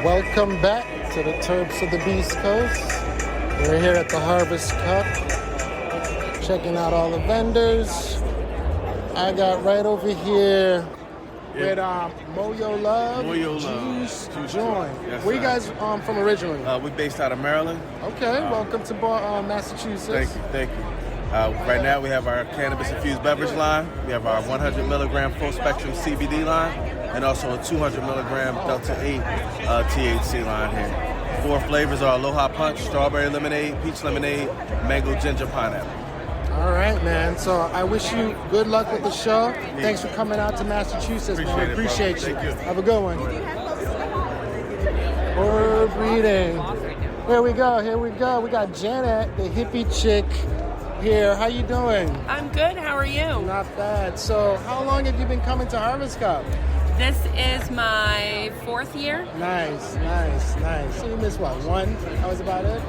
Welcome back to the Terps of the Beast Coast. We're here at the Harvest Cup, checking out all the vendors. I got right over here with Moyo Love, Juice Joint. Yes, Where you guys from originally? We're based out of Maryland. Okay, welcome to Massachusetts. Thank you. Right now we have our cannabis-infused beverage line. We have our 100 milligram full spectrum CBD line, and also a 200 milligram Delta 8 THC line here. 4 flavors are Aloha Punch, strawberry lemonade, peach lemonade, mango ginger pineapple. All right, man. So I wish you good luck with the show. Thanks for coming out to Massachusetts, man. We appreciate you. Thank you. Have a good one. Herb reading. Here we go. We got Janet, the hippie chick, here. How you doing? I'm good. How are you? Not bad. So how long have you been coming to Harvest Cup? This is my 4th year. Nice. So you missed what, 1? That was about it?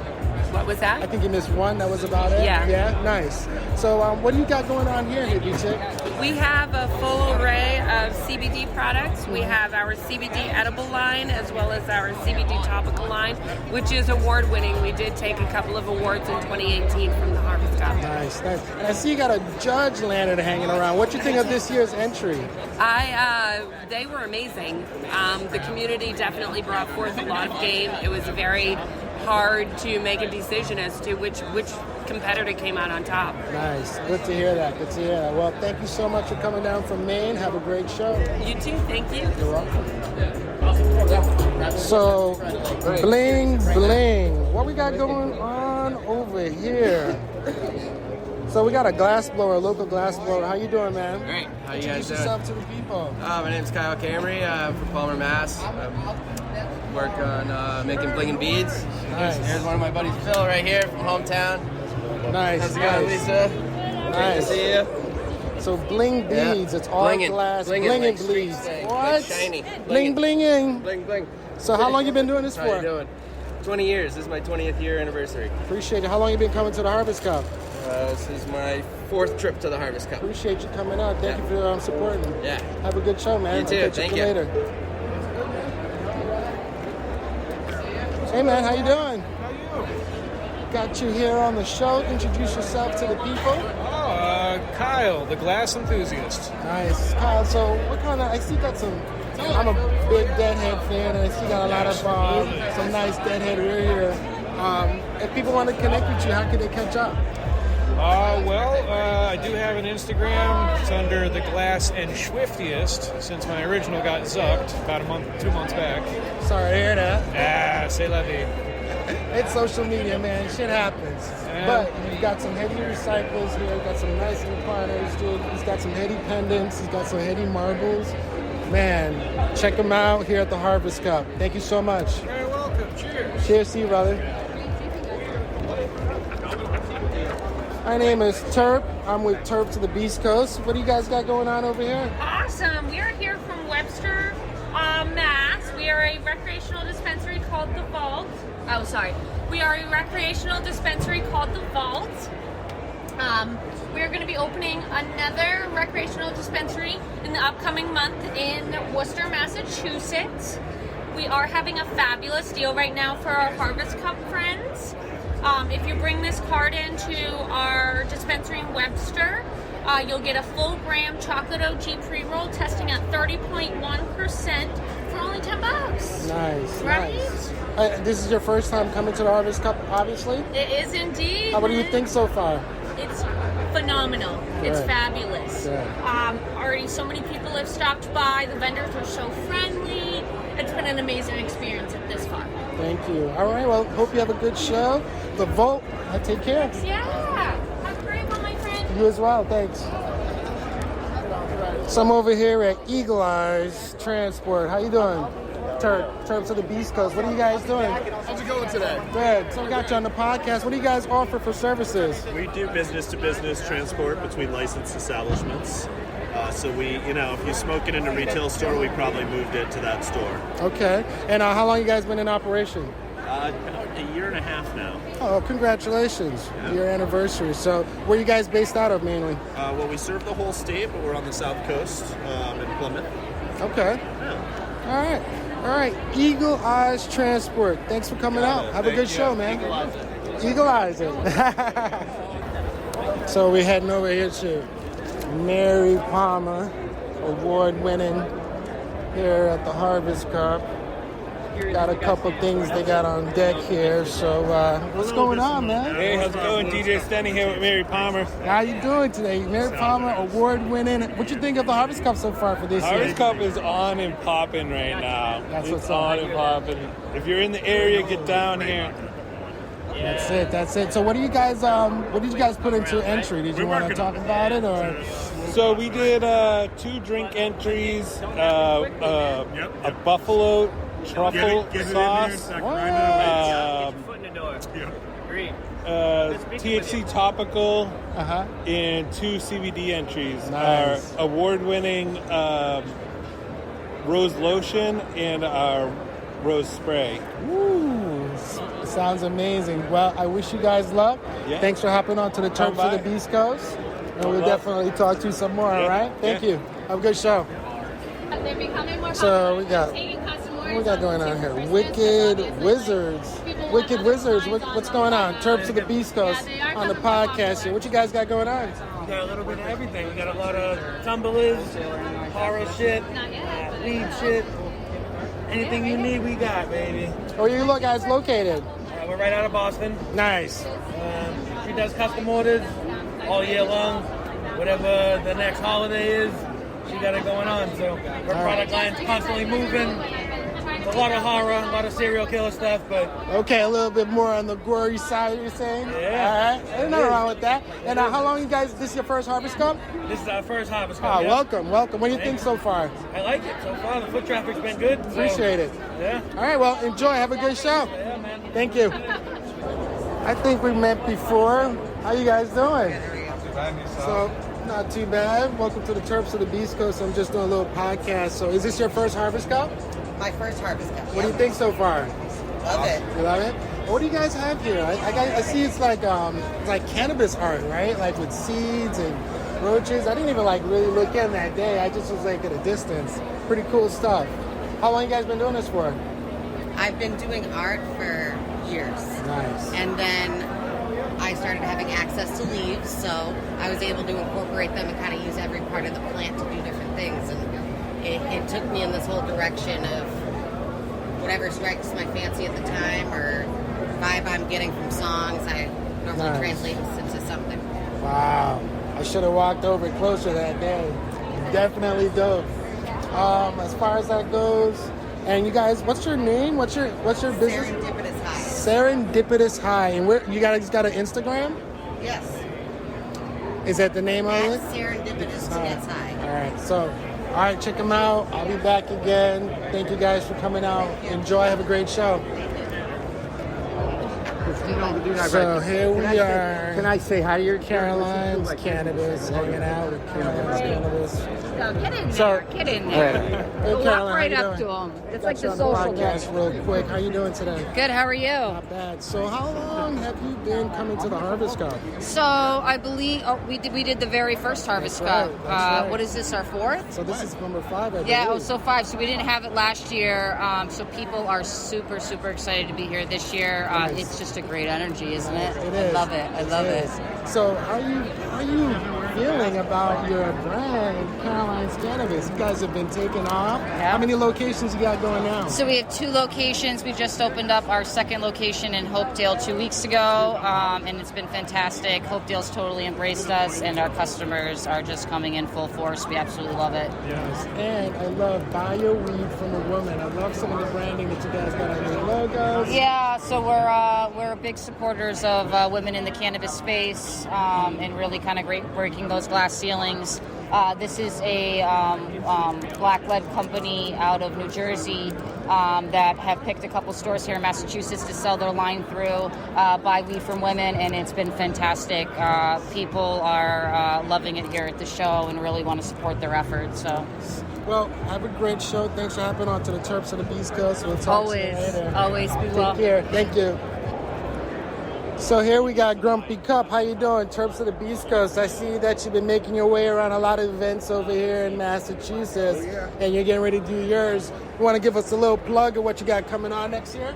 What was I that? think you missed 1. That was about it? Yeah. Yeah? Nice. So what do you got going on here, hippie chick? We have a full array of CBD products. We have our CBD edible line as well as our CBD topical line, which is award-winning. We did take a couple of awards in 2018 from the Harvest Cup. Nice. And I see you got a judge lantern hanging around. What you think of this year's entry? They were amazing. The community definitely brought forth a lot of game. It was very hard to make a decision as to which competitor came out on top. Nice. Good to hear that. Well, thank you so much for coming down from Maine. Have a great show. You too. Thank you. You're welcome. So, bling. What we got going on over here? So we got a local glass blower. How you doing, man? Great. How you guys Introduce doing? yourself to the people. My name's Kyle Camry. I'm from Palmer, Mass. I work on making bling and beads. Nice. Here's one of my buddies, Phil, right here from hometown. Nice. How's it going, Lisa? Nice. Great to see you. So bling beads. It's all Blinging. glass. Blinging, Bling like and street bleeds. thing, What? like shiny. Blinging. Bling. So how long you been doing this How you for? doing? 20 years. This is my 20th year anniversary. Appreciate it. How long you been coming to the Harvest Cup? This is my 4th trip to the Harvest Cup. Appreciate you coming out. Thank you for supporting. Yeah. Have a good show, man. You too. I'll catch Thank you you. later. Hey, man. How you doing? How are you? Got you here on the show. Introduce yourself to the people. Kyle, the glass enthusiast. Nice. Kyle, so what kind of... I see you got some... I'm a big Deadhead fan, and I see you got a lot of some nice Deadhead gear here. If people want to connect with you, how can they catch up? I do have an Instagram. It's under the Glass and Swiftiest since my original got zucked about 2 months back. Sorry to hear that. C'est la vie. It's social media, man. Shit happens. Yeah. But you've got some heady recycles here. You've got some nice recliners, dude. He's got some heady pendants. He's got some heady marbles. Man, check him out here at the Harvest Cup. Thank you so much. Very welcome. Cheers. Cheers to you, brother. My name is Terp. I'm with Terp to the Beast Coast. What do you guys got going on over here? Awesome. We are here from Webster, Mass. We are a recreational dispensary called The Vault. We are a recreational dispensary called The Vault. We are going to be opening another recreational dispensary in the upcoming month in Worcester, Massachusetts. We are having a fabulous deal right now for our Harvest Cup friends. If you bring this card into our dispensary in Webster, you'll get a full gram chocolate OG pre-roll testing at 30.1% for only $10. Nice. Right? Nice. This is your first time coming to the Harvest Cup, obviously? It is indeed. How do you think so far? It's phenomenal. It's Good. fabulous. Good. Already so many people have stopped by. The vendors are so friendly. It's been an amazing experience at this far. Thank you. All right, well, hope you have a good show. The Vault, take care. Yeah. Have a great one, my friend. You as well, thanks. So I'm over here at Eagle Eyes Transport. How you doing? Terps of the Beast Coast. What are you guys doing? How's it going today? Good. So we got you on the podcast. What do you guys offer for services? We do business-to-business transport between licensed establishments. So we, if you smoke it in a retail store, we probably moved it to that store. Okay. And how long you guys been in operation? About a year and a half now. Oh, congratulations. Yeah. Your anniversary. So where are you guys based out of mainly? Well, we serve the whole state, but we're on the South Coast in Plymouth. Okay. Yeah. All right. All right, Eagle Eyes Transport. Thanks for coming out. Have a good show, man. Eagle Eyes. So we're heading over here to Mary Palmer, award-winning here at the Harvest Cup. Got a couple things they got on deck here. So what's going on, man? Hey, how's it going? DJ Stenny here with Mary Palmer. How you doing today? Mary Palmer, award-winning. What you think of the Harvest Cup so far for this year? Harvest Cup is on and popping right now. That's it's what's on and popping. If you're in the area, get down here. That's it. So what do you guys what did you guys put into entry? Did you want to talk about it or? So we did 2 drink entries, a buffalo truffle sauce, THC topical, and 2 CBD entries. Nice. Our award-winning rose lotion and our rose spray. Ooh, sounds amazing. Well, I wish you guys luck. Yeah. Thanks for hopping on to the Terps of the Beast Coast. And we'll definitely talk to you some more, all right? Thank you. Have a good show. They're becoming more So popular. what we got going on here? Wicked Wizards. Wicked Wizards. What's going on? Terps of the Beast Coast on the podcast here. What you guys got going on? We got a little bit of everything. We got a lot of tumblers, horror shit, weed shit. Anything you need, we got, baby. Where you guys located? We're right out of Boston. Nice. She does custom orders all year long. Whatever the next holiday is, she got it going on. So her product line's constantly moving. A lot of horror, a lot of serial killer stuff, but... Okay, a little bit more on the gory side, you're saying? Yeah. All right. There's nothing wrong with that. And how long you guys, this is your first Harvest Cup? This is our first Harvest Cup. Welcome. What do you think so far? I like it so far. The foot traffic's been good. So, Appreciate it. Yeah. All right, well, enjoy. Have a good show. Yeah, man. Thank you. I think we met before. How you guys doing? So, not too bad. Welcome to the Terps of the Beast Coast. I'm just doing a little podcast. So, is this your first Harvest Cup? My first Harvest Cup. What do you think so far? Love it. You love it? What do you guys have here? I see it's like cannabis art, right? Like with seeds and roaches. I didn't even really look in that day. I just was at a distance. Pretty cool stuff. How long you guys been doing this for? I've been doing art for years. Nice. And then I started having access to leaves, so I was able to incorporate them and kind of use every part of the plant to do different things. And it took me in this whole direction of whatever strikes my fancy at the time or vibe I'm getting from songs. I normally translate this into something. Wow. I should have walked over closer that day. Definitely dope. As far as that goes, and you guys, what's your name? What's your business? Serendipitous High. Serendipitous High. And where you guys got an Instagram? Yes. Is that the name of it? Serendipitous High. All right. So, all right, check them out. I'll be back again. Thank you guys for coming out. Enjoy. Have a great show. So here we are. Can I say hi to your Caroline's Cannabis, hanging out with Caroline's Cannabis. So get in there. So- Get in there. Hey, Walk Caroline, right how you up to doing? them. It's Got like you the on social podcast real quick. How you doing today? Good. How are you? Not bad. So how long have you been coming to the Harvest Cup? So I believe we did the very first Harvest Cup. That's right. What is this? Our fourth? So this is number 5, I Yeah. believe. So 5. So we didn't have it last year. So people are super excited to be here this year. Nice. It's just a great energy, isn't it? It I is. love it. I love it. is. So how are you feeling about your brand, Caroline's Cannabis? You guys have been taking off. Yeah. How many locations you got going now? So we have 2 locations. We just opened up our second location in Hopedale 2 weeks ago, and it's been fantastic. Hopedale's totally embraced us, and our customers are just coming in full force. We absolutely love it. Yes, and I love Buy Your Weed from a Woman. I love some of the branding that you guys got on your logos. Yeah, so we're big supporters of women in the cannabis space, and really kind of breaking those glass ceilings. This is a black-led company out of New Jersey that have picked a couple stores here in Massachusetts to sell their line through, buy weed from women, and it's been fantastic. People are loving it here at the show and really want to support their efforts. So, well, have a great show. Thanks for hopping on to the Terps of the Beast Coast. We'll talk to you later. Always be Take well. care. Thank you. So here we got Grumpy Cup. How you doing, Terps of the Beast Coast? I see that you've been making your way around a lot of events over here in Massachusetts, and you're getting ready to do yours. You want to give us a little plug of what you got coming on next year?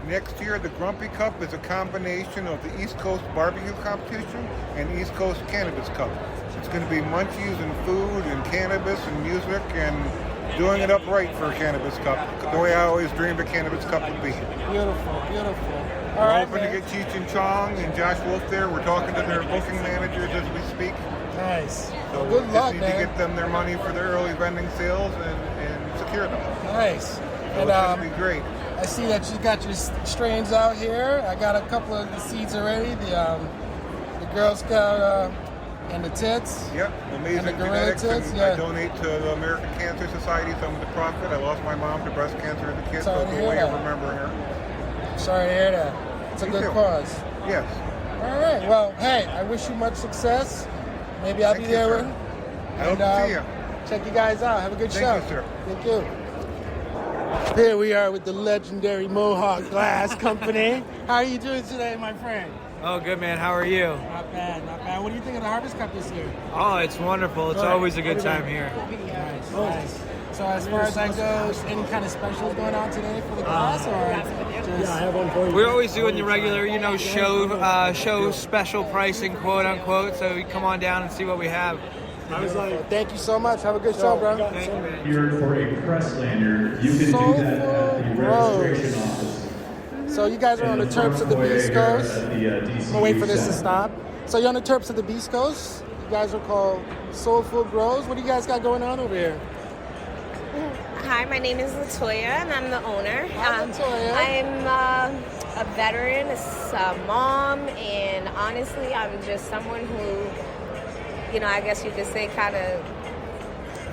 Next year, the Grumpy Cup is a combination of the East Coast Barbecue Competition and East Coast Cannabis Cup. It's going to be munchies and food and cannabis and music and doing it up right for a Cannabis Cup, the way I always dreamed a Cannabis Cup would be. Beautiful, beautiful. We're hoping to get Cheech and Chong and Josh Wolf there. We're talking to their booking managers as we speak. Nice. So Good we luck, just need man. to get them their money for their early vending sales and secure them. Nice. So And it's going to be great. I see that you got your strains out here. I got a couple of the seeds already. The Girl Scout and the tits. Yep, amazing and the gorilla genetics. tits. And Yeah. I donate to the American Cancer Society some of the profit. I lost my mom to breast cancer as a kid, so Sorry it's to a hear way of that. remembering her. Sorry to hear that. It's a Me good too. cause. Yes. All right. Well, hey, I wish you much success. Maybe I'll Thank be you, there. sir. I hope to see you. Check you guys out. Have a good Thank show. you, sir. Thank you. Here we are with the legendary Mohawk Glass Company. How are you doing today, my friend? Oh, good, man. How are you? Not bad, not bad. What do you think of the Harvest Cup this year? Oh, it's wonderful. It's Good. always a good time here. Nice, nice. So as far as that goes, any kind of specials going on today for the glass, or just... We're always doing the regular, show special pricing, quote unquote. So you come on down and see what we have. Thank you so much. Have a good show, bro. Thank you, man. Here for a press lanyard, you can do that at the registration office. So you guys are on the Terps of the Beast Coast. At the I'm gonna wait for this to stop. So you're on the Terps of the Beast Coast. You guys are called Soulful Grows. What do you guys got going on over here? Hi, my name is Latoya, and I'm the owner. Hi, Latoya. I'm a veteran, a mom, and honestly, I'm just someone who, I guess you could say kind of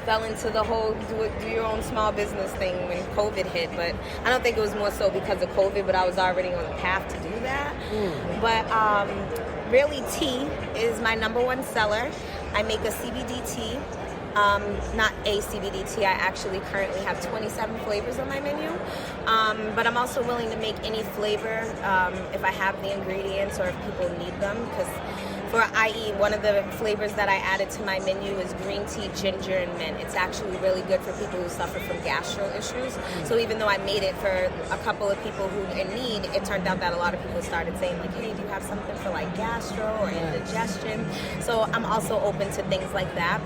fell into the whole do your own small business thing when COVID hit. But I don't think it was more so because of COVID, but I was already on the path to do that. But really, tea is my number one seller. I make a CBD tea. Not a CBD tea. I actually currently have 27 flavors on my menu. But I'm also willing to make any flavor if I have the ingredients or if people need them. Because for IE, one of the flavors that I added to my menu is green tea, ginger, and mint. It's actually really good for people who suffer from gastro issues. So even though I made it for a couple of people who are in need, it turned out that a lot of people started saying, like, hey, do you have something for like gastro or indigestion? So I'm also open to things like that.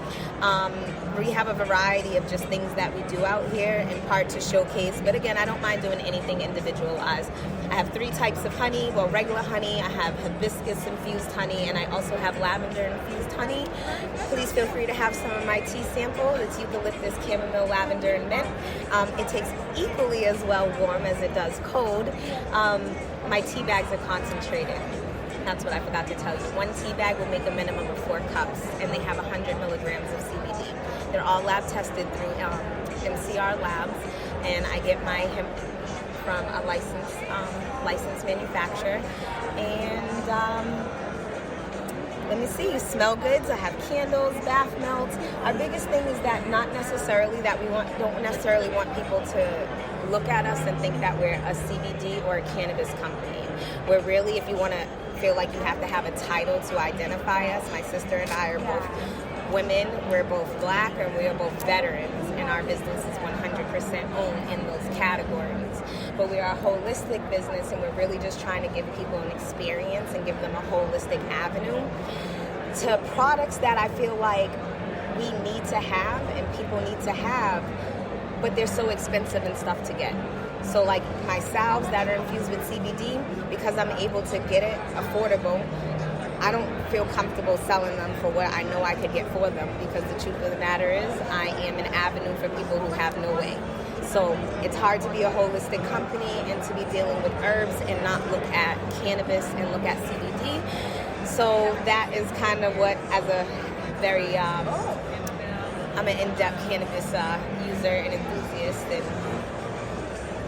We have a variety of just things that we do out here, in part to showcase. But again, I don't mind doing anything individualized. I have 3 types of honey. Well, regular honey, I have hibiscus-infused honey, and I also have lavender-infused honey. Please feel free to have some of my tea sample. It's eucalyptus, chamomile, lavender, and mint. It tastes equally as well warm as it does cold. My tea bags are concentrated. That's what I forgot to tell you. 1 tea bag will make a minimum of 4 cups, and they have 100 milligrams of CBD. They're all lab tested through MCR Labs, and I get my hemp from a licensed manufacturer. And let me see, you smell goods. I have candles, bath melts. Our biggest thing is that not necessarily that don't necessarily want people to look at us and think that we're a CBD or a cannabis company. We're really, if you want to feel like you have to have a title to identify us, my sister and I are both women, we're both black, and we are both veterans, and our business is 100% owned in those categories. But we are a holistic business, and we're really just trying to give people an experience and give them a holistic avenue to products that I feel like we need to have and people need to have, but they're so expensive and stuff to get. So like my salves that are infused with CBD, because I'm able to get it affordable, I don't feel comfortable selling them for what I know I could get for them, because the truth of the matter is I am an avenue for people who have no way. So it's hard to be a holistic company and to be dealing with herbs and not look at cannabis and look at CBD. So that is kind of what, as a very, I'm an in-depth cannabis user and enthusiast, and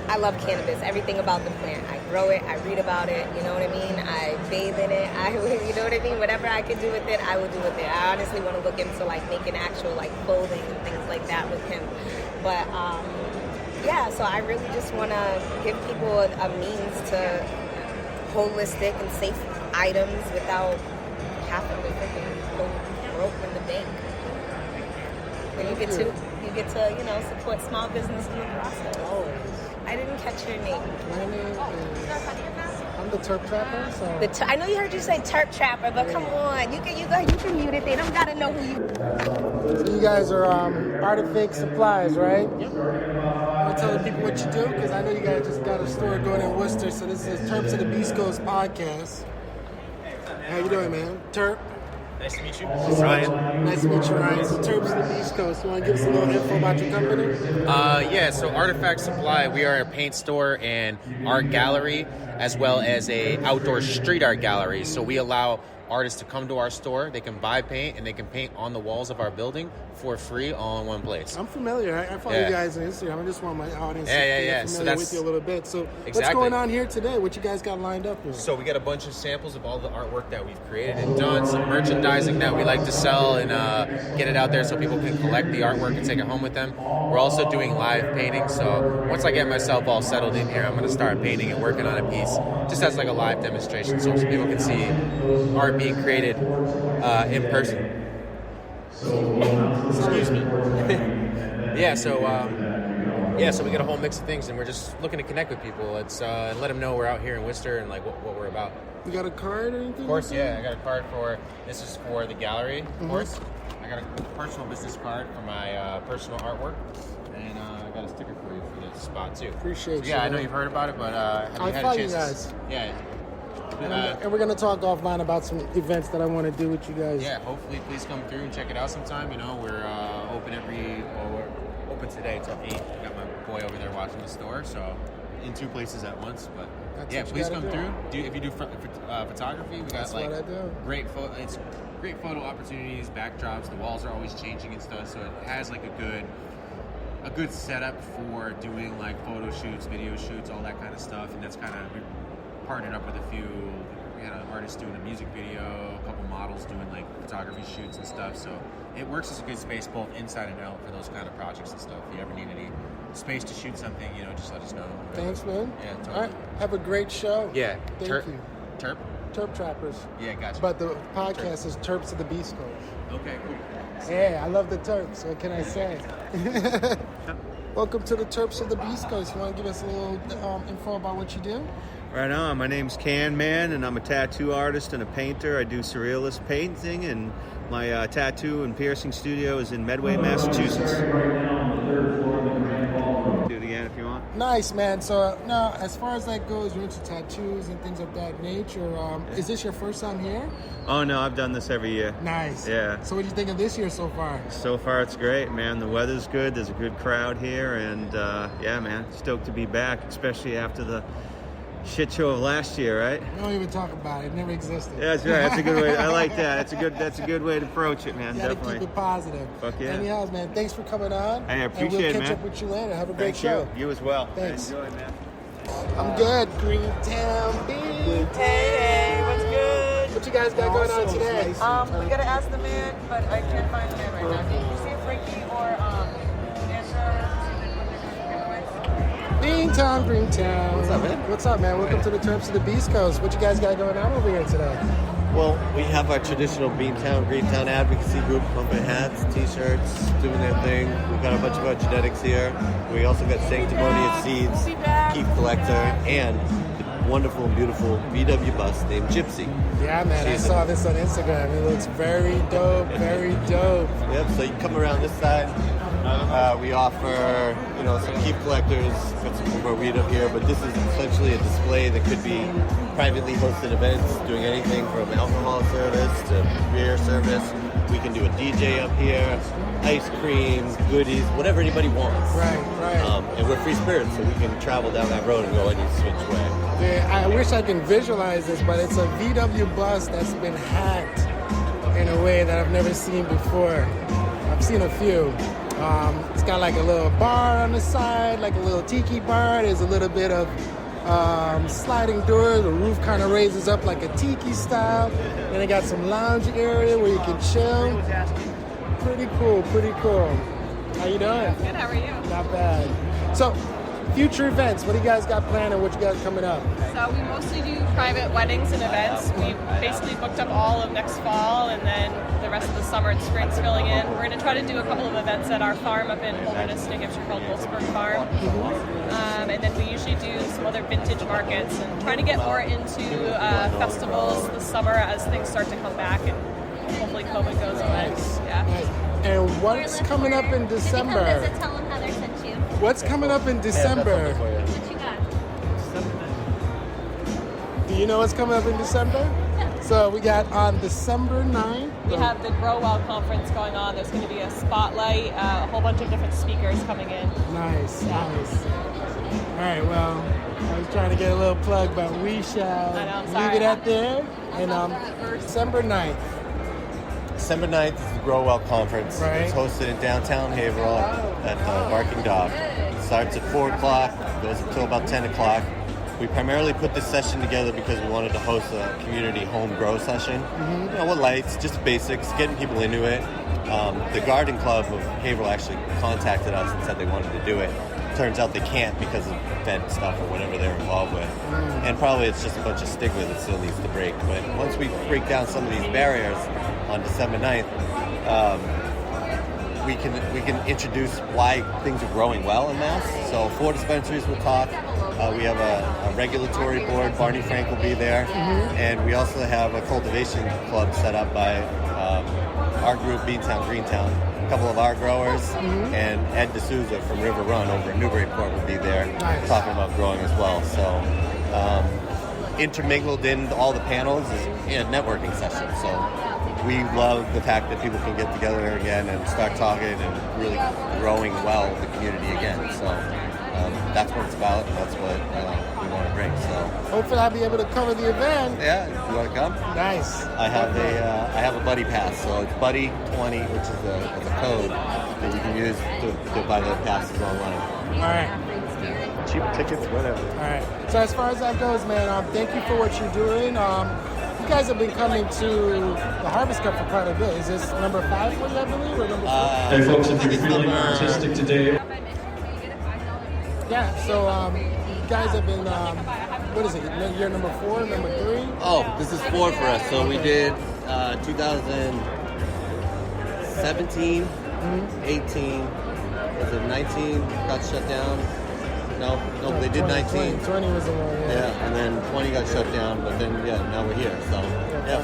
I love cannabis, everything about the plant. I grow it, I read about it, you know what I mean? I bathe in it, you know what I mean? Whatever I can do with it, I will do with it. I honestly want to look into like making actual like clothing and things like that with him. But yeah, so I really just want to give people a means to holistic and safe items without having to freaking go broke in the bank. And you get to you know, support small business in the process. I didn't catch your name. My name is... I'm the Terp Trapper. So. I know you heard you say Terp Trapper, but come on, you can mute it. They don't gotta know who you. So you guys are Artifake Supplies, right? Yep. Want to tell the people what you do? Because I know you guys just got a store going in Worcester. So this is Terps of the Beast Coast podcast. How you doing, man? Terp. Nice to meet you. Ryan. Nice to meet you, Ryan. So Terps of the Beast Coast. You want to give us a little info about your company? Yeah, so Artifact Supply, we are a paint store and art gallery, as well as a outdoor street art gallery. So we allow artists to come to our store, they can buy paint, and they can paint on the walls of our building for free, all in one place. I'm familiar. I follow you guys on Instagram. I just want my audience to get familiar with you a little bit. So what's going on here today? What you guys got lined up here? So we got a bunch of samples of all the artwork that we've created and done, some merchandising that we like to sell and get it out there so people can collect the artwork and take it home with them. We're also doing live painting, so once I get myself all settled in here, I'm going to start painting and working on a piece just as like a live demonstration so people can see art being created in person. Excuse me. So we got a whole mix of things, and we're just looking to connect with people. It's and let them know we're out here in Worcester and like what we're about. You got a card or anything? Of course, yeah. I got a card for this is for the gallery, of course. I got a personal business card for my personal artwork, and I got a sticker for you for the spot too. Appreciate you. Yeah, I know you've heard about it, but have you had a chance? Guys. Yeah. And we're going to talk offline about some events that I want to do with you guys. Yeah, hopefully please come through and check it out sometime. You know, we're open we're open today till 8. Got my boy over there watching the store, so in 2 places at once. But That's please come through. If you do photography, we got what I do. great photo opportunities, backdrops. The walls are always changing and stuff, so it has like a good setup for doing like photo shoots, video shoots, all that kind of stuff. And that's kind of partnered up with a few artists doing a music video, a couple models doing like photography shoots and stuff. So it works as a good space both inside and out for those kind of projects and stuff. If you ever need any space to shoot something, just let us know. Thanks, man. Yeah, totally. All right. Have a great show. Yeah. Thank you. Terp Trappers. Yeah, gotcha. But the podcast is Terps of the Beast Coast. Okay, cool. Yeah, I love the Terps. What can I say? Welcome to the Terps of the Beast Coast. You want to give us a little info about what you do? Right on. My name's Can Man, and I'm a tattoo artist and a painter. I do surrealist painting, and my tattoo and piercing studio is in Medway, Massachusetts. Do it again if you want. Nice, man. So now, as far as that goes, you're into tattoos and things of that nature. Is this your first time here? Oh, no, I've done this every year. Nice. Yeah. So what do you think of this year so far? So far, it's great, man. The weather's good. There's a good crowd here, and yeah, man, stoked to be back, especially after the shit show of last year, right? Don't even talk about it. It never existed. Yeah, that's right. That's a good way. I like that. That's a good way to approach it, man. You gotta Definitely keep it positive. Fuck yeah. Anyhow, man, thanks for coming on. Hey, I appreciate and we'll it, catch man. up with you later. Have a great Thank show. You as well. Thanks. Enjoy, man. I'm good. Greentown Beach. Hey, what's good? What you guys got going on today? We gotta ask the man, but I can't find the man right now. Can you see if Ricky or Greentown. What's up, man? What's up, man? Welcome to the Terps of the Beast Coast. What you guys got going on over here today? Well, we have our traditional Greentown advocacy group, pumping hats, t-shirts, doing their thing. We've got a bunch of our genetics here. We also got Sanctimonious Seeds, Keep Collector, and the wonderful and beautiful VW bus named Gypsy. Yeah, man, I saw this on Instagram. It looks very dope, very dope. Yep, so you come around this side. We offer, some Keep Collectors, got some more weed up here, but this is essentially a display that could be privately hosted events, doing anything from alcohol service to beer service. We can do a DJ up here, ice cream, goodies, whatever anybody wants. Right. And we're free spirits, so we can travel down that road and go any switch way. Yeah, I wish I can visualize this, but it's a VW bus that's been hacked in a way that I've never seen before. I've seen a few. It's got like a little bar on the side, like a little tiki bar. There's a little bit of sliding doors. The roof kind of raises up like a tiki style. Then it got some lounge area where you can chill. Pretty cool. How you doing? Good, how are you? Not bad. So, future events. What do you guys got planned and what you got coming up? So we mostly do private weddings and events. We basically booked up all of next fall, and then the rest of the summer and spring's filling in. We're going to try to do a couple of events at our farm up in Holderness, New Hampshire, called Wolfsburg Farm. And then we usually do some other vintage markets and try to get more into festivals this summer as things start to come back and hopefully COVID goes away. Yeah. And what's coming up in December? Tell them Heather sent you. What's coming up in December? What you got? Do you know what's coming up in December? So we got on December 9th. We have the Grow Well conference going on. There's going to be a spotlight, a whole bunch of different speakers coming in. Nice. All right, well, I was trying to get a little plug, but we shall leave it at there. And December 9th. December 9th is the Grow Well Conference. Right. It's hosted in downtown Haverhill at the Barking Dog. It starts at 4 o'clock, goes until about 10 o'clock. We primarily put this session together because we wanted to host a community home grow session. You know, with lights, just basics, getting people into it. The Garden Club of Haverhill actually contacted us and said they wanted to do it. Turns out they can't because of Fed stuff or whatever they're involved with. And probably it's just a bunch of stigma that still needs to break. But once we break down some of these barriers on December 9th, we can introduce why things are growing well in Mass. So 4 dispensaries will talk. We have a regulatory board. Barney Frank will be there. And we also have a cultivation club set up by our group, Beantown, Greentown. A couple of our growers, and Ed D'Souza from River Run over in Newburyport will be there talking about growing as well. So intermingled in all the panels is a networking session. So we love the fact that people can get together again and start talking and really growing well the community again. So that's what it's about, and that's what we want to bring. So hopefully I'll be able to cover the event. Yeah, you want to come? Nice. I have a buddy pass, so it's Buddy20, which is a code that you can use to buy the passes online. All right. Cheap tickets, whatever. All right. So as far as that goes, man, thank you for what you're doing. You guys have been coming to the Harvest Cup for quite a bit. Is this number 5 for you, I believe, or number 4? Hey folks, if you're feeling artistic today. Yeah, so you guys have been, what is it, year number 4, number 3? Oh, this is 4 for us. So we did 2017, 18, was it 19, got shut down? No, they did 19. 20 was the one, Yeah, and then 20 got shut down, but then, now we're here. So,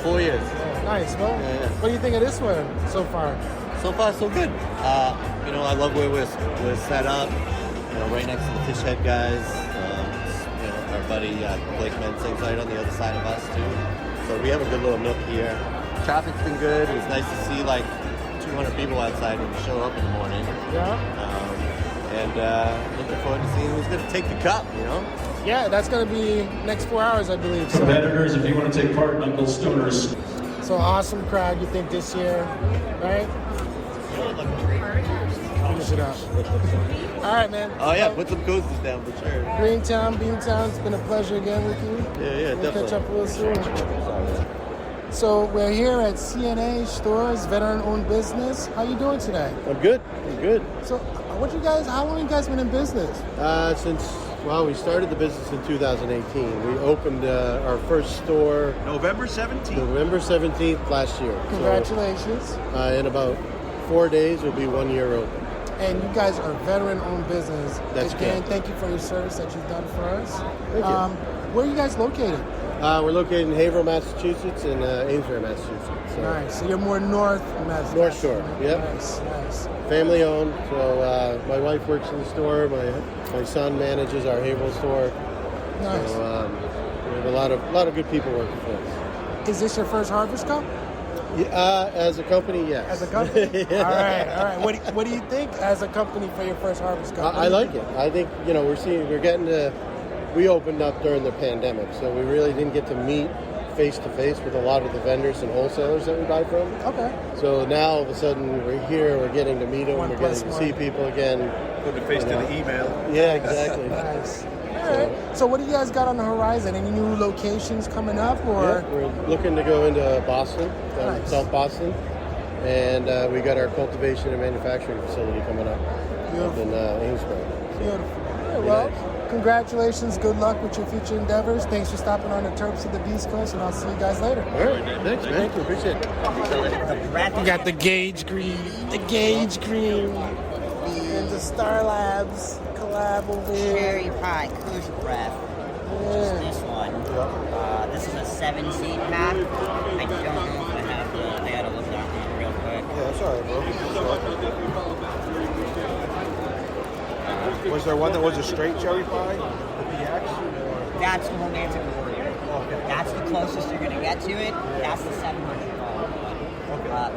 4 years. Nice. Well, what do you think of this one so far? So far, so good. I love where we're set up. Right next to the Fish Head guys. Our buddy Blake Mensing's right on the other side of us too. So we have a good little nook here. Traffic's been good. It was nice to see like 200 people outside when we show up in the morning. Yeah. And looking forward to seeing who's going to take the cup. Yeah, that's going to be next 4 hours, I believe. So. Competitors, if you want to take part in Uncle Stoner's. So awesome crowd, you think, this year, right? Finish it up. All right, man. Oh, yeah, put some coasters down for sure. Greentown, Beantown, it's been a pleasure again with you. Yeah, we'll definitely. catch up real soon. So we're here at CNA Stores, veteran-owned business. How you doing today? I'm good. So how long you guys been in business? We started the business in 2018. We opened our first store November 17th. November 17th last year. Congratulations. So, in about 4 days, we'll be 1 year open. And you guys are veteran-owned business. That's Again, correct. thank you for your service that you've done for us. Thank you. Where are you guys located? We're located in Haverhill, Massachusetts, and Amesbury, Massachusetts. So Nice. So you're more north Massachusetts. North Shore. Yep. Nice. Family owned. So my wife works in the store. My son manages our Haverhill store. Nice. So we have a lot of good people working for us. Is this your first Harvest Cup? As a company, yes. As a company? All right. What do you think as a company for your first Harvest Cup? I like it. I think, we opened up during the pandemic, so we really didn't get to meet face-to-face with a lot of the vendors and wholesalers that we buy from. Okay. So now, all of a sudden, we're here, we're getting to meet them, we're getting to see people again. Put the face to the email. Yeah, exactly. Nice. All right. So what do you guys got on the horizon? Any new locations coming up? Or Yeah, we're looking to go into Boston, Nice. South Boston, and we got our cultivation and manufacturing facility coming up in Amesbury. Beautiful. right, well, congratulations. Good luck with your future endeavors. Thanks for stopping on the Terps of the Beast Coast, and I'll see you guys later. All right. Thanks, man. Thank you. Appreciate it. We got the Gauge Green, and the Star Labs collab over here. Cherry Pie Kush Breath. This one. This is a 7-seat pack. I don't know if I have the. I gotta look that one real quick. Yeah, that's all right, bro. Was there one that was a straight cherry pie? The PX? That's the Romantic Warrior. That's the closest you're gonna get to it. That's the $700 one.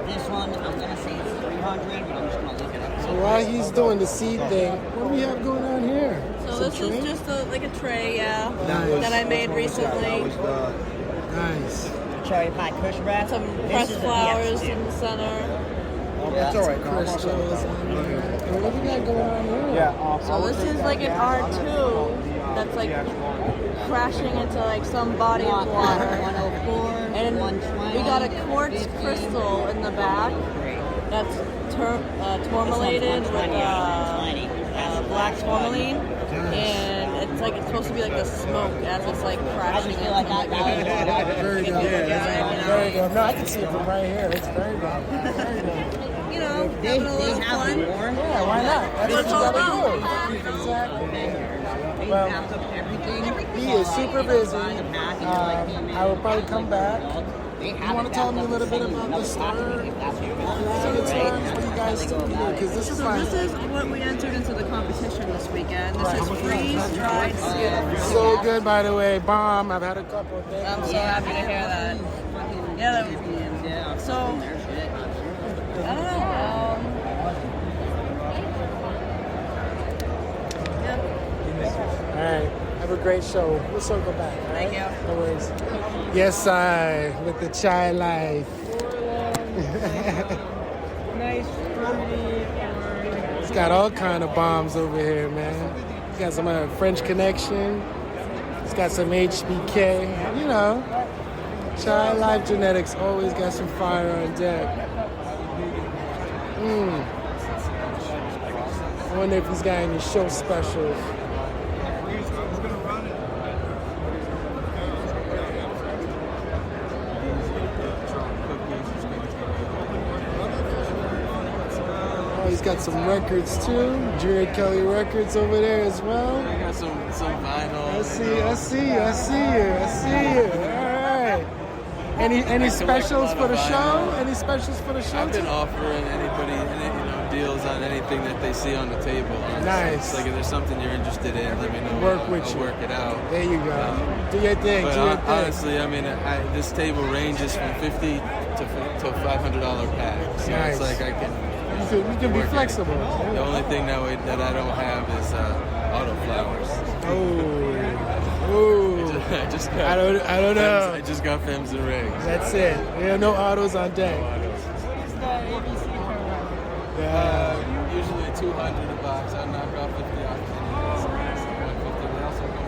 This one, I'm gonna say it's $300, but I'm just gonna look it up. So while he's doing the seed thing, what do we have going on here? So this is just like a tray, Nice. that I made recently. Nice. Cherry Pie Kush Breath. Some This pressed is the flowers PX2. in the center. That's all right. Crystals. And what do we got going on here? So this is like an R2 that's like crashing into like some body of water. 104, And 120. we got a quartz crystal in the back that's tourmalated with black tourmaline, and it's supposed to be like a smoke as it's like crashing into the water. Very good. Very good. No, I can see it from right here. It's very good. Very good. You know, having a little fun. Yeah, why not? That's what you gotta do. Exactly. Well, he is super busy. I will probably come back. You want to tell me a little bit about the store? What you guys still do? Because this is So this is what we entered into the competition this weekend. This is freeze-dried Skittles. So good, by the way. Bomb. I've had a couple of things. I'm so happy to hear that. Yeah, so I don't know. All right. Have a great show. We'll circle back. All right? Thank you. No worries. Yes, I with the chai life. Nice fruity. It's got all kind of bombs over here, man. It's got some French Connection. It's got some HBK. You know, Chai Life Genetics always got some fire on deck. I wonder if he's got any show specials. Oh, he's got some records too. Jared Kelly records over there as well. I got some vinyl. I see you. All right. Any specials for the show? Any specials for the show? I've been offering anybody deals on anything that they see on the table. Honestly. Nice. Like if there's something you're interested in, let me know. Work with I'll you. work it out. There you go. Do your thing. But honestly, I mean, this table ranges from $50 to $500 pack. So Nice. it's like I can. You can be work it. flexible. The only thing that I don't have is auto flowers. Oh. I just got. I don't know. I just got Fems and Rigs. That's it. There are no autos on deck. Usually $200 a box. I knock off 50 off. They also come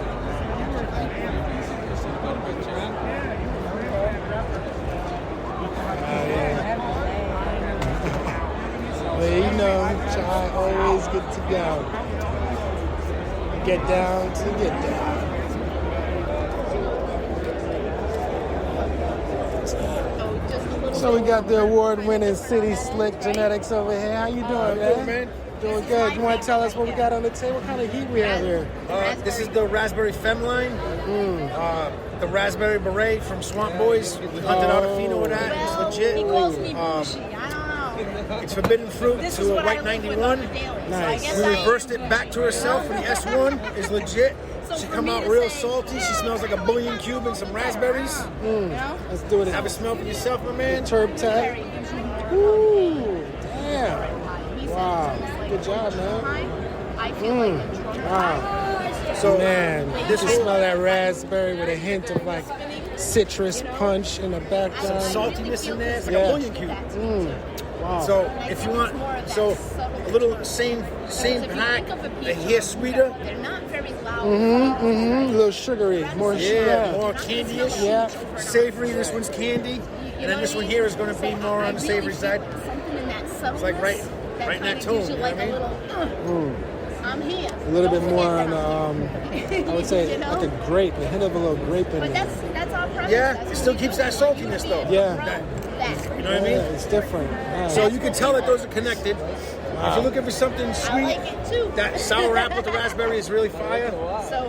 Well, you know, Chai always good to go. Get down to get down. So we got the award-winning City Slick Genetics over here. How you doing, man? Doing good. You want to tell us what we got on the table? What kind of heat we have here? This is the Raspberry Femline. The Raspberry Beret from Swamp Boys. We hunted out a pheno with that. It's legit. He calls me bushy. I don't know. It's forbidden fruit This to is a what white I live with 91. on the daily, so I Nice. guess We I- reversed it back to herself, and the S1 is legit. So She for come me out to real say, salty. She smells like a bouillon cube and some raspberries. Let's do it. Have a smell for yourself, my man. Turb tag. Ooh, damn. Wow. Good job, man. Wow. So, man, this you whole- smell that raspberry with a hint of like citrus punch in the background. Some saltiness in there. It's like Yeah. a bouillon cube. Wow. So if you want, a little same pack, a hair sweeter. They're not very loud. A little sugary, more More candy-ish. Yeah. Savory. This one's candy, and then this one here is going to be more on the savory side. Something in that subtleness. It's like right in that tone. You know what I mean? I'm here. A little bit more on, I would say, You know? like a grape, a hint of a little grape in But it. that's our purpose. Yeah, That's it what still we keeps do. that saltiness though. Yeah. That. You know what I mean? Yeah, it's different. Yeah. So you can tell that those are connected. If you're looking for something sweet, like it too. that sour apple with the raspberry is really fire. So,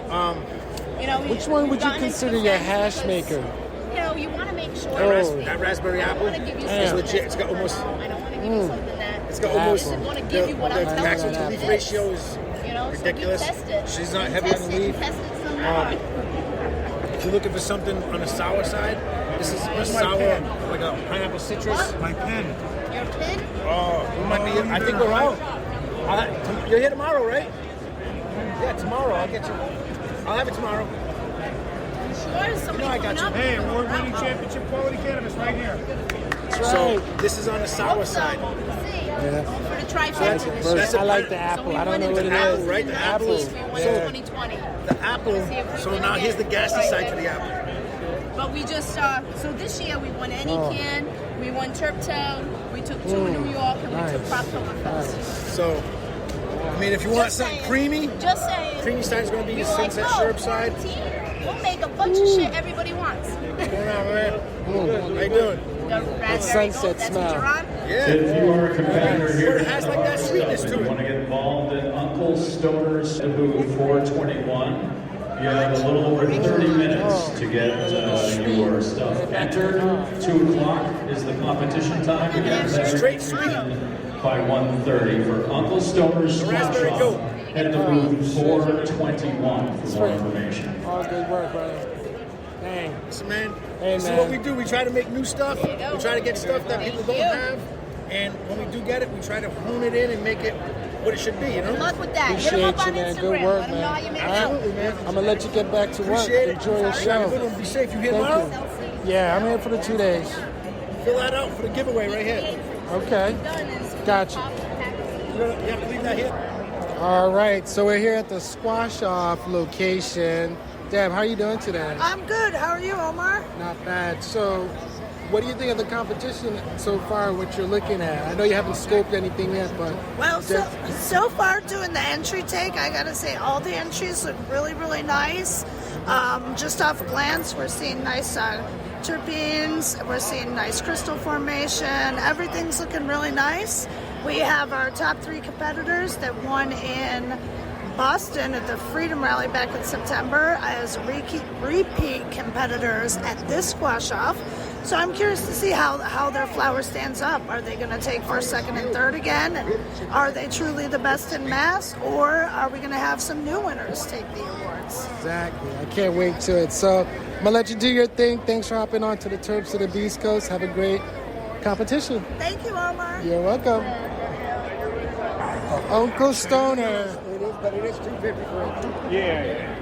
Which one would you consider your hash maker? You want to make sure. That raspberry apple I wanna give you is something. legit. It's got almost. I don't want to give you something that. It's got The almost. apple. I want to give you what I'm the telling maximum you. to leaf This. ratio is ridiculous. So we test it. She's not We heavy on test the it. leaf. Test it some more. If you're looking for something on the sour side, this is a sour, like a pineapple citrus. What? My pen. Your pin? Oh, we might be. I think we're out. You're here tomorrow, right? Yeah, tomorrow. I'll get you. I'll have it tomorrow. Sure, somebody I got coming you. up. Hey, award-winning championship quality cannabis right here. That's So right. this is on the sour side. Yeah. For the That's I like the a apple. I don't know what it apple, is. right? The apple. We won So 2020. the apple. So now here's the gassy side to the apple. But we just so this year we won Can, we won Terptown, we took two in New York, and we took Croptoberfest. So, I mean, if you want something creamy, Just saying. creamy side is going to be your You're like, Sunset oh, Syrup side. We'll make a bunch of shit everybody wants. What's going on, man? How you doing? The raspberry gold, that's what you're on? Yeah. If you are a competitor here, It has like that sweetness to you it. want to get involved in Uncle Stoner's booth 421. You have a little over 30 minutes to get your stuff entered. 2 o'clock is the competition time. You got to Straight sweet. by 1:30 for Uncle Stoner's Swap Raspberry Shop. goat. Head to booth 421 for more information. All good work, brother. Dang. Listen, man. Hey, This is man. what we do. We try to make new stuff. We try to get stuff that people don't have. And when we do get it, we try to hone it in and make it what it should be, you know? Good luck with that. Hit them Appreciate up you, on man. Instagram. Good work, Let them know how you man. make Absolutely, it. man. I'm gonna let you get back to work. Appreciate it. Enjoy your Have a show. good one. Be safe. You here Thank tomorrow? you. Yeah, I'm here for the 2 days. Fill that out for the giveaway right here. Okay. Gotcha. You have to leave that here. All right, so we're here at the Squash Off location. Deb, how are you doing today? I'm good. How are you, Omar? Not bad. So, what do you think of the competition so far, what you're looking at? I know you haven't scoped anything yet, but... Well, so far doing the entry take, I gotta say all the entries look really, really nice. Just off a glance, we're seeing nice terpenes, we're seeing nice crystal formation. Everything's looking really nice. We have our top 3 competitors that won in Boston at the Freedom Rally back in September as repeat competitors at this Squash Off. So I'm curious to see how their flower stands up. Are they going to take first, second, and third again? And are they truly the best in mass? Or are we going to have some new winners take the awards? Exactly. I can't wait to it. So, I'm going to let you do your thing. Thanks for hopping on to the Terps of the Beast Coast. Have a great competition. Thank you, Omar. You're welcome. Uncle Stoner. But it is $2.50 for Yeah.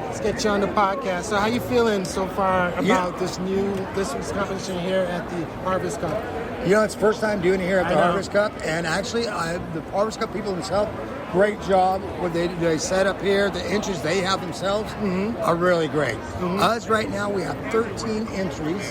Let's get you on the podcast. So how you feeling so far about this week's competition here at the Harvest Cup? You know, it's the first time doing it here at the I know. Harvest Cup, and actually, the Harvest Cup people themselves, great job. What they set up here, the entries they have themselves are really great. Us right now, we have 13 entries,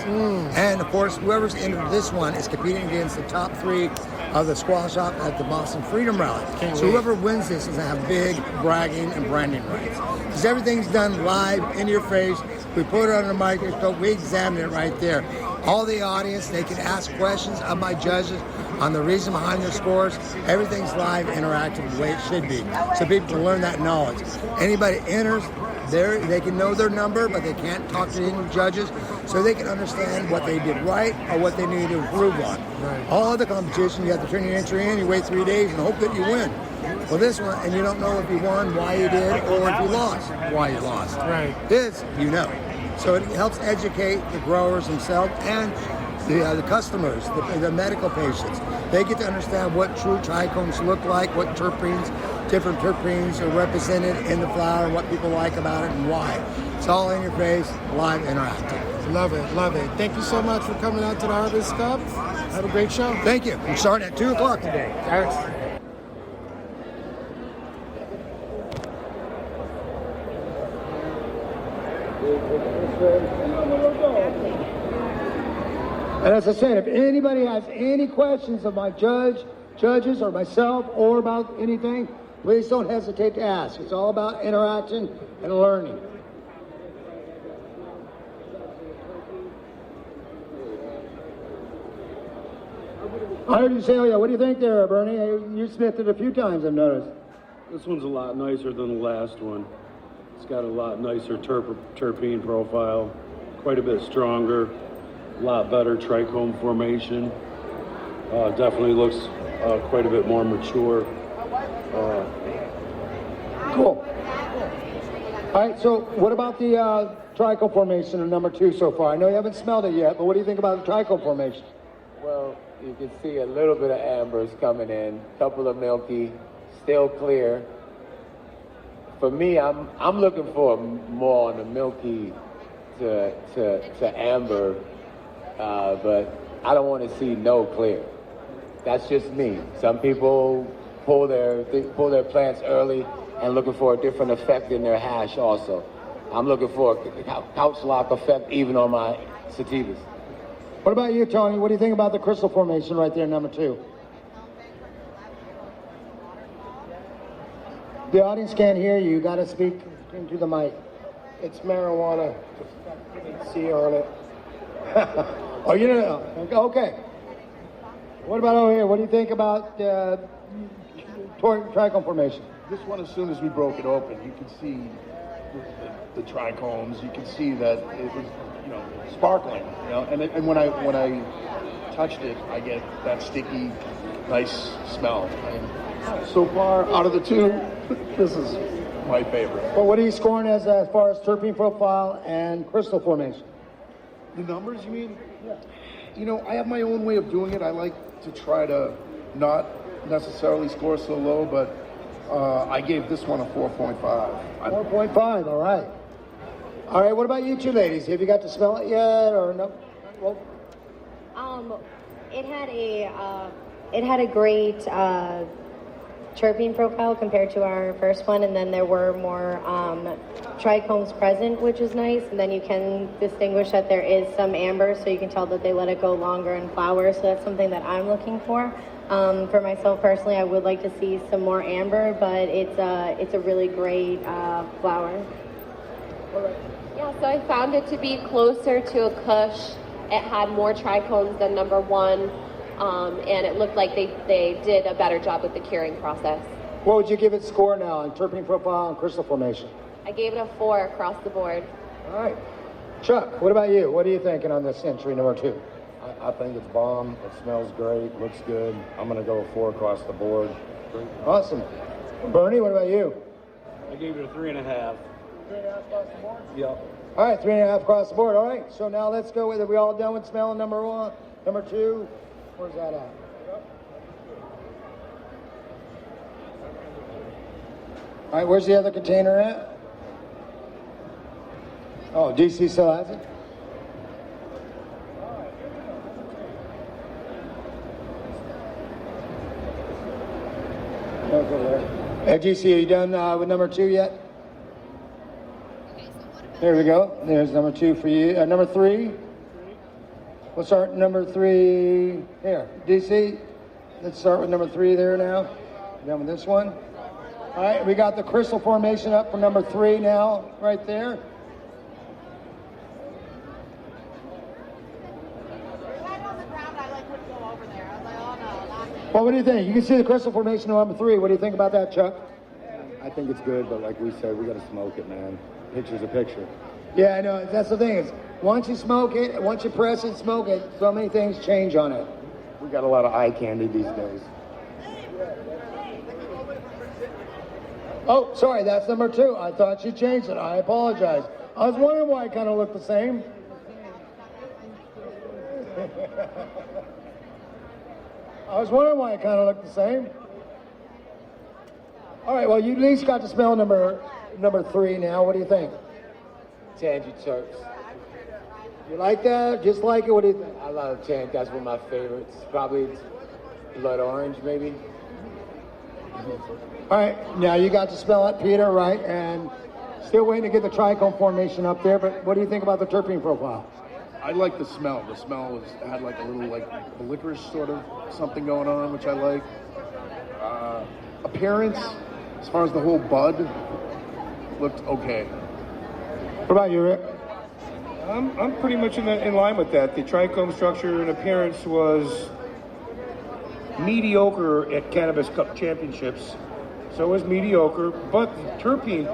and of course, whoever's entered this one is competing against the top 3 of the Squash Off at the Boston Freedom Rally. Can't So wait. whoever wins this is going to have big bragging and branding rights. Because everything's done live, in your face. We put it on a microscope. We examine it right there. All the audience, they can ask questions of my judges on the reason behind their scores. Everything's live, interactive, the way it should be. So people can learn that knowledge. Anybody enters, they can know their number, but they can't talk to any judges, so they can understand what they did right or what they need to improve on. All other competition, you have to turn your entry in, you wait 3 days and hope that you win. Well, this one, and you don't know if you won, why you did, or if you lost, why you lost. Right. This, you know. So it helps educate the growers themselves and the customers, the medical patients. They get to understand what true trichomes look like, what different terpenes are represented in the flower, what people like about it, and why. It's all in your face, live, interactive. Love it, love it. Thank you so much for coming out to the Harvest Cup. Have a great show. Thank you. We're starting at 2 o'clock today. And as I said, if anybody has any questions of my judge judges or myself or about anything, please don't hesitate to ask. It's all about interaction and learning. I heard you say, oh yeah, what do you think there, Bernie? You sniffed it a few times, I've noticed. This one's a lot nicer than the last one. It's got a lot nicer terpene profile, quite a bit stronger, a lot better trichome formation. Definitely looks quite a bit more mature. Cool. All right, so what about the trichome formation of number 2 so far? I know you haven't smelled it yet, but what do you think about the trichome formation? Well, you can see a little bit of ambers coming in, couple of milky, still clear. For me, I'm looking for more on the milky to amber, but I don't want to see no clear. That's just me. Some people pull their plants early and looking for a different effect in their hash also. I'm looking for a couch lock effect even on my sativas. What about you, Tony? What do you think about the crystal formation right there, number 2? The audience can't hear you. You got to speak into the mic. It's marijuana. See on it. Oh, you know. Okay. What about over here? What do you think about trichome formation? This one, as soon as we broke it open, you could see the trichomes. You could see that it was, sparkling. And when I touched it, I get that sticky, nice smell. And so far, out of the 2, this is my favorite. Well, what are you scoring as far as terpene profile and crystal formation? The numbers, you mean? Yeah. I have my own way of doing it. I like to try to not necessarily score so low, but I gave this one a 4.5. 4.5, all right. All right, what about you two ladies? Have you got to smell it yet, or no? Well, it had a great terpene profile compared to our first one, and then there were more trichomes present, which is nice, and then you can distinguish that there is some amber, so you can tell that they let it go longer in flower, so that's something that I'm looking for. For myself personally, I would like to see some more amber, but it's a really great flower. Yeah, so I found it to be closer to a Kush. It had more trichomes than number 1, and it looked like they did a better job with the curing process. What would you give it score now on terpene profile and crystal formation? I gave it a 4 across the board. All right. Chuck, what about you? What are you thinking on this entry number 2? I think it's bomb. It smells great. Looks good. I'm going to go 4 across the board. Awesome. Bernie, what about you? I gave it a 3.5. 3.5 across the board? Yep. All right, 3.5 across the board. All right, so now let's go with it. We all done with smelling number 1? Number 2? Where's that at? All right, where's the other container at? Oh, DC still has it? Hey, GC, are you done with number 2 yet? There we go. There's number 2 for you. Number 3. We'll start number 3 here. DC, let's start with number 3 there now. Done with this one. All right, we got the crystal formation up for number 3 now, right there. Well, what do you think? You can see the crystal formation on number 3. What do you think about that, Chuck? I think it's good, but like we said, we got to smoke it, man. Picture's a picture. Yeah, I know. That's the thing is, once you smoke it, once you press it, smoke it, so many things change on it. We got a lot of eye candy these days. Oh, sorry, that's number 2. I thought you changed it. I apologize. I was wondering why it kind of looked the same. I was wondering why it kind of looked the same. All right, well, you at least got to smell number 3 now. What do you think? Tangy Turks. You like that? Just like it? What do you think? I love Tangy. That's one of my favorites. Probably blood orange, maybe. All right, now you got to smell it, Peter, right? And still waiting to get the trichome formation up there, but what do you think about the terpene profile? I like the smell. The smell had like a little like licorice sort of something going on, which I like. Appearance, as far as the whole bud, looked okay. What about you, Rick? I'm pretty much in line with that. The trichome structure and appearance was mediocre at Cannabis Cup Championships. So it was mediocre, but the terpene.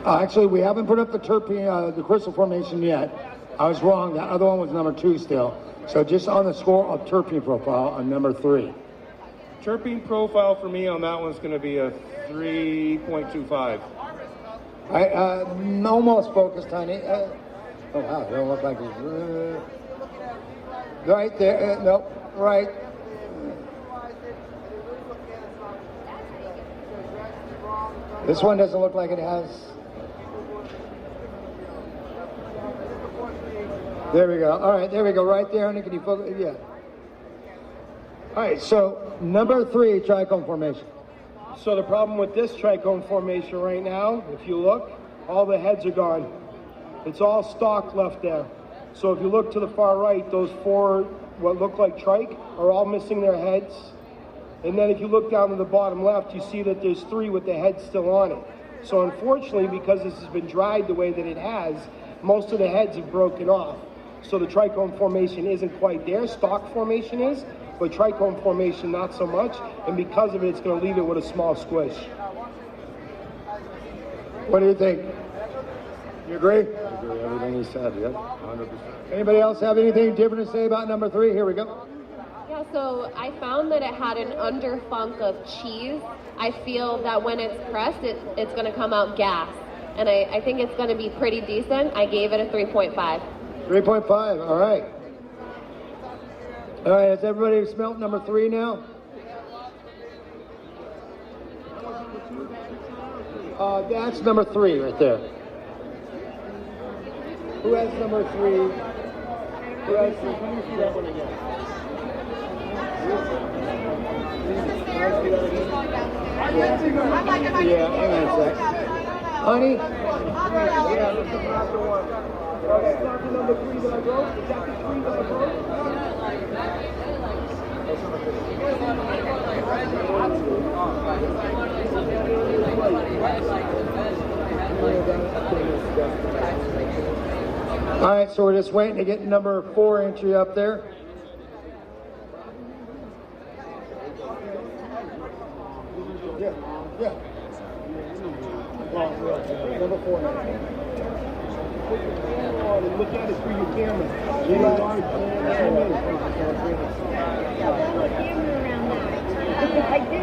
Actually, we haven't put up the terpene, the crystal formation yet. I was wrong. That other one was number 2 still. So just on the score of terpene profile on number 3. Terpene profile for me on that one's going to be a 3.25. Almost focused, honey. Oh wow, it don't look like it's right there. Nope, right. This one doesn't look like it has. There we go. All right, there we go. Right there, honey. Can you focus? Yeah. All right, so number 3, trichome formation. So the problem with this trichome formation right now, if you look, all the heads are gone. It's all stalk left there. So if you look to the far right, those 4, what look like trike, are all missing their heads. And then if you look down to the bottom left, you see that there's 3 with the heads still on it. So unfortunately, because this has been dried the way that it has, most of the heads have broken off. So the trichome formation isn't quite there. Stalk formation is, but trichome formation not so much. And because of it, it's going to leave it with a small squish. What do you think? You agree? I agree with everything he said, yeah, 100%. Anybody else have anything different to say about number 3? Here we go. Yeah, so I found that it had an underfunk of cheese. I feel that when it's pressed, it's going to come out gas. And I think it's going to be pretty decent. I gave it a 3.5. 3.5, all right. All right, has everybody smelt number 3 now? That's number 3 right there. Who has number 3? Who has? Let me see that one again. Yeah, hang on a sec. Honey? Yeah, this is the last one. That's not the number 3 that I wrote? Is that the 3 that I wrote? All right, so we're just waiting to get number 4 entry up there. Yeah. Number 4 now. Look at it through your camera. I do.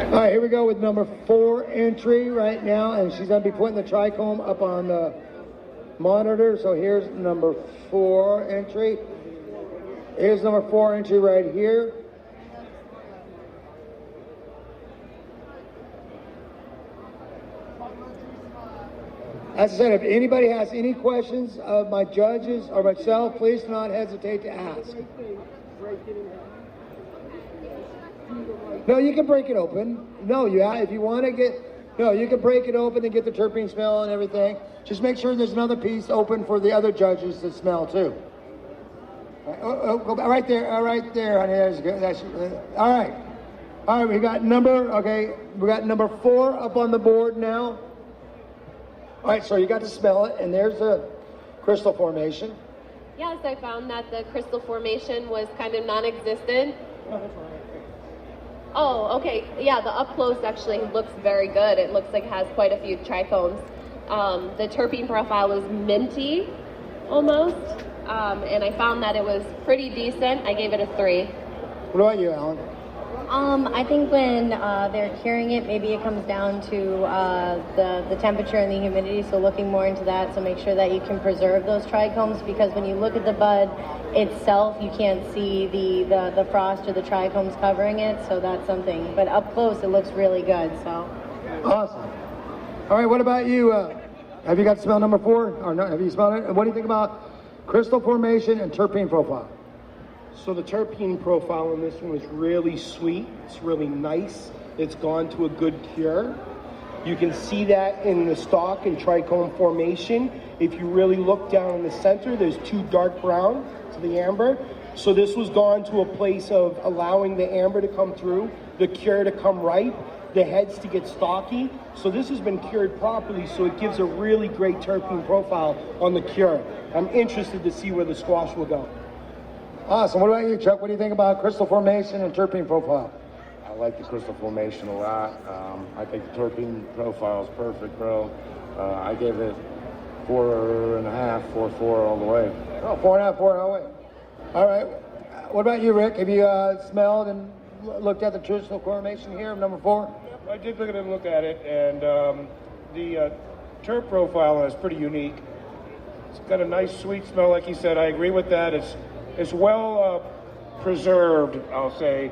All right, here we go with number 4 entry right now, and she's going to be putting the trichome up on the monitor. So here's number 4 entry. Here's number 4 entry right here. As I said, if anybody has any questions of my judges or myself, please do not hesitate to ask. No, you can break it open. No, if you want to get, no, you can break it open and get the terpene smell and everything. Just make sure there's another piece open for the other judges to smell too. Go back right there, honey. That's good. All right, we got number 4 up on the board now. All right, so you got to smell it, and there's the crystal formation. Yes, I found that the crystal formation was kind of non-existent. Oh, okay. Yeah, the up close actually looks very good. It looks like it has quite a few trichomes. The terpene profile is minty, almost. And I found that it was pretty decent. I gave it a 3. What about you, Alan? I think when they're curing it, maybe it comes down to the temperature and the humidity, so looking more into that, so make sure that you can preserve those trichomes, because when you look at the bud itself, you can't see the frost or the trichomes covering it, so that's something. But up close, it looks really good, so. Awesome. All right, what about you? Have you got to smell number 4? Or no, have you smelled it? And what do you think about crystal formation and terpene profile? So the terpene profile on this one is really sweet. It's really nice. It's gone to a good cure. You can see that in the stalk and trichome formation. If you really look down in the center, there's 2 dark brown to the amber. So this was gone to a place of allowing the amber to come through, the cure to come ripe, the heads to get stalky. So this has been cured properly, so it gives a really great terpene profile on the cure. I'm interested to see where the squash will go. Awesome. What about you, Chuck? What do you think about crystal formation and terpene profile? I like the crystal formation a lot. I think the terpene profile is perfect, bro. I gave it 4.5, 4.4 all the way. Oh, 4.5, 4 all the way. All right. What about you, Rick? Have you smelled and looked at the crystal formation here, number 4? I did look at it and look at it, and the terp profile is pretty unique. It's got a nice sweet smell, like he said. I agree with that. It's well preserved, I'll say.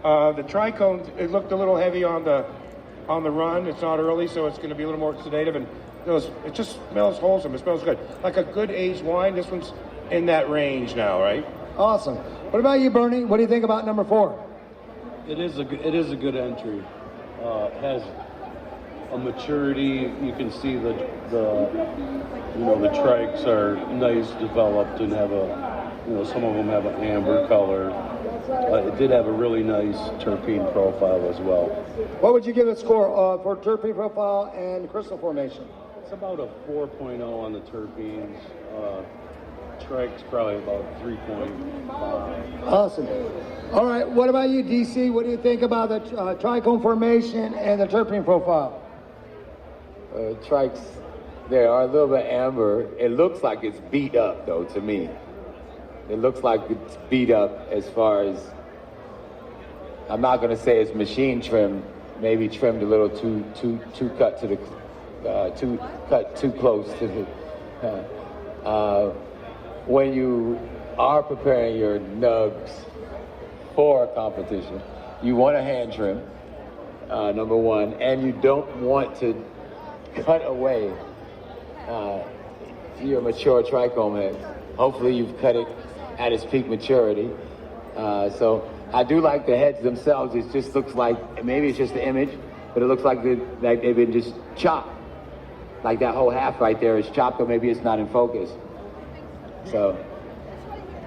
The trichome, it looked a little heavy on the run. It's not early, so it's going to be a little more sedative, and it just smells wholesome. It smells good, like a good aged wine. This one's in that range now, right? Awesome. What about you, Bernie? What do you think about number 4? It is a good entry. It has a maturity. You can see the trikes are nice, developed, and have some of them have an amber color. It did have a really nice terpene profile as well. What would you give a score for terpene profile and crystal formation? It's about a 4.0 on the terpenes. Trike's probably about 3.5. Awesome. All right. What about you, DC? What do you think about the trichome formation and the terpene profile? Trikes, they are a little bit amber. It looks like it's beat up, though, to me. It looks like it's beat up as far as, I'm not going to say it's machine trimmed, maybe trimmed a little too cut to the, too close to the, when you are preparing your nugs for a competition, you want a hand trim, number 1, and you don't want to cut away your mature trichome head. Hopefully you've cut it at its peak maturity. So I do like the heads themselves. It just looks like, maybe it's just the image, but it looks like they've been just chopped. Like that whole half right there is chopped, or maybe it's not in focus. So.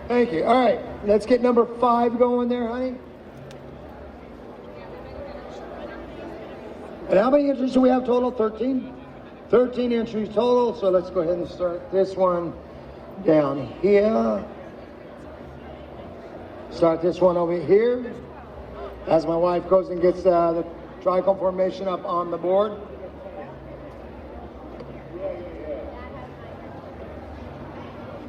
Thank you. All right, let's get number 5 going there, honey. And how many entries do we have total? 13? 13 entries total, so let's go ahead and start this one down here. Start this one over here as my wife goes and gets the trichome formation up on the board.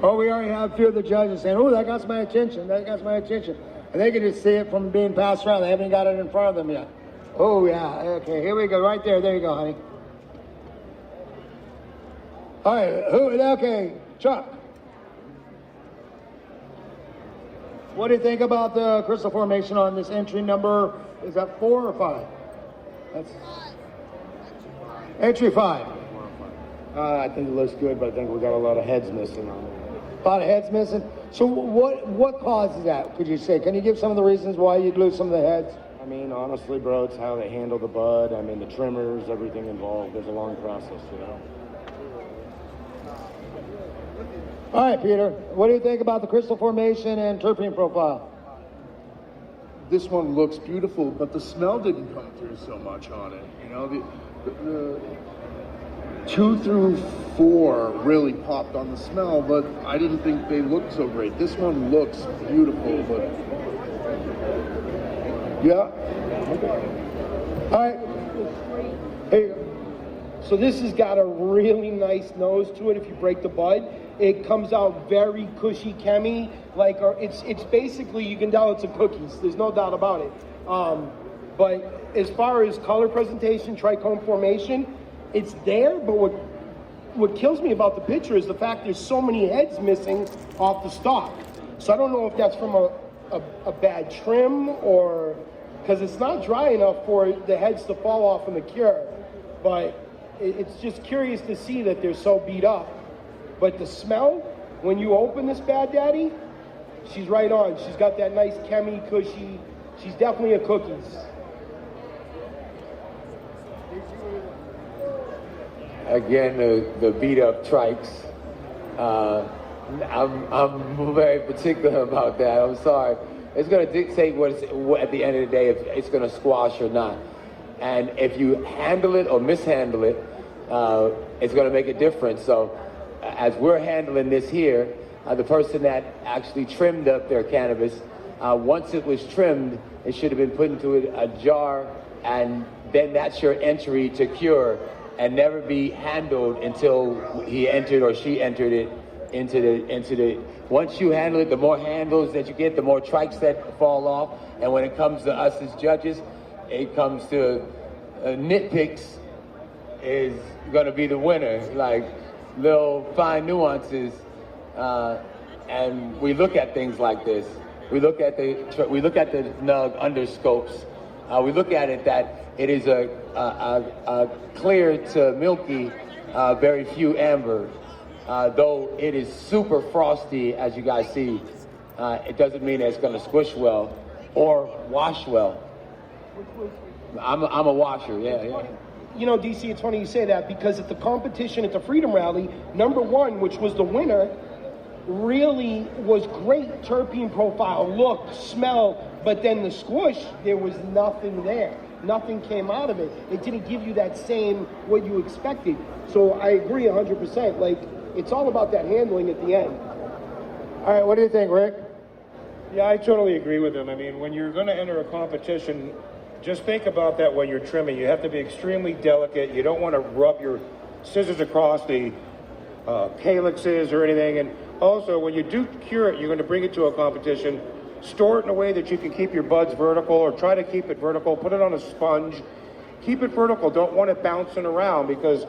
Oh, we already have a few of the judges saying, oh, that got my attention, that got my attention. And they can just see it from being passed around. They haven't got it in front of them yet. Oh, yeah, okay, here we go, right there. There you go, honey. All right, okay, Chuck. What do you think about the crystal formation on this entry number? Is that 4 or 5? That's entry 5. I think it looks good, but I think we got a lot of heads missing on it. A lot of heads missing. So what causes that, could you say? Can you give some of the reasons why you'd lose some of the heads? I mean, honestly, bro, it's how they handle the bud. I mean, the trimmers, everything involved. There's a long process, you know. All right, Peter, what do you think about the crystal formation and terpene profile? This one looks beautiful, but the smell didn't come through so much on it. You know, the 2 through 4 really popped on the smell, but I didn't think they looked so great. This one looks beautiful, but yeah. All right. Here you go. So this has got a really nice nose to it if you break the bud. It comes out very cushy chemi, like it's basically, you can tell it's a cookies. There's no doubt about it. But as far as color presentation, trichome formation, it's there. But what kills me about the picture is the fact there's so many heads missing off the stalk. So I don't know if that's from a bad trim or because it's not dry enough for the heads to fall off in the cure. But it's just curious to see that they're so beat up. But the smell, when you open this bad daddy, she's right on. She's got that nice chemi, cushy. She's definitely a cookies. Again, the beat up trikes. I'm very particular about that. I'm sorry. It's going to dictate what at the end of the day, if it's going to squash or not. And if you handle it or mishandle it, it's going to make a difference. So as we're handling this here, the person that actually trimmed up their cannabis, once it was trimmed, it should have been put into a jar, and then that's your entry to cure, and never be handled until he entered or she entered it into the. Once you handle it, the more handles that you get, the more trikes that fall off. And when it comes to us as judges, it comes to nitpicks is going to be the winner, like little fine nuances. And we look at things like this. We look at the nug under scopes. We look at it that it is a clear to milky, very few amber. Though it is super frosty, as you guys see, it doesn't mean that it's going to squish well or wash well. I'm a washer, yeah. You know, DC, it's funny you say that, because at the competition at the Freedom Rally, number 1, which was the winner, really was great terpene profile, look, smell, but then the squish, there was nothing there. Nothing came out of it. It didn't give you that same, what you expected. So I agree 100%. Like, it's all about that handling at the end. All right, what do you think, Rick? Yeah, I totally agree with him. I mean, when you're going to enter a competition, just think about that when you're trimming. You have to be extremely delicate. You don't want to rub your scissors across the calyxes or anything. And also, when you do cure it, you're going to bring it to a competition. Store it in a way that you can keep your buds vertical, or try to keep it vertical. Put it on a sponge. Keep it vertical. Don't want it bouncing around, because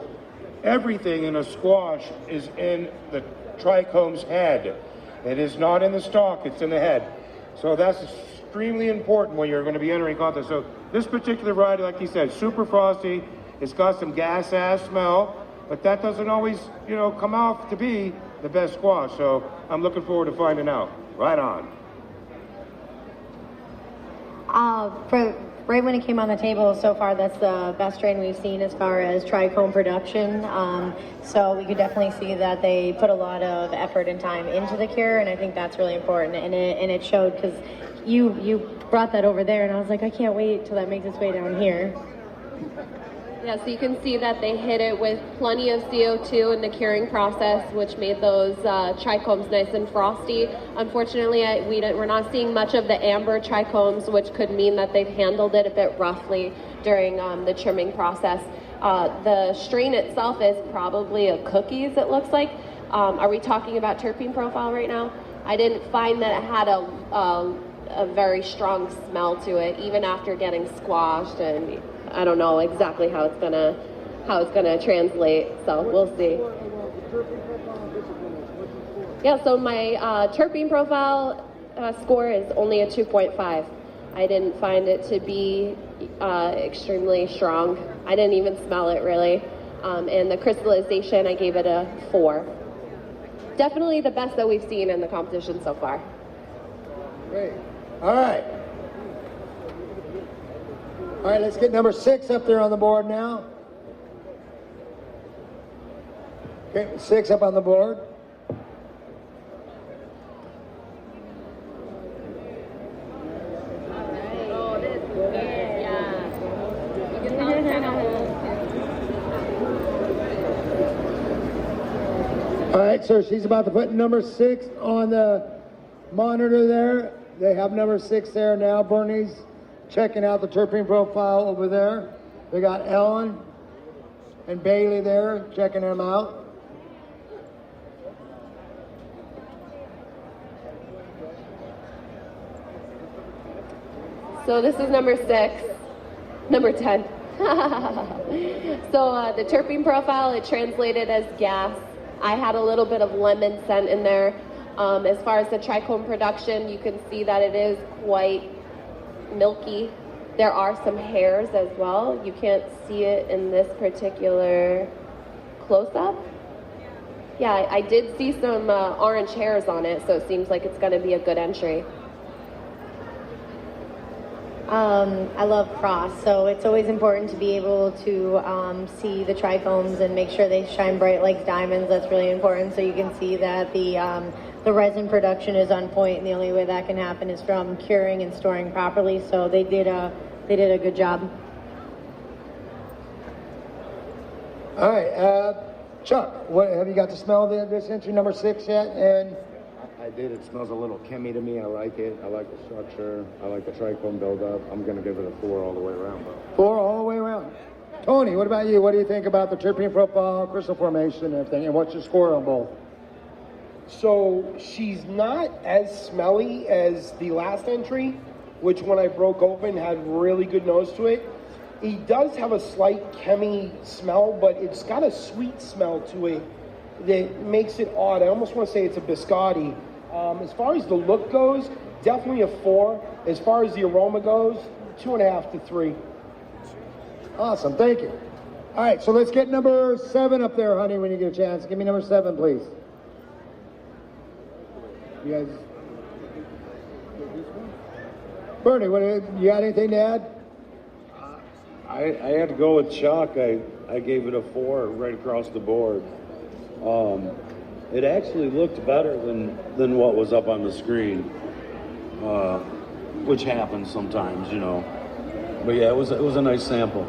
everything in a squash is in the trichome's head. It is not in the stalk, it's in the head. So that's extremely important when you're going to be entering contest. So this particular variety, like he said, super frosty. It's got some gas ass smell, but that doesn't always, come out to be the best squash. So I'm looking forward to finding out. Right on. Right when it came on the table so far, that's the best strain we've seen as far as trichome production. So we could definitely see that they put a lot of effort and time into the cure, and I think that's really important. And it showed, because you brought that over there, and I was like, I can't wait till that makes its way down here. Yeah, so you can see that they hit it with plenty of CO2 in the curing process, which made those trichomes nice and frosty. Unfortunately, we're not seeing much of the amber trichomes, which could mean that they've handled it a bit roughly during the trimming process. The strain itself is probably a cookies, it looks like. Are we talking about terpene profile right now? I didn't find that it had a very strong smell to it, even after getting squashed, and I don't know exactly how it's gonna translate, so we'll see. Yeah, so my terpene profile score is only a 2.5. I didn't find it to be extremely strong. I didn't even smell it really. And the crystallization, I gave it a 4. Definitely the best that we've seen in the competition so far. Great. All right. All right, let's get number 6 up there on the board now. Okay, 6 up on the board. All right, so she's about to put number 6 on the monitor there. They have number 6 there now. Bernie's checking out the terpene profile over there. They got Ellen and Bailey there checking them out. So this is number 6, number 10. So the terpene profile, it translated as gas. I had a little bit of lemon scent in there. As far as the trichome production, you can see that it is quite milky. There are some hairs as well. You can't see it in this particular close-up. Yeah, I did see some orange hairs on it, so it seems like it's going to be a good entry. I love cross, so it's always important to be able to see the trichomes and make sure they shine bright like diamonds. That's really important, so you can see that the resin production is on point, and the only way that can happen is from curing and storing properly. So they did a good job. All right, Chuck, what have you got to smell this entry number 6 yet? And I did. It smells a little chemi to me. I like it. I like the structure. I like the trichome buildup. I'm going to give it a 4 all the way around, though. 4 all the way around. Tony, what about you? What do you think about the terpene profile, crystal formation, and everything? And what's your score on both? So she's not as smelly as the last entry, which when I broke open had really good nose to it. He does have a slight chemi smell, but it's got a sweet smell to it that makes it odd. I almost want to say it's a biscotti. As far as the look goes, definitely a 4. As far as the aroma goes, 2.5 to 3. Awesome, thank you. All right, so let's get number 7 up there, honey, when you get a chance. Give me number 7, please. You guys? Bernie, you got anything to add? I had to go with Chuck. I gave it a 4 right across the board. It actually looked better than what was up on the screen, which happens sometimes, you know. But yeah, it was a nice sample.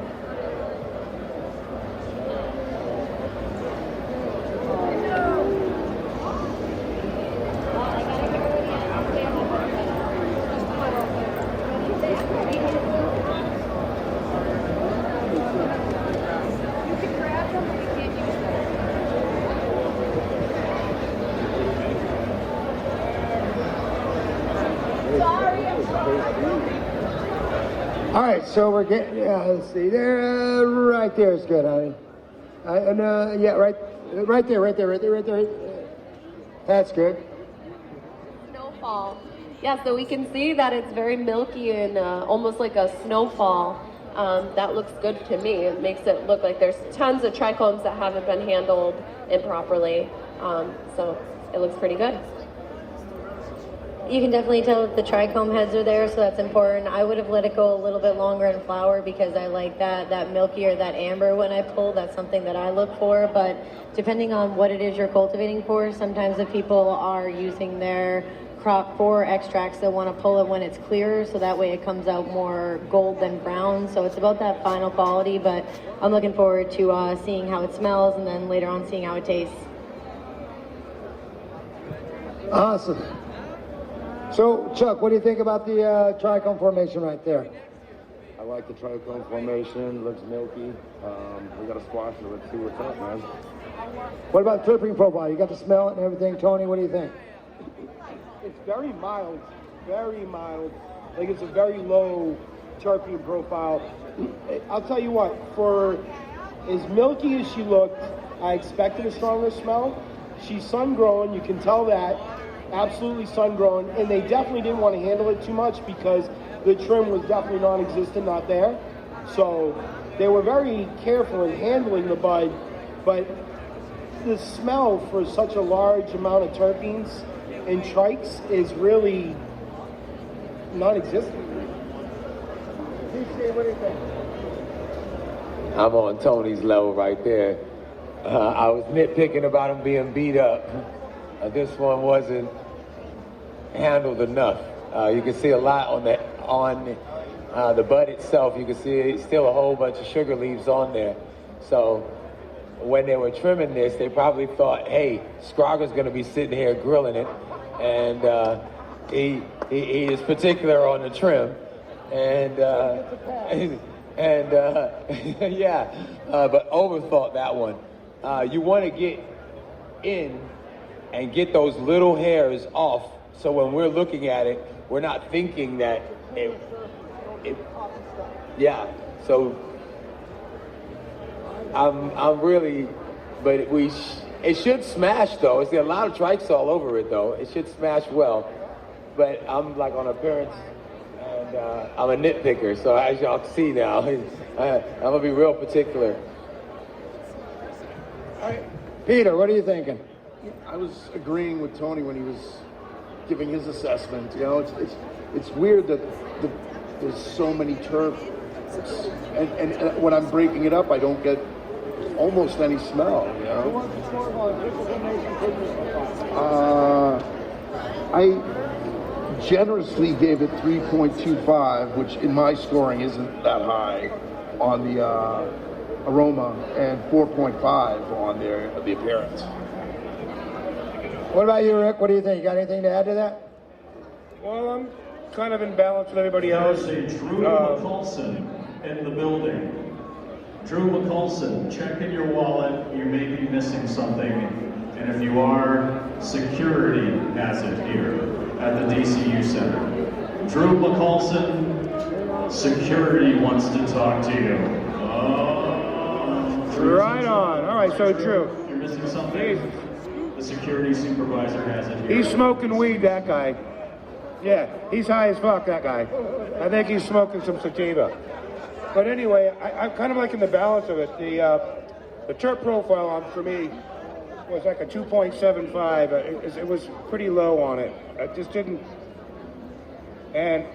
All right, so we're getting, let's see, there, right there is good, honey. Yeah, right there. That's good. Snowfall. Yeah, so we can see that it's very milky and almost like a snowfall. That looks good to me. It makes it look like there's tons of trichomes that haven't been handled improperly. So it looks pretty good. You can definitely tell that the trichome heads are there, so that's important. I would have let it go a little bit longer in flower because I like that milky or that amber when I pull. That's something that I look for, but depending on what it is you're cultivating for, sometimes if people are using their crop for extracts, they'll want to pull it when it's clearer, so that way it comes out more gold than brown. So it's about that final quality, but I'm looking forward to seeing how it smells and then later on seeing how it tastes. Awesome. So, Chuck, what do you think about the trichome formation right there? I like the trichome formation. Looks milky. We got to squash it. Let's see what's up, man. What about the terpene profile? You got to smell it and everything. Tony, what do you think? It's very mild, very mild. Like it's a very low terpene profile. I'll tell you what, for as milky as she looked, I expected a stronger smell. She's sun-grown, you can tell that. Absolutely sun-grown, and they definitely didn't want to handle it too much because the trim was definitely non-existent, not there. So they were very careful in handling the bud, but the smell for such a large amount of terpenes and trikes is really non-existent. What do you think? I'm on Tony's level right there. I was nitpicking about him being beat up. This one wasn't handled enough. You can see a lot on the bud itself. You can see still a whole bunch of sugar leaves on there. So when they were trimming this, they probably thought, hey, Scrogger's going to be sitting here grilling it, and he is particular on the trim, and but overthought that one. You want to get in and get those little hairs off, so when we're looking at it, we're not thinking that so I'm really, but it should smash though. It's got a lot of trikes all over it though. It should smash well, but I'm like on appearance, and I'm a nitpicker, so as y'all can see now, I'm gonna be real particular. All right. Peter, what are you thinking? I was agreeing with Tony when he was giving his assessment. You know, it's weird that there's so many turf, and when I'm breaking it up, I don't get almost any smell. You know. I generously gave it 3.25, which in my scoring isn't that high on the aroma, and 4.5 on the appearance. What about you, Rick? What do you think? You got anything to add to that? Well, I'm kind of in balance with everybody else. There's a Drew McCulson in the building. Drew McCulson, check in your wallet. You may be missing something. And if you are, security has it here at the DCU Center. Drew McCulson, security wants to talk to you. Right on. All right, so Drew. You're missing something? The security supervisor has it here. He's smoking weed, that guy. Yeah, he's high as fuck, that guy. I think he's smoking some sativa. But anyway, I'm kind of liking the balance of it. The terp profile for me was like a 2.75. It was pretty low on it. I just didn't. And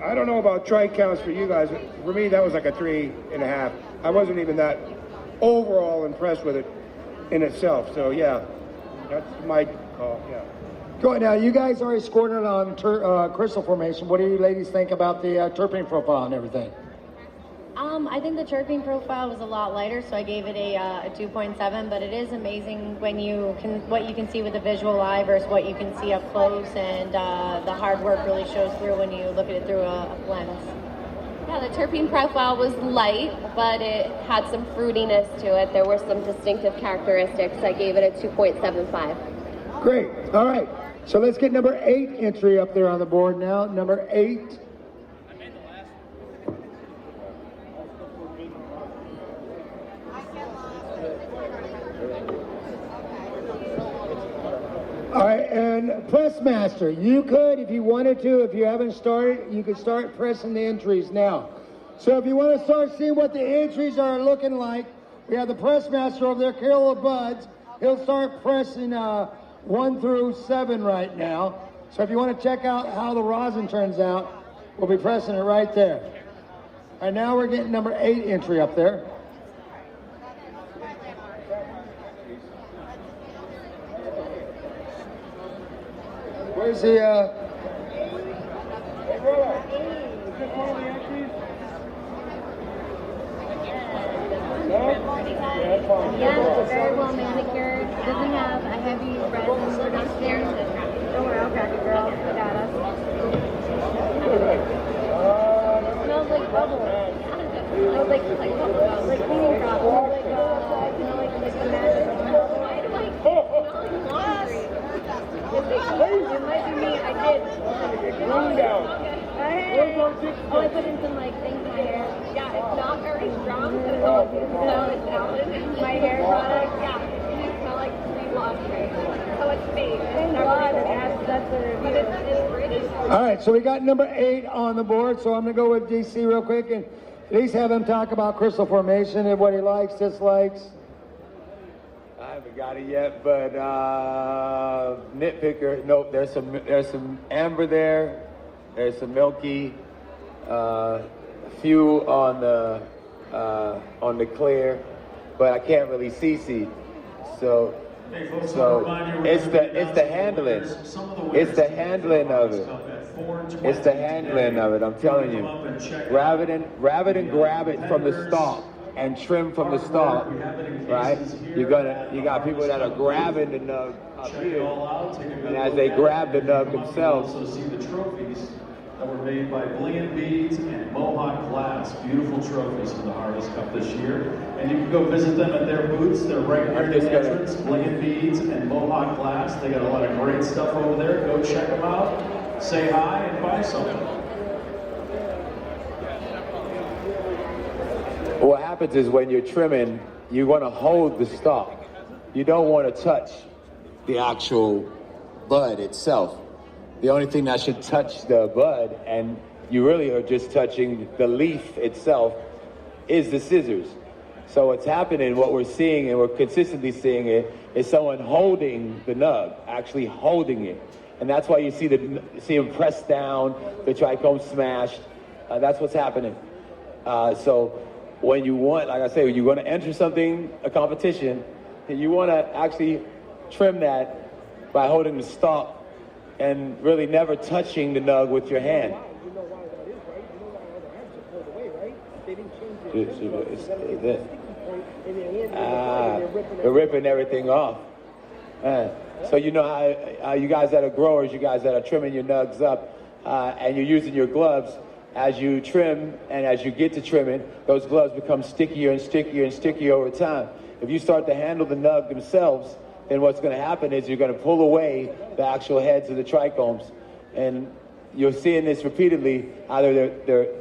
I don't know about trike counts for you guys. For me, that was like a 3.5. I wasn't even that overall impressed with it in itself. So yeah, that's my call. Yeah. Go ahead now. You guys already scored it on crystal formation. What do you ladies think about the terpene profile and everything? I think the terpene profile was a lot lighter, so I gave it a 2.7. But it is amazing when what you can see with the visual eye versus what you can see up close, and the hard work really shows through when you look at it through a lens. Yeah, the terpene profile was light, but it had some fruitiness to it. There were some distinctive characteristics. I gave it a 2.75. Great. All right. So let's get number 8 entry up there on the board now. Number 8. All right, and Pressmaster, you could, if you wanted to, if you haven't started, you could start pressing the entries now. So if you want to start seeing what the entries are looking like, we have the Pressmaster over there, Carol of Buds. He'll start pressing 1 through 7 right now. So if you want to check out how the rosin turns out, we'll be pressing it right there. All right, now we're getting number 8 entry up there. Where's the, Yeah, very well manicured. It doesn't have a heavy resin. We're downstairs. Don't worry, I'll crack it, girl. I got us. It smells like bubbles. It smells like bubbles. Like cleaning drops. Like the magic. Why do I keep smelling laundry? It might be me. I did. Oh, I put in some things in my hair. Yeah, it's not very strong, but it's all it's out. My hair product. Yeah, you smell like free laundry. So it's fake. Thank God that's the review. But it's British. All right, so we got number 8 on the board. So I'm going to go with DC real quick and at least have him talk about crystal formation and what he likes, dislikes. I haven't got it yet, but nitpicker. Nope, there's some amber there. There's some milky. A few on the clear, but I can't really see. So it's the handling. It's the handling of it. It's the handling of it. I'm telling you. Rather than grab it from the stalk and trim from the stalk, right? You got people that are grabbing the nub up here, and as they grab the nub themselves. Also see the trophies that were made by Bling & Beads and Mohawk Glass. Beautiful trophies for the Harvest Cup this year. And you can go visit them at their booths. They're right near the entrance. Bling & Beads and Mohawk Glass. They got a lot of great stuff over there. Go check them out. Say hi and buy something. What happens is when you're trimming, you want to hold the stalk. You don't want to touch the actual bud itself. The only thing that should touch the bud, and you really are just touching the leaf itself, is the scissors. So what's happening, what we're seeing, and we're consistently seeing it, is someone holding the nug, actually holding it. And that's why you see them pressed down, the trichome smashed. That's what's happening. So when you want, like I say, when you want to enter something, a competition, you want to actually trim that by holding the stalk and really never touching the nug with your hand. They're ripping everything off. So you know how you guys that are growers, you guys that are trimming your nugs up, and you're using your gloves, as you trim and as you get to trimming, those gloves become stickier and stickier and stickier over time. If you start to handle the nug themselves, then what's going to happen is you're going to pull away the actual heads of the trichomes. And you're seeing this repeatedly. Either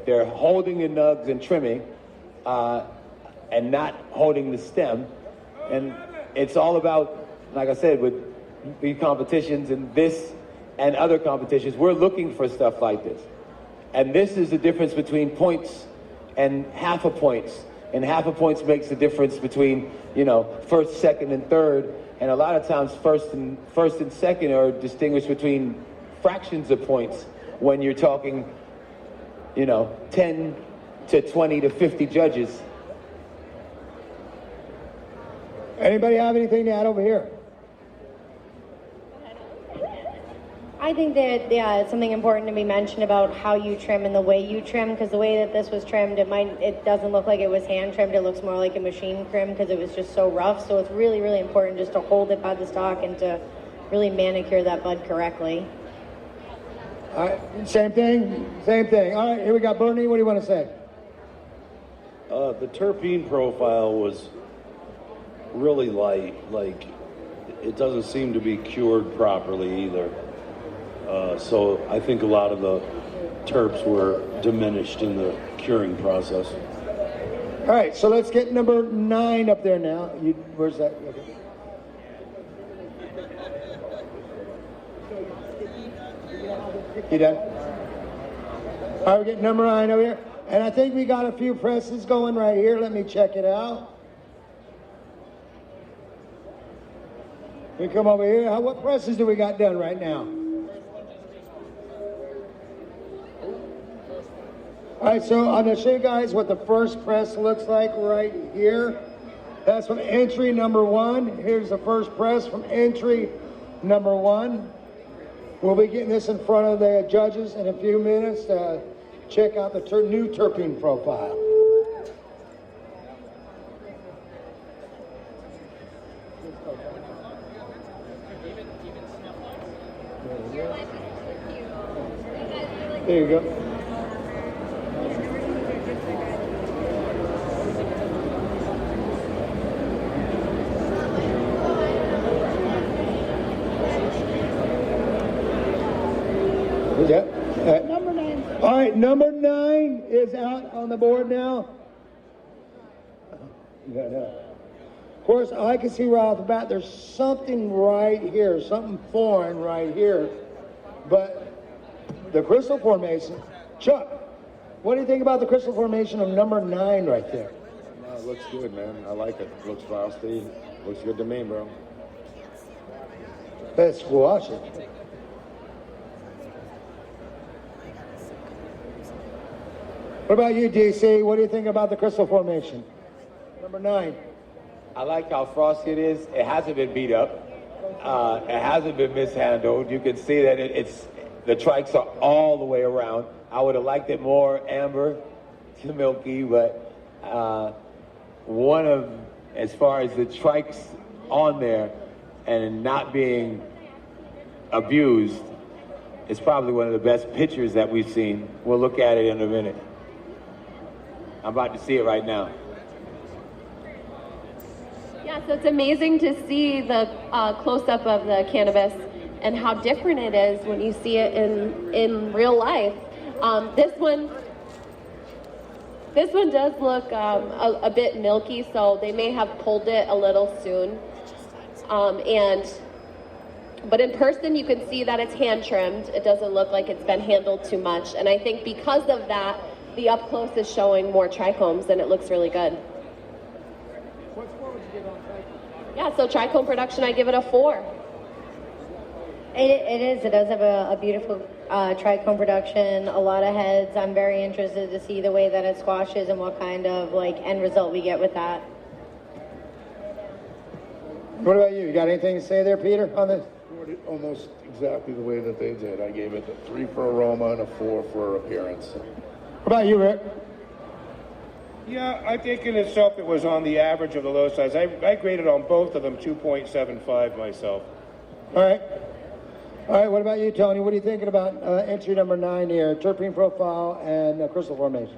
they're holding the nugs and trimming, and not holding the stem. And it's all about, like I said, with the competitions and this and other competitions, we're looking for stuff like this. And this is the difference between points and half a points. And half a points makes the difference between, first, second, and third. And a lot of times first and second are distinguished between fractions of points when you're talking, 10 to 20 to 50 judges. Anybody have anything to add over here? I think that it's something important to be mentioned about how you trim and the way you trim, because the way that this was trimmed, it doesn't look like it was hand trimmed. It looks more like a machine trim because it was just so rough. So it's really, really important just to hold it by the stalk and to really manicure that bud correctly. All right, same thing. All right, here we got Bernie. What do you want to say? The terpene profile was really light. Like, it doesn't seem to be cured properly either. So I think a lot of the terps were diminished in the curing process. All right, so let's get number 9 up there now. Where's that? Okay. You done? All right, we're getting number 9 over here. And I think we got a few presses going right here. Let me check it out. We come over here. What presses do we got done right now? All right, so I'm going to show you guys what the first press looks like right here. That's from entry number 1. Here's the first press from entry number 1. We'll be getting this in front of the judges in a few minutes to check out the new terpene profile. There you go. Number 9. All right, number 9 is out on the board now. Of course, I can see right off the bat there's something right here, something foreign right here. But the crystal formation, Chuck, what do you think about the crystal formation of number 9 right there? No, it looks good, man. I like it. Looks frosty. Looks good to me, bro. Let's wash it. What about you, DC? What do you think about the crystal formation? Number 9. I like how frosty it is. It hasn't been beat up. It hasn't been mishandled. You can see that the trikes are all the way around. I would have liked it more amber to milky, but as far as the trikes on there and not being abused, it's probably one of the best pictures that we've seen. We'll look at it in a minute. I'm about to see it right now. Yeah, so it's amazing to see the close-up of the cannabis and how different it is when you see it in real life. This one does look a bit milky, so they may have pulled it a little soon. But in person, you can see that it's hand trimmed. It doesn't look like it's been handled too much. And I think because of that, the up close is showing more trichomes and it looks really good. Yeah, so trichome production, I give it a 4. It is. It does have a beautiful trichome production, a lot of heads. I'm very interested to see the way that it squashes and what kind of end result we get with that. What about you? You got anything to say there, Peter, on this? Almost exactly the way that they did. I gave it a 3 for aroma and a 4 for appearance. What about you, Rick? Yeah, I think in itself it was on the average of the low size. I graded on both of them 2.75 myself. All right. All right, what about you, Tony? What are you thinking about entry number 9 here, terpene profile and crystal formation?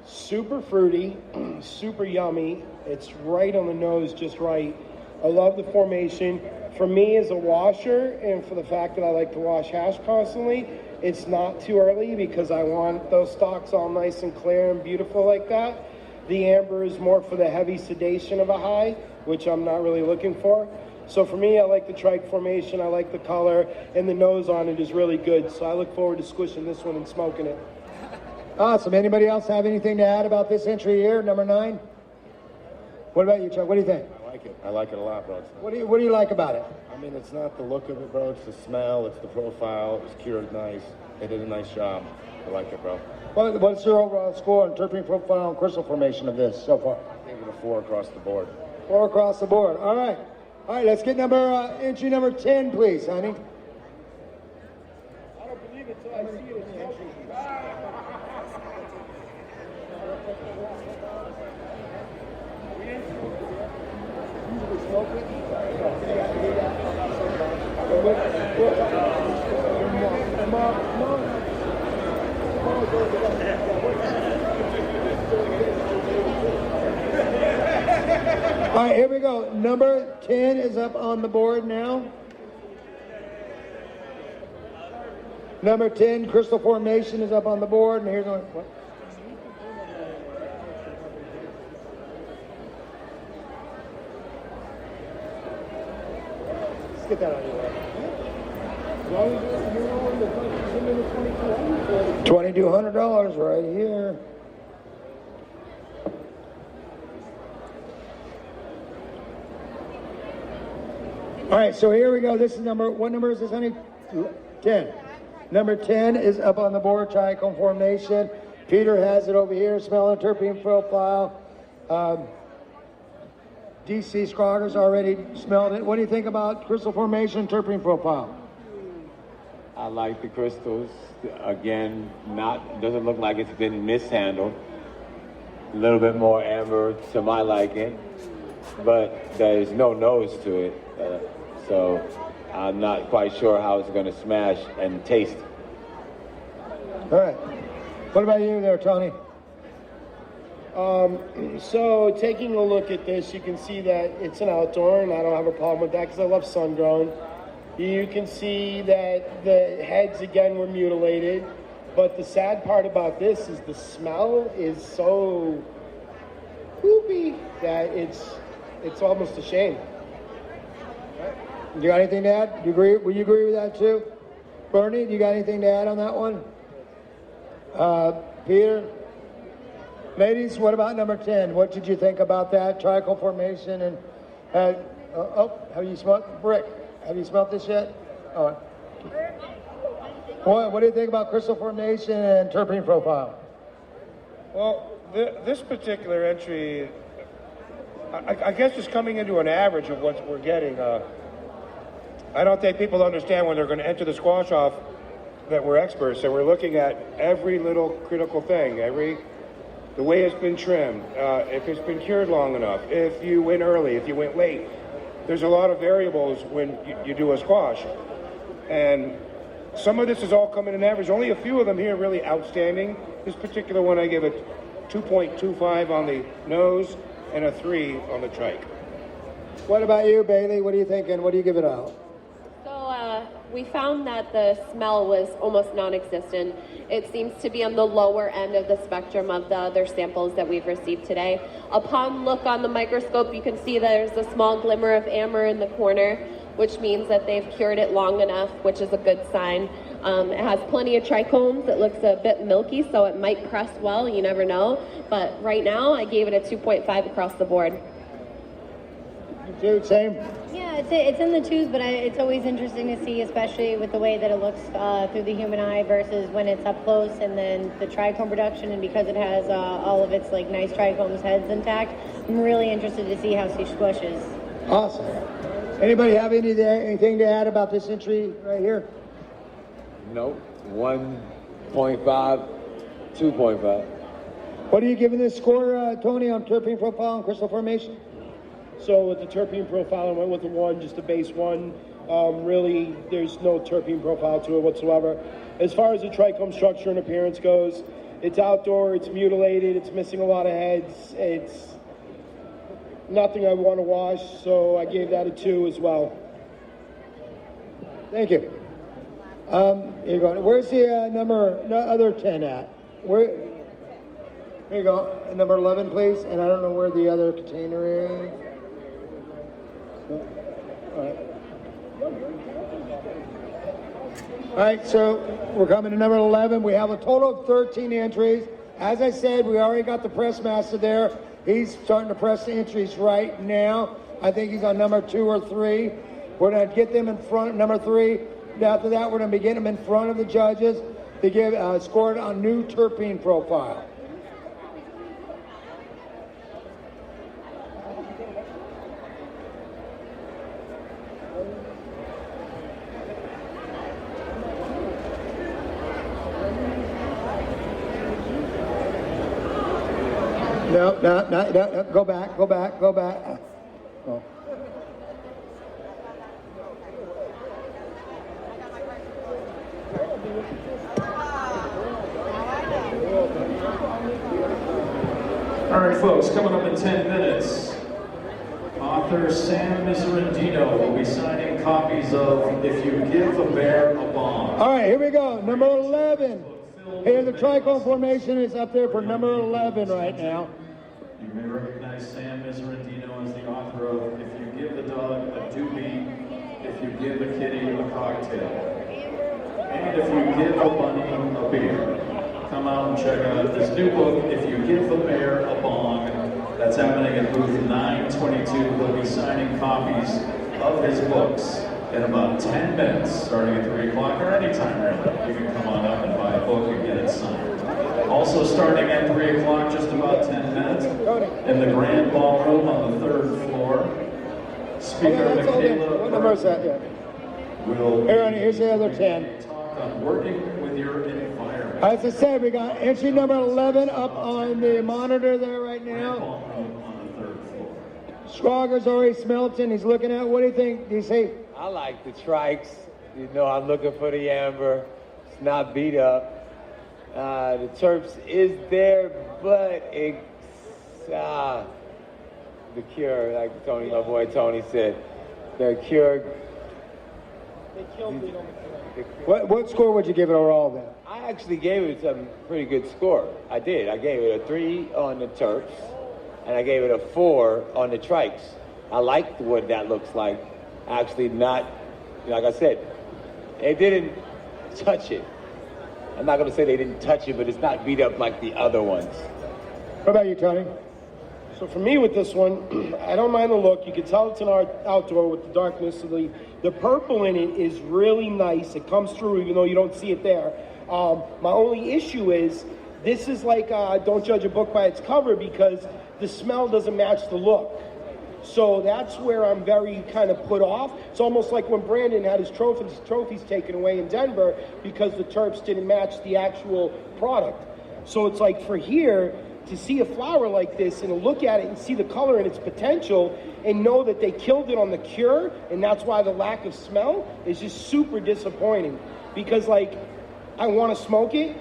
Super fruity, super yummy. It's right on the nose, just right. I love the formation. For me as a washer, and for the fact that I like to wash hash constantly, it's not too early because I want those stalks all nice and clear and beautiful like that. The amber is more for the heavy sedation of a high, which I'm not really looking for. So for me, I like the trike formation, I like the color, and the nose on it is really good. So I look forward to squishing this one and smoking it. Awesome. Anybody else have anything to add about this entry here, number 9? What about you, Chuck? What do you think? I like it. I like it a lot, bro. What do you like about it? I mean, it's not the look of it, bro. It's the smell. It's the profile. It's cured nice. They did a nice job. I like it, bro. What's your overall score on terpene profile and crystal formation of this so far? I gave it a 4 across the board. 4 across the board. All right. All right, let's get entry number 10, please, honey. I don't believe it until I see it. All right, here we go. Number 10 is up on the board now. Number 10, crystal formation, is up on the board, and here's one. What? Let's get that out of your way. $2,200 right here. All right, so here we go. This is what number is this, honey? 10. Number 10 is up on the board, trichome formation. Peter has it over here, smell and terpene profile. DC Scroggers already smelled it. What do you think about crystal formation, terpene profile? I like the crystals. Again, doesn't look like it's been mishandled. A little bit more amber to my liking, but there's no nose to it. So I'm not quite sure how it's going to smash and taste. All right. What about you there, Tony? So taking a look at this, you can see that it's an outdoor, and I don't have a problem with that because I love sun-grown. You can see that the heads, again, were mutilated. But the sad part about this is the smell is so poopy that it's almost a shame. You got anything to add? Do you agree? Will you agree with that too? Bernie, do you got anything to add on that one? Peter? Ladies, what about number 10? What did you think about that? Trichome formation and have you smelled Rick? Have you smelled this yet? Oh. What do you think about crystal formation and terpene profile? Well, this particular entry, I guess, is coming into an average of what we're getting. I don't think people understand when they're going to enter the squash off that we're experts, and we're looking at every little critical thing, the way it's been trimmed, if it's been cured long enough, if you went early, if you went late. There's a lot of variables when you do a squash. And some of this is all coming in average. Only a few of them here really outstanding. This particular one, I give it 2.25 on the nose and a 3 on the trike. What about you, Bailey? What are you thinking? What do you give it out? So we found that the smell was almost non-existent. It seems to be on the lower end of the spectrum of the other samples that we've received today. Upon look on the microscope, you can see there's a small glimmer of amber in the corner, which means that they've cured it long enough, which is a good sign. It has plenty of trichomes. It looks a bit milky, so it might press well. You never know. But right now, I gave it a 2.5 across the board. Dude, same. Yeah, it's in the twos, but it's always interesting to see, especially with the way that it looks through the human eye versus when it's up close, and then the trichome production, and because it has all of its like nice trichomes heads intact, I'm really interested to see how she squishes. Awesome. Anybody have anything to add about this entry right here? Nope. 1.5, 2.5. What are you giving this score, Tony, on terpene profile and crystal formation? So with the terpene profile, I went with the 1, just a base 1. Really, there's no terpene profile to it whatsoever. As far as the trichome structure and appearance goes, it's outdoor, it's mutilated, it's missing a lot of heads. It's nothing I want to wash, so I gave that a 2 as well. Thank you. Here you go. Where's the other 10 at? Here you go. Number 11, please. And I don't know where the other container is. All right, so we're coming to number 11. We have a total of 13 entries. As I said, we already got the press master there. He's starting to press the entries right now. I think he's on number 2 or 3. We're going to get them in front of number 3. After that, we're going to be getting them in front of the judges to give scored on new terpene profile. No, go back. Oh. All right, folks, coming up in 10 minutes, author Sam Miserandino will be signing copies of If You Give a Bear a Bomb. All right, here we go. Number 11. Here, the trichome formation is up there for number 11 right now. You may recognize Sam Miserandino as the author of If You Give the Dog a Doobie, If You Give the Kitty a Cocktail, and If You Give the Bunny a Beer. Come out and check out his new book, If You Give the Bear a Bong. That's happening at booth 922. He'll be signing copies of his books in about 10 minutes, starting at 3 o'clock, or anytime really. You can come on up and buy a book and get it signed. Also starting at 3 o'clock, just about 10 minutes, in the Grand Ballroom on the 3rd floor. Speaker Michaela. What number is that? Yeah. Here's the other 10. Talk on working with your environment. As I said, we got entry number 11 up on the monitor there right now. Scrogger's already smelt and he's looking at. What do you think? Do you say? I like the trikes. You know, I'm looking for the amber. It's not beat up. The Terps is there, but it's the cure, like Tony, my boy Tony said. The cure. They killed me. What score would you give it overall then? I actually gave it a pretty good score. I did. I gave it a 3 on the Terps, and I gave it a 4 on the trikes. I liked what that looks like. Actually, not, like I said, they didn't touch it. I'm not going to say they didn't touch it, but it's not beat up like the other ones. What about you, Tony? So for me with this one, I don't mind the look. You can tell it's an outdoor with the darkness. So the purple in it is really nice. It comes through even though you don't see it there. My only issue is this is like don't judge a book by its cover because the smell doesn't match the look. So that's where I'm very kind of put off. It's almost like when Brandon had his trophies taken away in Denver because the Terps didn't match the actual product. So it's like for here, to see a flower like this and to look at it and see the color and its potential and know that they killed it on the cure and that's why the lack of smell is just super disappointing. Because like, I want to smoke it,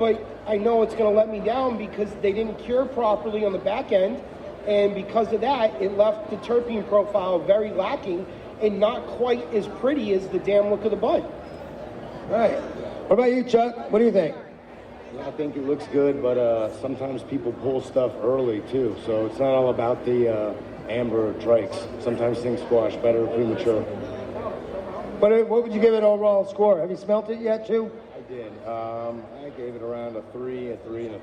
but I know it's going to let me down because they didn't cure properly on the back end. And because of that, it left the terpene profile very lacking and not quite as pretty as the damn look of the bud. All right. What about you, Chuck? What do you think? Yeah, I think it looks good, but sometimes people pull stuff early too. So it's not all about the amber trikes. Sometimes things squash better premature. What would you give it overall score? Have you smelt it yet, too? I did. I gave it around a 3, a 3, and a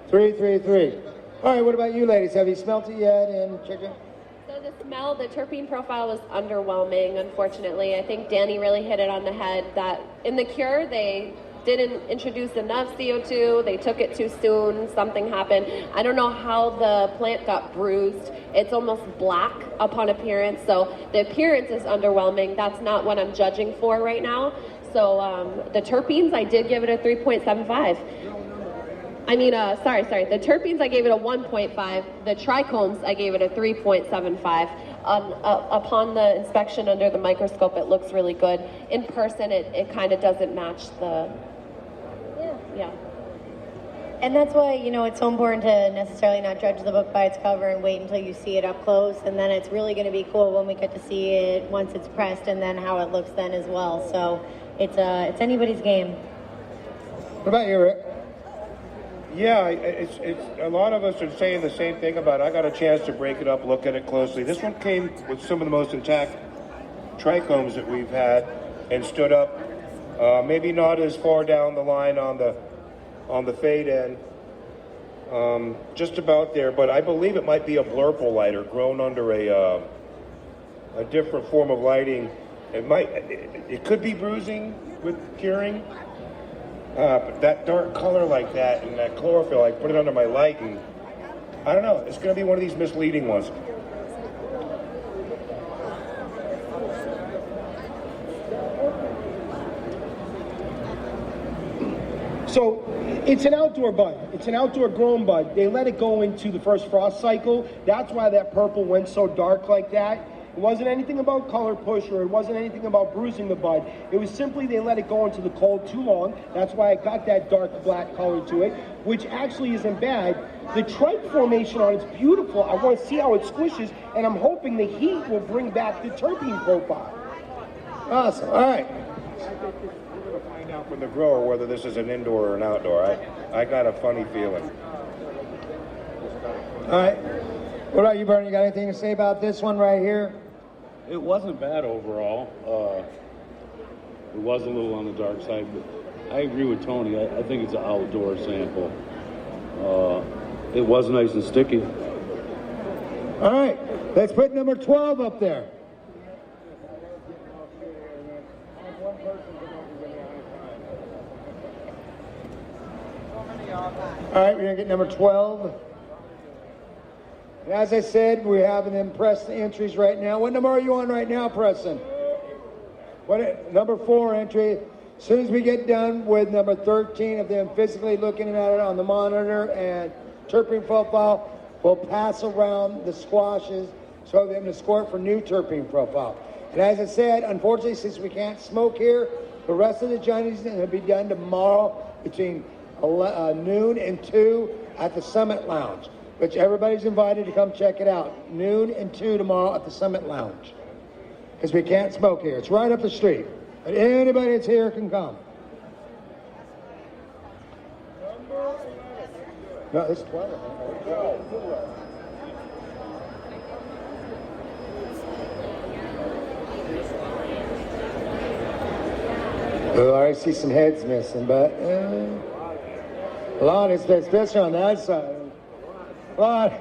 3. 3. All right, what about you ladies? Have you smelt it yet and checked it? So the smell, the terpene profile was underwhelming, unfortunately. I think Danny really hit it on the head that in the cure, they didn't introduce enough CO2, they took it too soon, something happened. I don't know how the plant got bruised. It's almost black upon appearance, so the appearance is underwhelming. That's not what I'm judging for right now. So the terpenes, I did give it a 3.75. I mean, sorry, the terpenes, I gave it a 1.5. The trichomes, I gave it a 3.75. Upon the inspection under the microscope, it looks really good. In person, it kind of doesn't match the, yeah. And that's why, you know, it's so important to necessarily not judge the book by its cover and wait until you see it up close. And then it's really going to be cool when we get to see it once it's pressed and then how it looks then as well. So it's anybody's game. What about you, Rick? Yeah, it's a lot of us are saying the same thing about it. I got a chance to break it up, look at it closely. This one came with some of the most intact trichomes that we've had and stood up. Maybe not as far down the line on the fade end, just about there. But I believe it might be a blurple lighter grown under a different form of lighting. It could be bruising with curing. But that dark color like that and that chlorophyll, I put it under my light and I don't know, it's going to be one of these misleading ones. So it's an outdoor bud. It's an outdoor grown bud. They let it go into the first frost cycle. That's why that purple went so dark like that. It wasn't anything about color push or it wasn't anything about bruising the bud. It was simply they let it go into the cold too long. That's why it got that dark black color to it, which actually isn't bad. The trike formation on it's beautiful. I want to see how it squishes, and I'm hoping the heat will bring back the terpene profile. Awesome. All right. We're going to find out from the grower whether this is an indoor or an outdoor. I got a funny feeling. All right. What about you, Bernie? You got anything to say about this one right here? It wasn't bad overall. It was a little on the dark side, but I agree with Tony. I think it's an outdoor sample. It was nice and sticky. All right, let's put number 12 up there. All right, we're gonna get number 12. And as I said, we have them press entries right now. What number are you on right now, Preston? Number 4 entry. As soon as we get done with number 13 of them physically looking at it on the monitor and terpene profile, we'll pass around the squashes so them to score for new terpene profile. And as I said, unfortunately, since we can't smoke here, the rest of the Johnny's will be done tomorrow between noon and 2 at the Summit Lounge, which everybody's invited to come check it out. Noon and 2 tomorrow at the Summit Lounge. Because we can't smoke here. It's right up the street. But anybody that's here can come. No, it's 12. Oh, I see some heads missing, but a lot, especially on that side. A lot.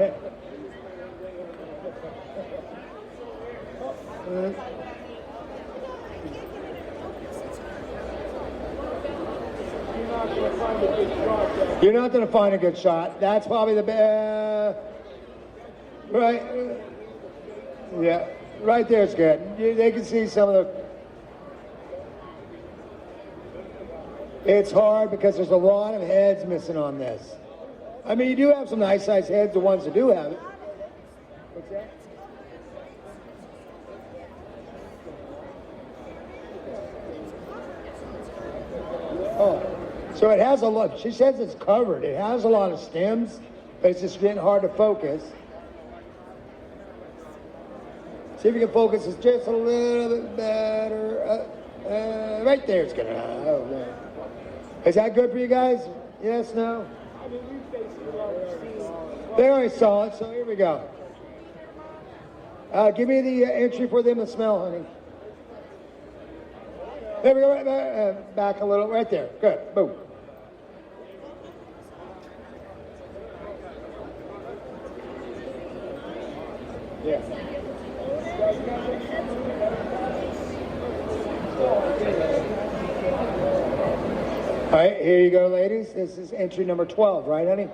You're not going to find a good shot. That's probably the best. Right. Yeah. Right there's good. They can see some of the. It's hard because there's a lot of heads missing on this. I mean, you do have some nice sized heads, the ones that do have it. What's that? Oh, so it has a lot. She says it's covered. It has a lot of stems, but it's just getting hard to focus. See if you can focus it just a little bit better. Right there, it's gonna. Oh, man. Is that good for you guys? Yes, no? They already saw it, so here we go. Give me the entry for them to smell, honey. There we go, right back, back a little, right there. Good, boom. Yeah. All right, here you go, ladies. This is entry number 12, right, honey?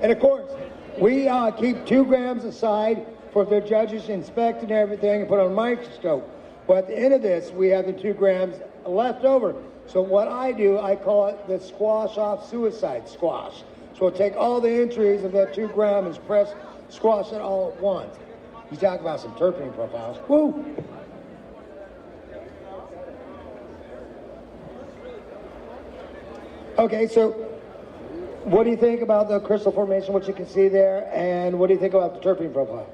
And of course, we keep 2 grams aside for the judges to inspect and everything and put on a microscope. But at the end of this, we have the 2 grams left over. So what I do, I call it the squash off suicide squash. So we'll take all the entries of that 2 grams and squash it all at once. You talk about some terpene profiles. Woo! Okay, so what do you think about the crystal formation, what you can see there, and what do you think about the terpene profile?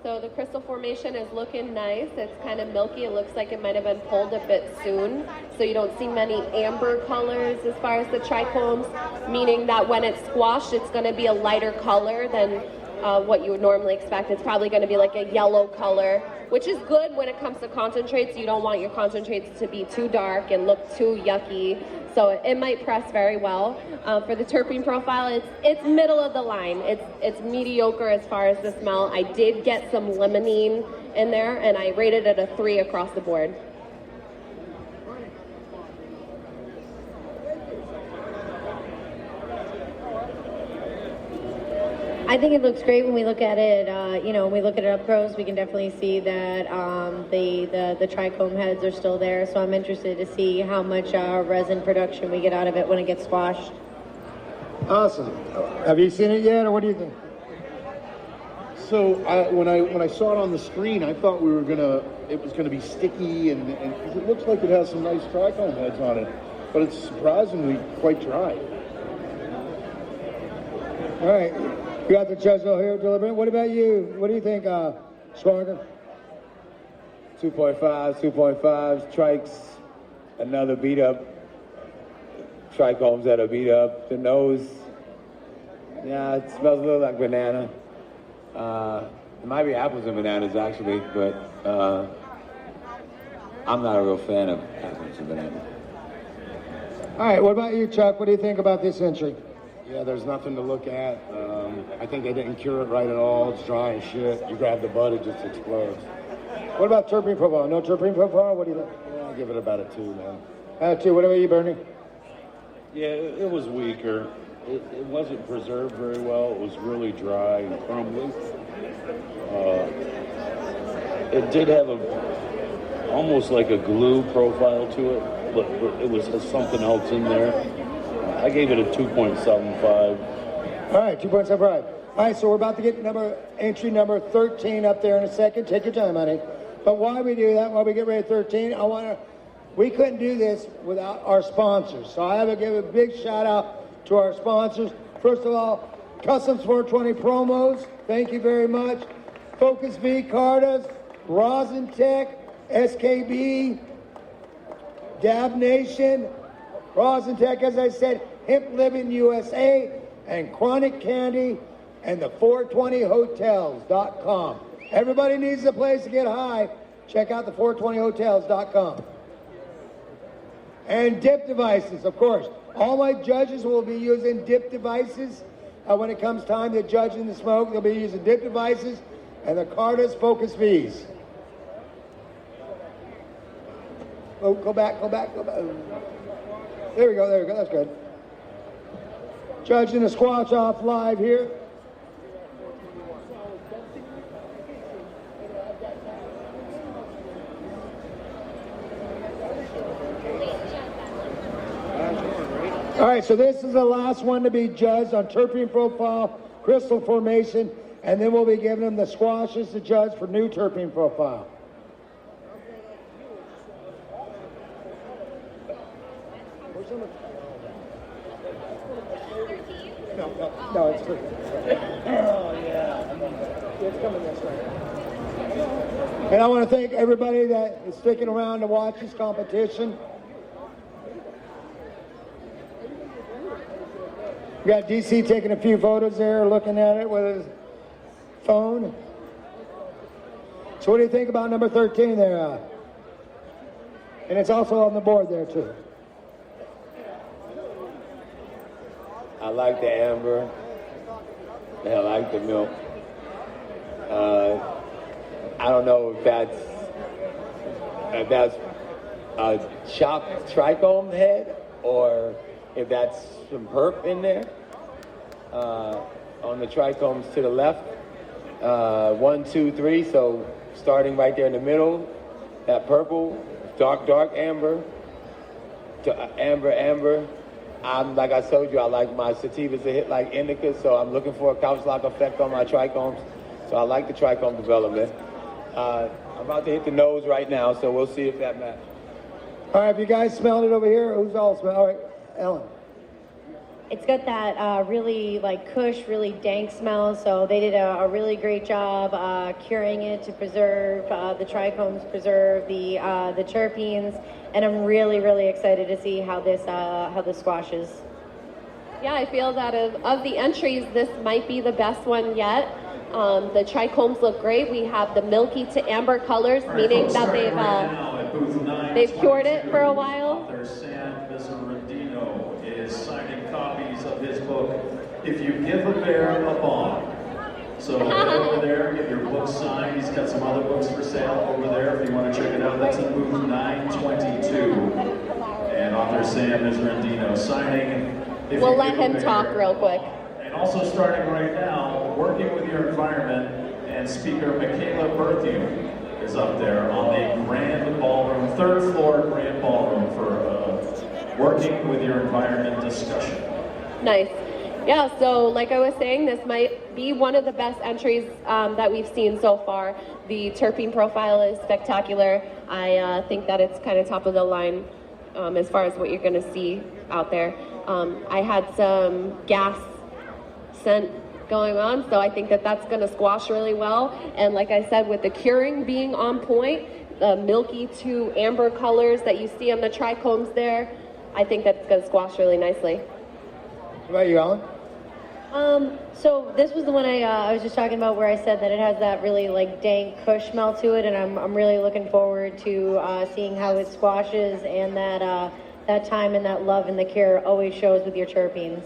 So the crystal formation is looking nice. It's kind of milky. It looks like it might have been pulled a bit soon. So you don't see many amber colors as far as the trichomes, meaning that when it's squashed, it's going to be a lighter color than what you would normally expect. It's probably going to be like a yellow color, which is good when it comes to concentrates. You don't want your concentrates to be too dark and look too yucky. So it might press very well. For the terpene profile, it's middle of the line. It's mediocre as far as the smell. I did get some limonene in there, and I rated it a 3 across the board. I think it looks great when we look at it. When we look at it up close, we can definitely see that the trichome heads are still there. So I'm interested to see how much resin production we get out of it when it gets squashed. Awesome. Have you seen it yet, or what do you think? So when I saw it on the screen, I thought it was gonna be sticky, and it looks like it has some nice trichome heads on it, but it's surprisingly quite dry. All right. You got the judge over here delivering. What about you? What do you think, Schwager? 2.5s, trikes, another beat up. Trichomes that are beat up. The nose, yeah, it smells a little like banana. It might be apples and bananas actually, but I'm not a real fan of apples and bananas. All right, what about you, Chuck? What do you think about this entry? Yeah, there's nothing to look at. I think they didn't cure it right at all. It's dry as shit. You grab the bud, it just explodes. What about terpene profile? No terpene profile? What do you think? Yeah, I'll give it about a 2, man. 2. What about you, Bernie? Yeah, it was weaker. It wasn't preserved very well. It was really dry and crumbly. It did have almost like a glue profile to it, but it was something else in there. I gave it a 2.75. All right, 2.75. All right, so we're about to get entry number 13 up there in a second. Take your time, honey. But while we do that, while we get ready to 13, we couldn't do this without our sponsors. So I have to give a big shout out to our sponsors. First of all, Customs 420 Promos, thank you very much. Focus V, Cartas, Rosin Tech, SKB, Dab Nation, Rosin Tech, as I said, Hemp Living USA, and Chronic Candy, and the 420hotels.com. Everybody needs a place to get high. Check out the 420hotels.com. And dip devices, of course. All my judges will be using dip devices. When it comes time to judging the smoke, they'll be using dip devices and the Cartas Focus V's. Oh, go back. There we go, that's good. Judging the squash off live here. All right, so this is the last one to be judged on terpene profile, crystal formation, and then we'll be giving them the squashes to judge for new terpene profile. No, it's free. Oh, yeah. It's coming this way. And I want to thank everybody that is sticking around to watch this competition. We got DC taking a few photos there, looking at it with his phone. So what do you think about number 13 there? And it's also on the board there, too. I like the amber, and I like the milk. I don't know if that's a chopped trichome head or if that's some perp in there. On the trichomes to the left, 1, 2, 3. So starting right there in the middle, that purple, dark amber, to amber. Like I told you, I like my sativas to hit like indica, so I'm looking for a couch lock effect on my trichomes. So I like the trichome development. I'm about to hit the nose right now, so we'll see if that matches. All right, have you guys smelled it over here? Who's all smelled? All right, Ellen. It's got that really like kush, really dank smell. So they did a really great job curing it to preserve the trichomes, preserve the terpenes, and I'm really excited to see how this squashes. Yeah, I feel that of the entries, this might be the best one yet. The trichomes look great. We have the milky to amber colors, meaning that they've cured it for a while. Author Sam Miserandino is signing copies of his book, If You Give a Bear a Bomb. So head over there, get your book signed. He's got some other books for sale over there if you want to check it out. That's in booth 922. And author Sam Miserandino signing. We'll let him talk real quick. And also starting right now, Working with Your Environment, and speaker Michaela Berthium is up there on the Grand Ballroom, 3rd floor Grand Ballroom for Working with Your Environment discussion. Nice. Yeah, so like I was saying, this might be one of the best entries that we've seen so far. The terpene profile is spectacular. I think that it's kind of top of the line as far as what you're going to see out there. I had some gas scent going on, so I think that that's going to squash really well. And like I said, with the curing being on point, the milky to amber colors that you see on the trichomes there, I think that's going to squash really nicely. What about you, Alan? So this was the one I was just talking about where I said that it has that really like dank kush smell to it, and I'm really looking forward to seeing how it squashes, and that time and that love and the cure always shows with your terpenes.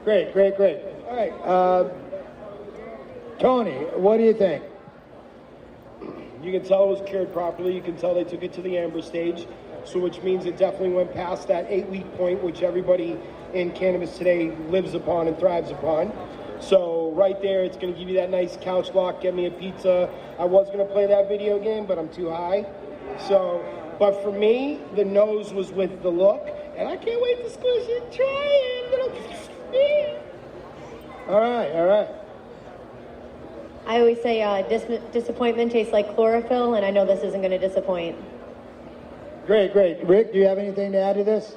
Great. All right, Tony, what do you think? You can tell it was cured properly. You can tell they took it to the amber stage, so which means it definitely went past that 8-week point, which everybody in cannabis today lives upon and thrives upon. So right there, it's going to give you that nice couch lock, get me a pizza. I was going to play that video game, but I'm too high. So, but for me, the nose was with the look, and I can't wait to squish it, try it. All right. I always say disappointment tastes like chlorophyll, and I know this isn't going to disappoint. Great. Rick, do you have anything to add to this?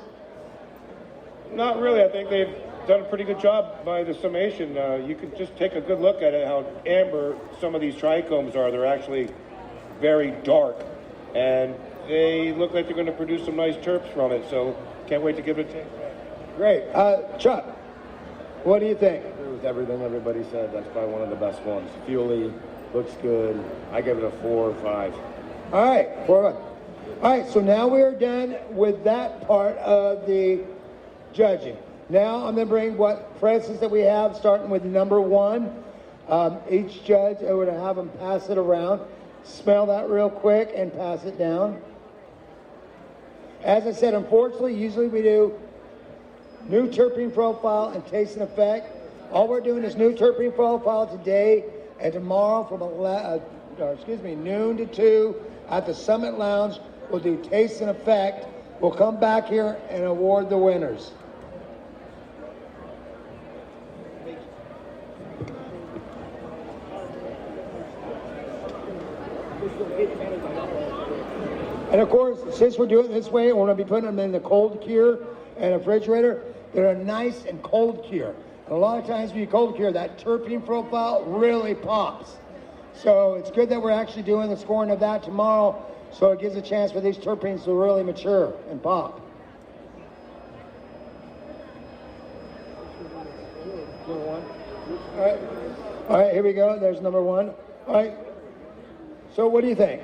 Not really. I think they've done a pretty good job by the summation. You can just take a good look at it, how amber some of these trichomes are. They're actually very dark, and they look like they're going to produce some nice terps from it, so can't wait to give it a taste. Great. Chuck, what do you think? I agree with everything everybody said. That's probably one of the best ones. Fuely, looks good. I give it a 4 or 5. All right, 4 or 5. All right, so now we're done with that part of the judging. Now I'm going to bring what presents that we have, starting with number 1. Each judge, I would have them pass it around. Smell that real quick and pass it down. As I said, unfortunately, usually we do new terpene profile and taste and effect. All we're doing is new terpene profile today and tomorrow from noon to 2 at the Summit Lounge. We'll do taste and effect. We'll come back here and award the winners. And of course, since we're doing it this way, we're going to be putting them in the cold cure and refrigerator. They're a nice and cold cure. And a lot of times when you cold cure, that terpene profile really pops. So it's good that we're actually doing the scoring of that tomorrow, so it gives a chance for these terpenes to really mature and pop. All right, here we go. There's number 1. All right. So what do you think?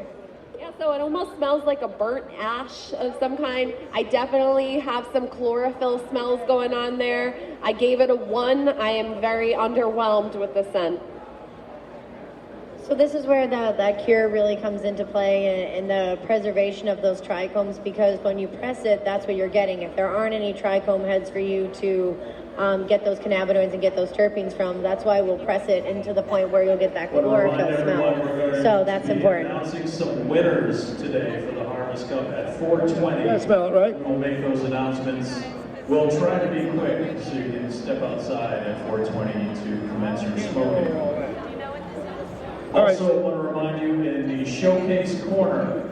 Yeah, so it almost smells like a burnt ash of some kind. I definitely have some chlorophyll smells going on there. I gave it a 1. I am very underwhelmed with the scent. So this is where that cure really comes into play in the preservation of those trichomes, because when you press it, that's what you're getting. If there aren't any trichome heads for you to get those cannabinoids and get those terpenes from, that's why we'll press it into the point where you'll get that chlorophyll smell. So that's important. Announcing some winners today for the Harvest Cup at 4:20. Yeah, smell it, right? We'll make those announcements. We'll try to be quick so you can step outside at 4:20 to commence your smoking. Also, I want to remind you in the Showcase Corner.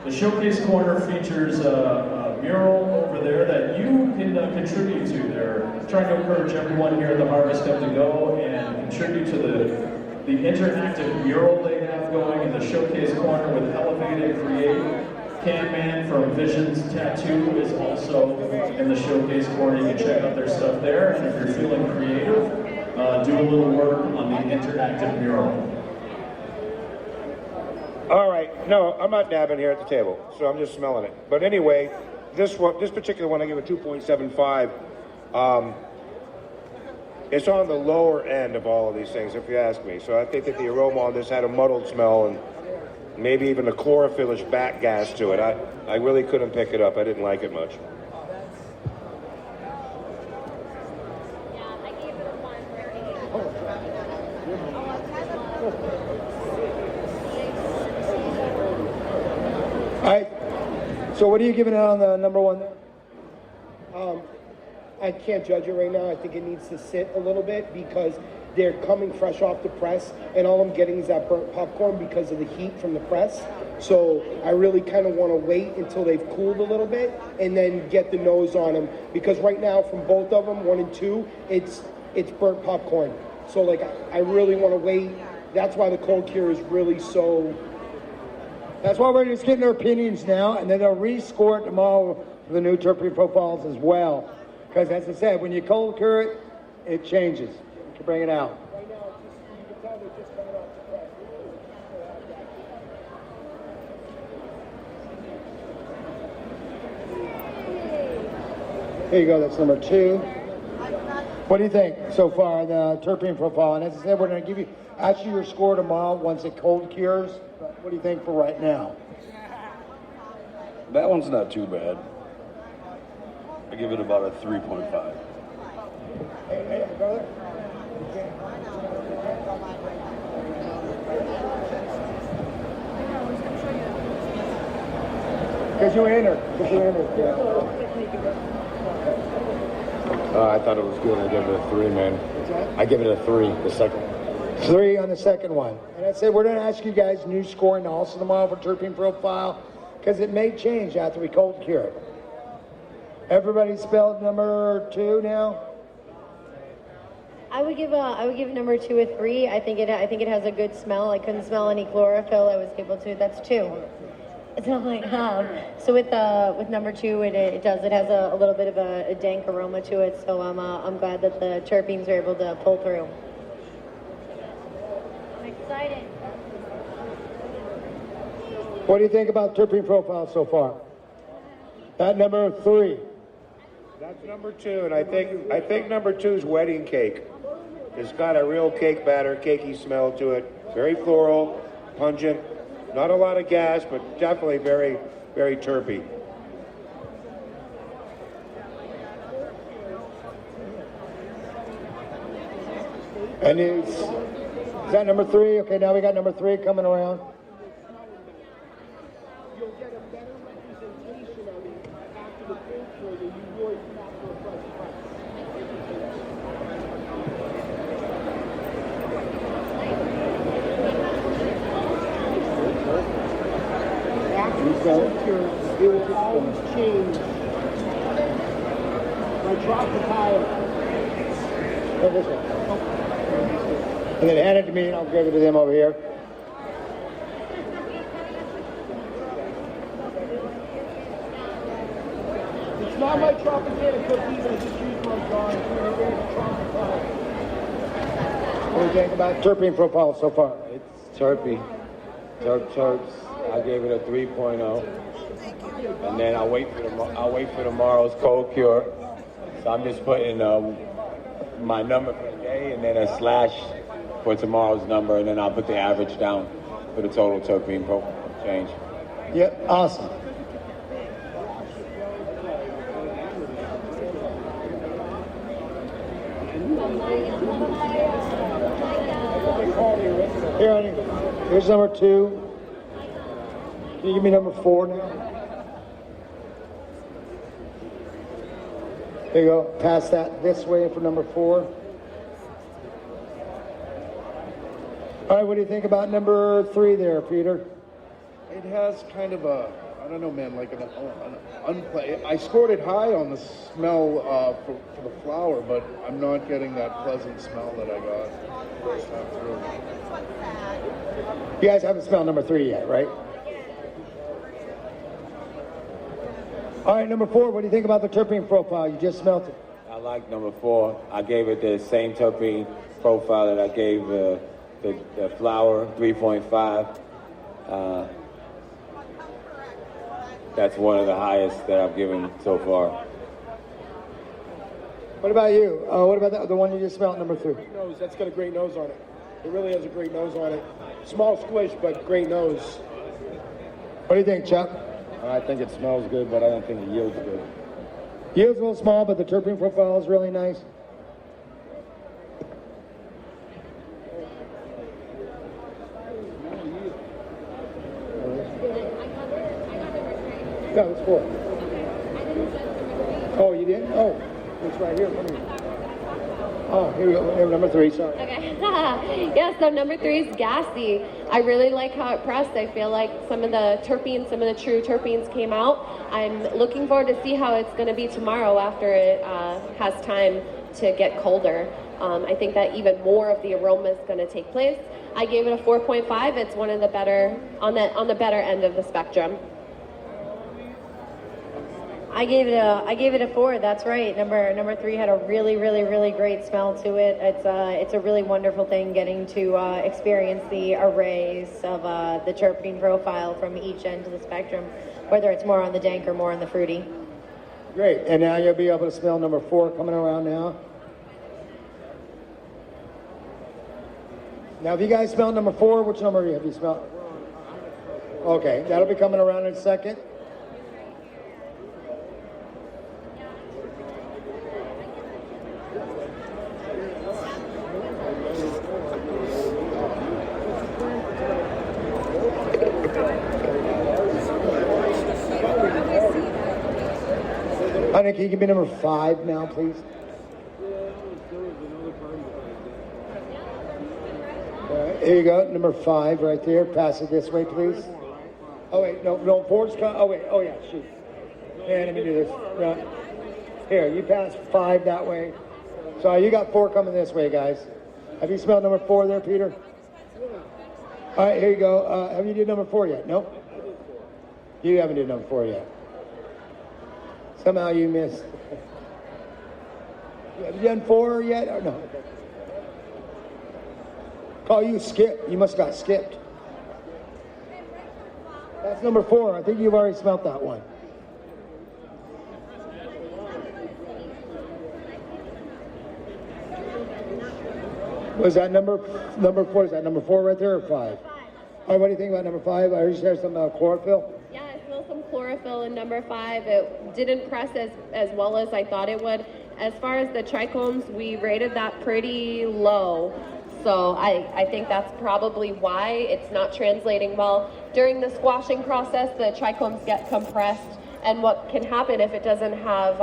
The Showcase Corner features a mural over there that you can contribute to. They're trying to encourage everyone here at the Harvest Cup to go and contribute to the interactive mural they have going in the Showcase Corner with Elevate and Create. Can-Man from Visions Tattoo is also in the Showcase Corner. You can check out their stuff there. And if you're feeling creative, do a little work on the interactive mural. All right, no, I'm not dabbing here at the table, so I'm just smelling it. But anyway, this particular one, I give a 2.75. It's on the lower end of all of these things, if you ask me. So I think that the aroma on this had a muddled smell and maybe even a chlorophyllish back gas to it. I really couldn't pick it up. I didn't like it much. All right. So what are you giving it on the number one there? I can't judge it right now. I think it needs to sit a little bit because they're coming fresh off the press, and all I'm getting is that burnt popcorn because of the heat from the press. So I really kind of want to wait until they've cooled a little bit and then get the nose on them, because right now from both of them, 1 and 2, it's burnt popcorn. So like I really want to wait. That's why the cold cure is really so. That's why we're just getting their opinions now, and then they'll rescore it tomorrow for the new terpene profiles as well. Because as I said, when you cold cure it, it changes. You can bring it out. Here you go, that's number 2. What do you think so far, the terpene profile? And as I said, we're going to give you actually your score tomorrow once it cold cures. But what do you think for right now? That one's not too bad. I give it about a 3.5. Hey, brother. Because you entered. Yeah. I thought it was good. I give it a 3, man. I give it a 3, the second one. 3 on the second one. And I said we're going to ask you guys new scoring also tomorrow for terpene profile, because it may change after we cold cure it. Everybody spelled number 2 now? I would give number 2 a 3. I think it has a good smell. I couldn't smell any chlorophyll. I was able to. That's 2. It's not like so with number 2, it has a little bit of a dank aroma to it. So I'm glad that the terpenes are able to pull through. I'm excited. What do you think about terpene profile so far? At number 3. That's number 2, and I think number 2's wedding cake. It's got a real cake batter, cakey smell to it. Very floral, pungent. Not a lot of gas, but definitely very, very terpy. And is that number 3? Okay, now we got number 3 coming around. You'll get a better representation of it after the cold cure than you would after a fresh press. It will always change. My Tropicana. Oh, this one. And then hand it to me and I'll give it to them over here. It's not my Tropicana cookies, I just use my jar. What do you think about terpene profile so far? It's terpy. Terps. I gave it a 3.0. And then I'll wait for tomorrow's cold cure. So I'm just putting my number for the day and then a slash for tomorrow's number, and then I'll put the average down for the total terpene change. Yep, awesome. Here, honey. Here's number 2. Can you give me number 4 now? There you go. Pass that this way for number 4. All right, what do you think about number 3 there, Peter? It has kind of a, I don't know, man, like an I scored it high on the smell for the flower, but I'm not getting that pleasant smell that I got first time through. You guys haven't smelled number 3 yet, right? All right, number 4, what do you think about the terpene profile? You just smelled it. I like number 4. I gave it the same terpene profile that I gave the flower, 3.5. That's one of the highest that I've given so far. What about you? What about the one you just smelled, number 3? Great nose. That's got a great nose on it. It really has a great nose on it. Small squish, but great nose. What do you think, Chuck? I think it smells good, but I don't think it yields good. Yield's a little small, but the terpene profile is really nice. No, it's 4. Oh, you didn't? Oh, it's right here. Oh, here we go. Number 3, sorry. Okay. Yeah, so number 3 is gassy. I really like how it pressed. I feel like some of the terpenes, some of the true terpenes came out. I'm looking forward to see how it's going to be tomorrow after it has time to get colder. I think that even more of the aroma is going to take place. I gave it a 4.5. It's one of the better, on the better end of the spectrum. I gave it a 4. That's right. Number 3 had a really, really, really great smell to it. It's a really wonderful thing getting to experience the arrays of the terpene profile from each end of the spectrum, whether it's more on the dank or more on the fruity. Great. And now you'll be able to smell number 4 coming around now. Now, if you guys smell number 4, which number have you smelled? Okay, that'll be coming around in a second. Honey, can you give me number 5 now, please? Here you go, number 5 right there. Pass it this way, please. Oh, wait, no, 4's coming. Oh, wait, oh, yeah, shoot. Yeah, let me do this. No. Here, you pass 5 that way. So you got 4 coming this way, guys. Have you smelled number 4 there, Peter? All right, here you go. Have you did number 4 yet? Nope. You haven't did number 4 yet. Somehow you missed. Have you done 4 yet? Or no? Oh, you skipped. You must have got skipped. That's number 4. I think you've already smelt that one. Was that number 4? Is that number 4 right there or 5? All right, what do you think about number 5? I heard you say some chlorophyll. Yeah, I smell some chlorophyll in number 5. It didn't press as well as I thought it would. As far as the trichomes, we rated that pretty low. So I think that's probably why it's not translating well. During the squashing process, the trichomes get compressed, and what can happen if it doesn't have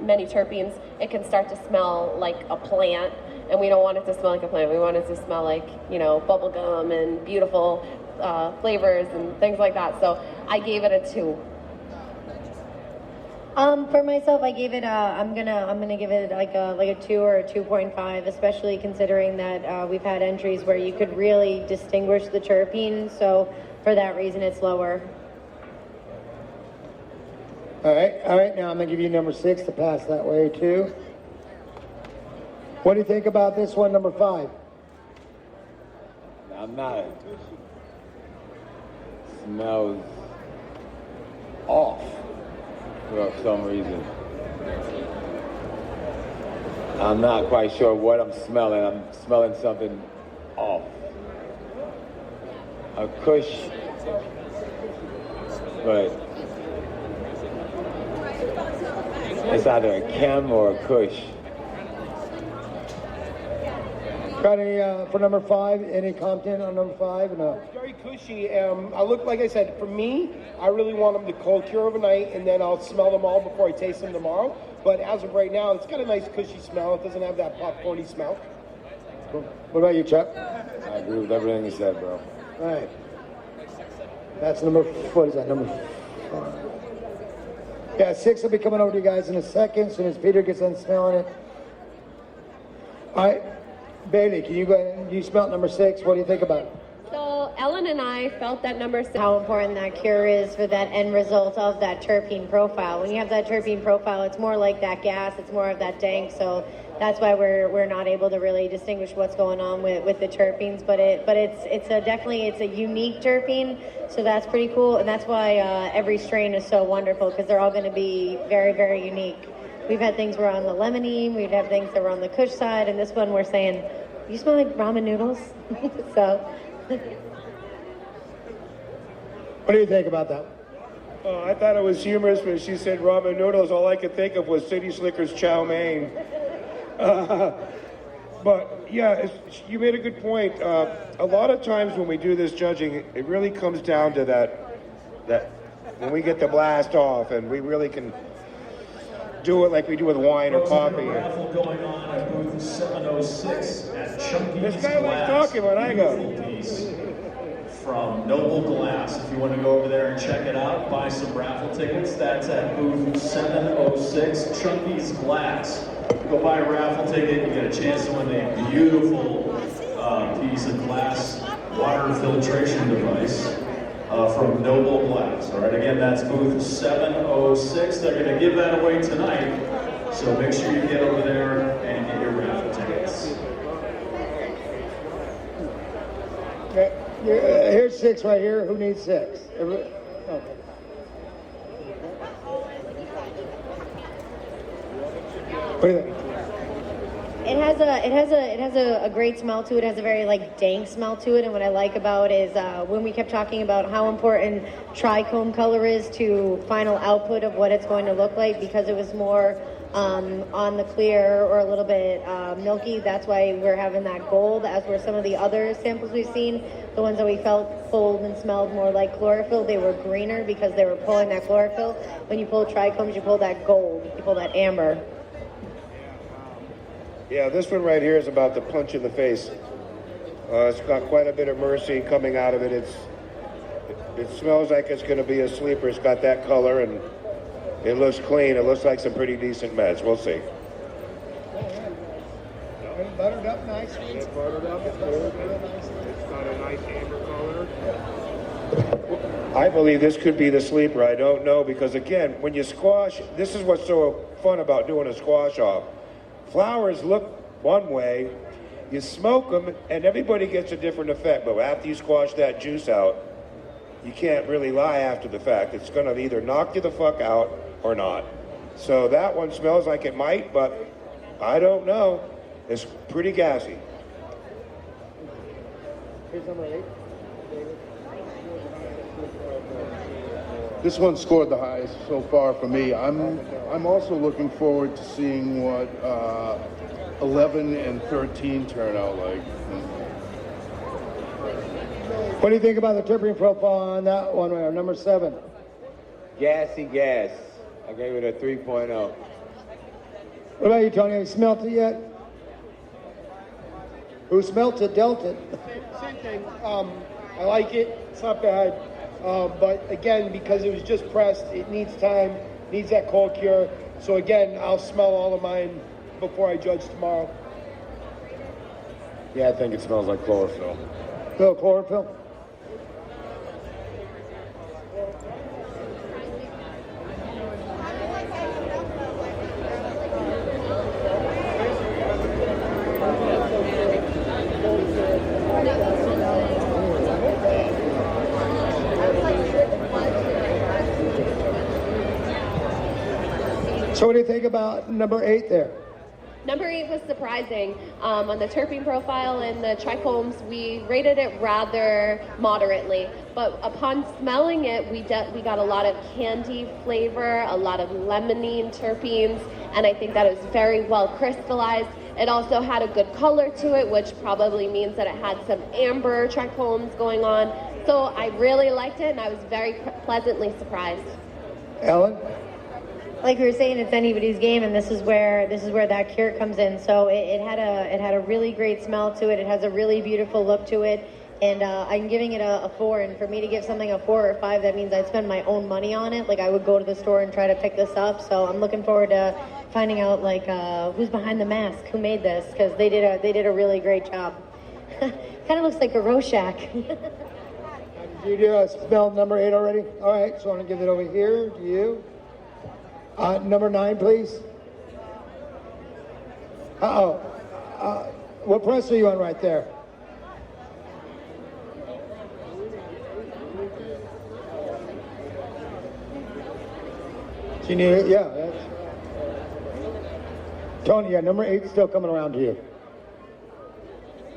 many terpenes, it can start to smell like a plant, and we don't want it to smell like a plant. We want it to smell like, you know, bubble gum and beautiful flavors and things like that. So I gave it a 2. For myself, I gave it I'm gonna give it like a 2 or a 2.5, especially considering that we've had entries where you could really distinguish the terpene. So for that reason, it's lower. All right. Now I'm gonna give you number 6 to pass that way too. What do you think about this one, number 5? I'm not. Smells off for some reason. I'm not quite sure what I'm smelling. I'm smelling something off. A Kush, but it's either a Chem or a Kush. Got any for number 5? Any content on number 5? No. It's very cushy. Like I said, for me, I really want them to cold cure overnight, and then I'll smell them all before I taste them tomorrow. But as of right now, it's got a nice cushy smell. It doesn't have that popcorny smell. Cool. What about you, Chuck? I agree with everything you said, bro. All right. That's number, what is that, number 5? Yeah, 6 will be coming over to you guys in a second, as soon as Peter gets done smelling it. All right, Bailey, can you go ahead, you smelled number 6, what do you think about it? So Ellen and I felt that number 6, how important that cure is for that end result of that terpene profile. When you have that terpene profile, it's more like that gas, it's more of that dank, so that's why we're not able to really distinguish what's going on with the terpenes, but it's a unique terpene, so that's pretty cool, and that's why every strain is so wonderful, because they're all going to be very, very unique. We've had things where on the lemonine, we've had things that were on the Kush side, and this one we're saying, you smell like ramen noodles? So. What do you think about that? I thought it was humorous when she said ramen noodles. All I could think of was City Slickers chow mein. But yeah, you made a good point. A lot of times when we do this judging, it really comes down to that when we get the blast off and we really can do it like we do with wine or coffee. Raffle going on at booth 706 at Chunky's This guy was Glass. talking when I go. Beautiful piece from Noble Glass. If you want to go over there and check it out, buy some raffle tickets. That's at booth 706, Chunky's Glass. Go buy a raffle ticket, you get a chance to win a beautiful piece of glass water filtration device from Noble Glass. All right, again, that's booth 706. They're going to give that away tonight, so make sure you get over there and get your raffle tickets. Here's 6 right here. Who needs 6? Okay. What do you think? It has a great smell to it. It has a very dank smell to it. And what I like about it is when we kept talking about how important trichome color is to final output of what it's going to look like, because it was more on the clear or a little bit milky. That's why we're having that gold, as were some of the other samples we've seen. The ones that we felt pulled and smelled more like chlorophyll, they were greener because they were pulling that chlorophyll. When you pull trichomes, you pull that gold, you pull that amber. Yeah, this one right here is about the punch in the face. It's got quite a bit of mercy coming out of it. It smells like it's going to be a sleeper. It's got that color, and it looks clean. It looks like some pretty decent meds. We'll see. Buttered up nice. It's buttered up. It's got a nice amber color. I believe this could be the sleeper. I don't know, because again, when you squash, this is what's so fun about doing a squash off. Flowers look one way, you smoke them, and everybody gets a different effect. But after you squash that juice out, you can't really lie after the fact. It's going to either knock you the fuck out or not. So that one smells like it might, but I don't know. It's pretty gassy. Here's number 8. This one scored the highest so far for me. I'm also looking forward to seeing what 11 and 13 turn out like. What do you think about the terpene profile on that one, number 7? Gassy gas. I gave it a 3.0. What about you, Tony? Have you smelt it yet? Who smelt it, dealt it. Same thing. I like it. It's not bad. But again, because it was just pressed, it needs time, needs that cold cure. So again, I'll smell all of mine before I judge tomorrow. Yeah, I think it smells like chlorophyll. Little chlorophyll? So what do you think about number 8 there? Number 8 was surprising. On the terpene profile and the trichomes, we rated it rather moderately. But upon smelling it, we got a lot of candy flavor, a lot of limonene terpenes, and I think that it was very well crystallized. It also had a good color to it, which probably means that it had some amber trichomes going on. So I really liked it, and I was very pleasantly surprised. Ellen? Like we were saying, it's anybody's game, and this is where that cure comes in. So it had a really great smell to it. It has a really beautiful look to it, and I'm giving it a 4. And for me to give something a 4 or 5, that means I'd spend my own money on it. Like I would go to the store and try to pick this up. So I'm looking forward to finding out like who's behind the mask, who made this, because they did a really great job. Kind of looks like a Rorschach. Did you smell number 8 already? All right, so I'm gonna give it over here to you. Number 9, please. What press are you on right there? Do you need it? Yeah. Tony, yeah, number 8's still coming around to you.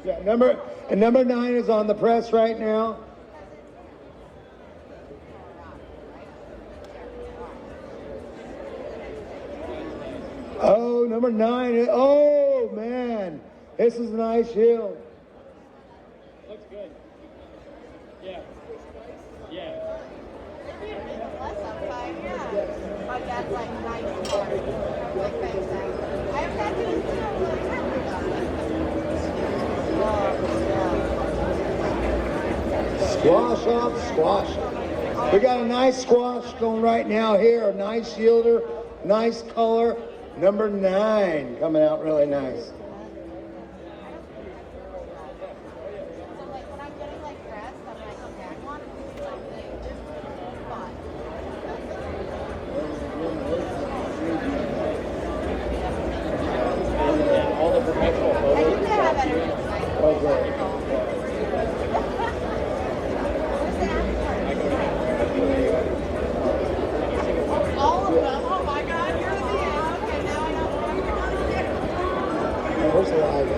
Yeah, number 9 is on the press right now. Oh, number 9. Oh, man. This is a nice yield. Looks good. Yeah. Yeah. My dad's like 94. Like fantastic. I have that too. Squash up, squash up. We got a nice squash going right now here. A nice yielder, nice color. Number 9 coming out really nice. All the professional photos. Okay. All of them. Oh my God, you're the man. Okay, now I know what I'm going to do. Where's the live?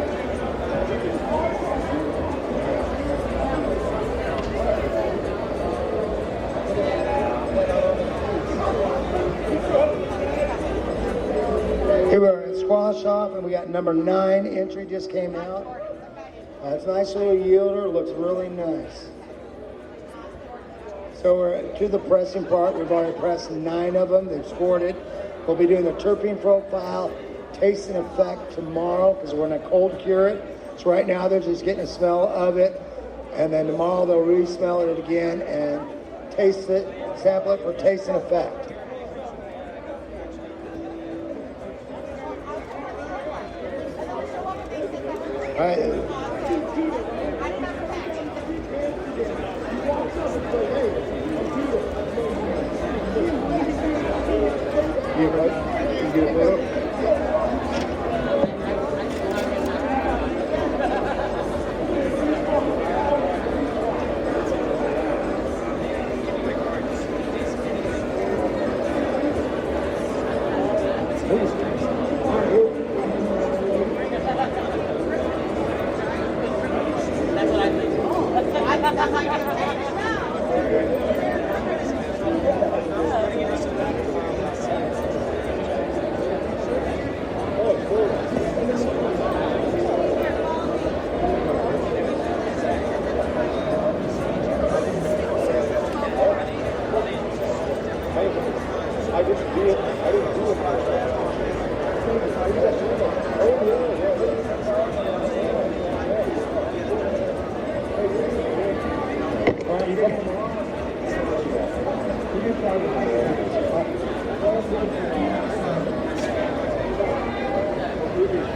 Here we are at Squash Off, and we got number 9 entry just came out. It's a nice little yielder, looks really nice. So we're to the pressing part. We've already pressed 9 of them. They've scored it. We'll be doing the terpene profile, tasting effect tomorrow because we're going to cold cure it. So right now they're just getting a smell of it, and then tomorrow they'll re-smell it again and taste it, sample it for tasting effect. All right.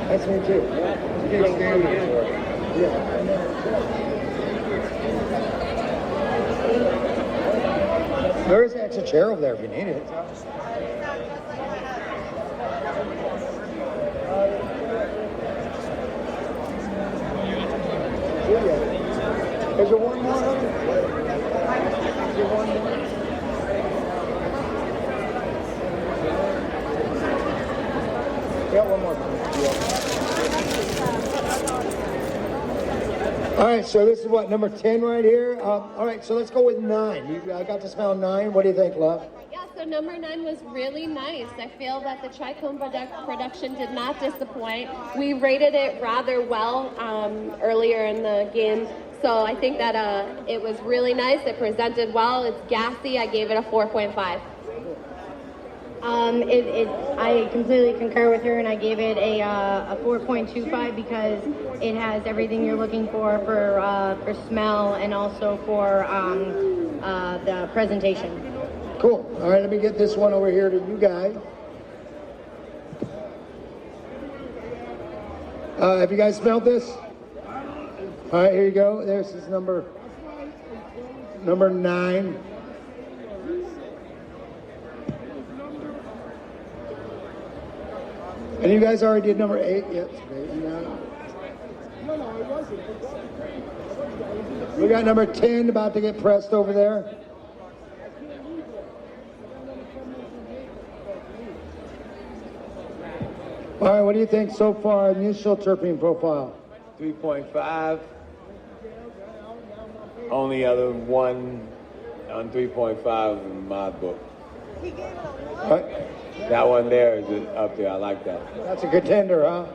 That's me too. There is an extra chair over there if you need it. Is there one more? Is there one more? got one more. All right, so this is what, number 10 right here? All right, so let's go with 9. I got to smell 9. What do you think, love? Yeah, so number 9 was really nice. I feel that the Tricone production did not disappoint. We rated it rather well earlier in the game. So I think that it was really nice. It presented well. It's gassy. I gave it a 4.5. I completely concur with her, and I gave it a 4.25 because it has everything you're looking for smell and also for the presentation. Cool. All right, let me get this one over here to you guys. Have you guys smelled this? All right, here you go. This is number 9. And you guys already did number 8. Yep. No, it wasn't. We got number 10 about to get pressed over there. All right, what do you think so far? Initial terpene profile. 3.5. Only other one on 3.5 in my book. Right. That one there is up there. I like that. That's a contender, huh?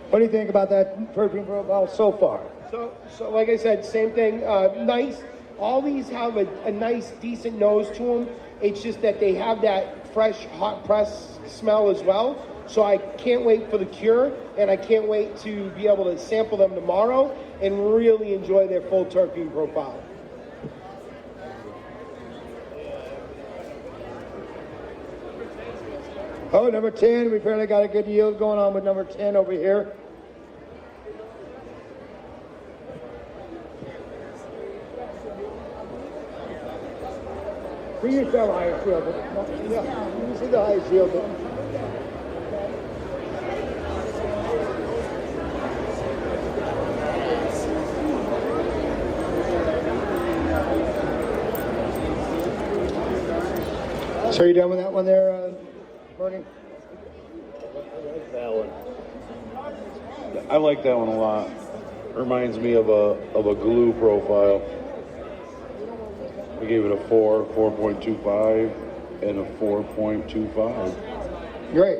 What do you think about that terpene profile so far? So like I said, same thing. Nice. All these have a nice, decent nose to them. It's just that they have that fresh, hot press smell as well. So I can't wait for the cure, and I can't wait to be able to sample them tomorrow and really enjoy their full terpene profile. Oh, number 10, we apparently got a good yield going on with number 10 over here. We use the highest yield. Yeah, you see the highest yield. So are you done with that one there, Bernie? That one. I like that one a lot. Reminds me of a glue profile. We gave it a 4.25, and a 4.25. Great.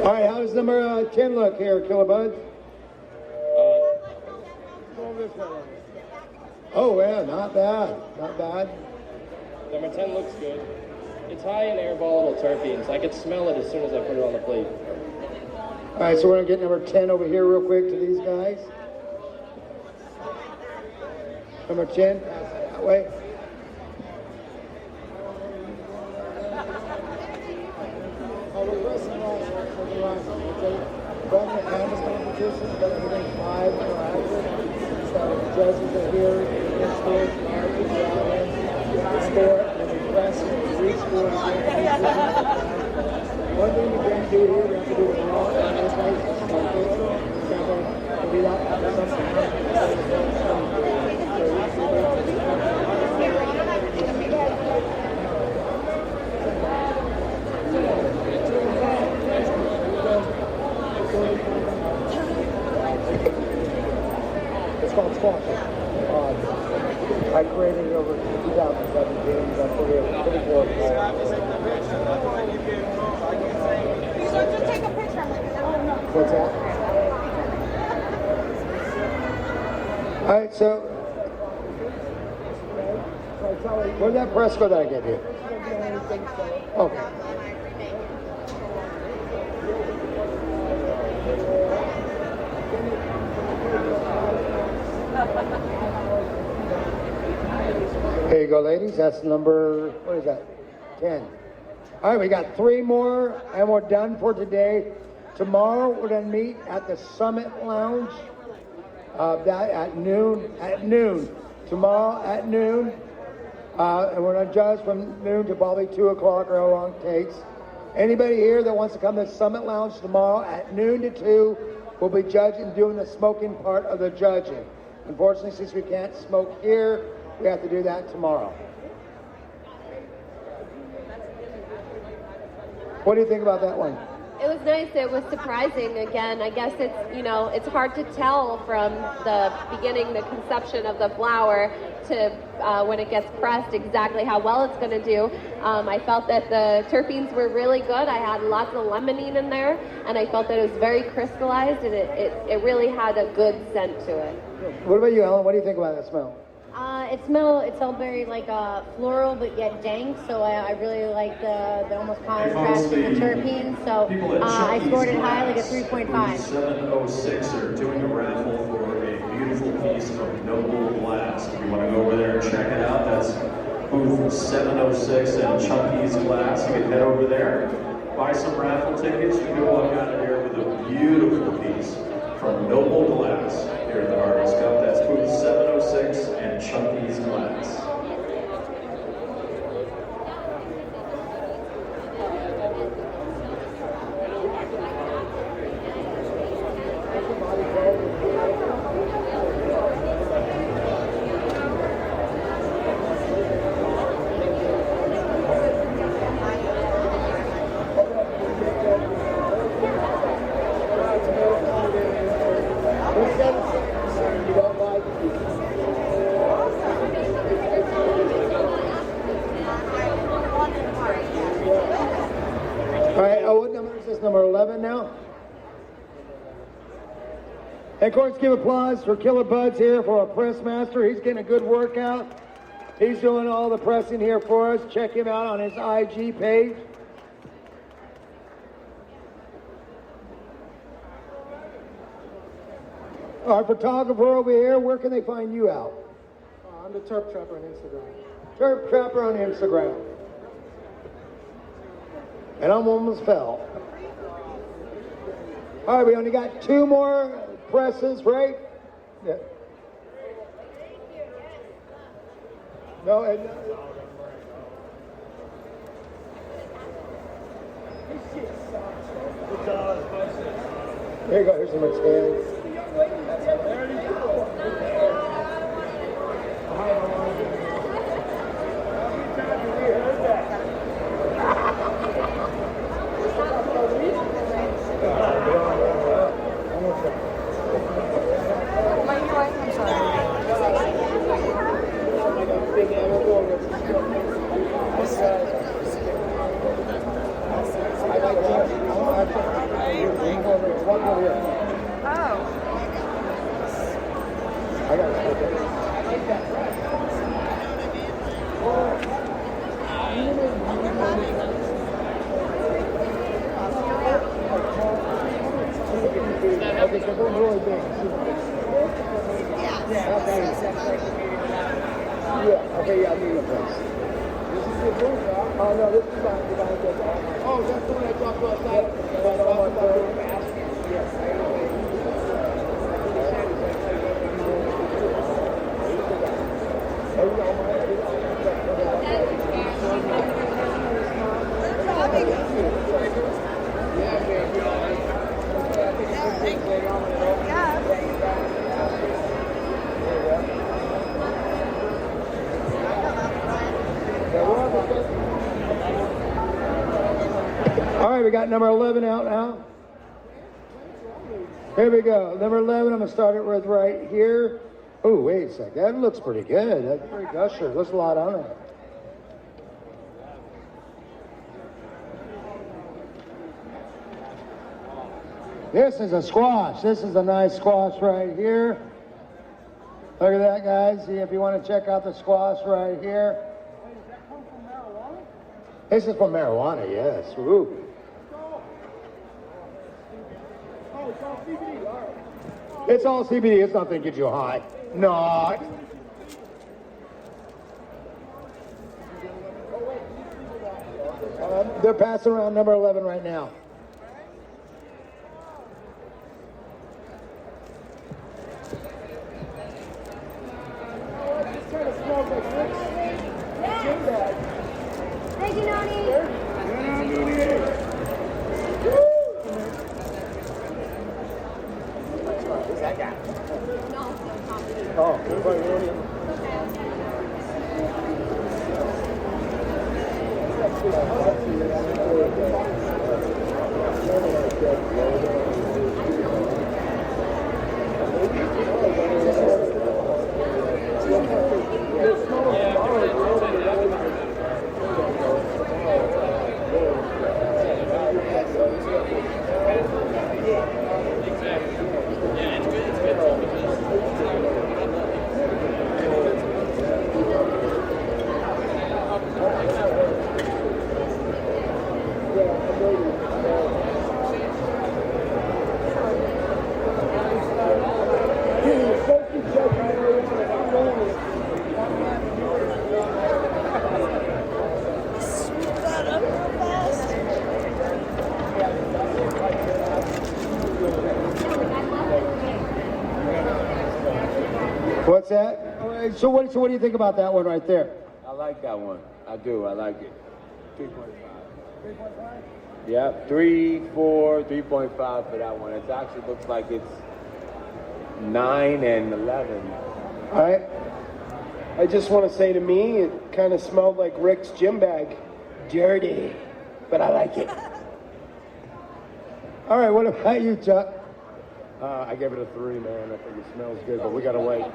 All right, how does number 10 look here, Kilobuds? Oh, yeah, not bad. Not bad. Number 10 looks good. It's high in air volatile terpenes. I could smell it as soon as I put it on the plate. All right, so we're going to get number 10 over here real quick to these guys. Number 10, that way. Competition, but everything 5 per hour. So judges are here, the scores, markers, the audience, the score, and the press, rescore. One thing you can't do here, you have to do it wrong, and this way, we don't have something. It's called Squash. I created it over 2017. That's where we have 34 So just take a picture of it. What's that? All right, so where'd that press go that I get here? Okay. There you go, ladies. That's number, what is that? 10. All right, we got 3 more, and we're done for today. Tomorrow, we're going to meet at the Summit Lounge at noon. tomorrow at noon. And we're going to judge from noon to probably 2 o'clock or how long it takes. Anybody here that wants to come to Summit Lounge tomorrow at noon to 2 will be judging, doing the smoking part of the judging. Unfortunately, since we can't smoke here, we have to do that tomorrow. What do you think about that one? It was nice. It was surprising. Again, I guess it's hard to tell from the beginning, the conception of the flower to when it gets pressed exactly how well it's going to do. I felt that the terpenes were really good. I had lots of limonene in there, and I felt that it was very crystallized, and it really had a good scent to it. What about you, Ellen? What do you think about that smell? It smelled very like floral, but yet dank. So I really like the almost contrast of the terpenes. So I scored it high, like a 3.5. 706 are doing a raffle for a beautiful piece of Noble Glass. If you want to go over there and check it out, that's booth 706 and Chunky's Glass. You can head over there, buy some raffle tickets. You can walk out of here with a beautiful piece from Noble Glass here at the Harvest Cup. That's booth 706 and Chunky's Glass. Number 11 now. And of course, give applause for Killer Buds here for our press master. He's getting a good workout. He's doing all the pressing here for us. Check him out on his IG page. Our photographer over here, where can they find you out? I'm the Terp Trapper on Instagram. Terp Trapper on Instagram. And I'm almost fell. All right, we only got 2 more presses, right? Yeah. No, here you go. Here's some expanding. All right, we got number 11 out now. Here we go. Number 11, I'm going to start it with right here. Oh, wait a sec. That looks pretty good. That's pretty gusher. There's a lot on it. This is a squash. This is a nice squash right here. Look at that, guys. See if you want to check out the squash right here. This is from marijuana, yes. Ooh. It's all CBD. It's nothing to get you high. Not. They're passing around number 11 right now. What's that? So what do you think about that one right there? I like that one. I do. I like it. 3.5. 3.5? Yeah, 3, 4, 3.5 for that one. It actually looks like it's 9 and 11. All right. I just want to say, to me, it kind of smelled like Rick's gym bag. Dirty, but I like it. All right, what about you, Chuck? I gave it a 3, man. I think it smells good, but we gotta wait.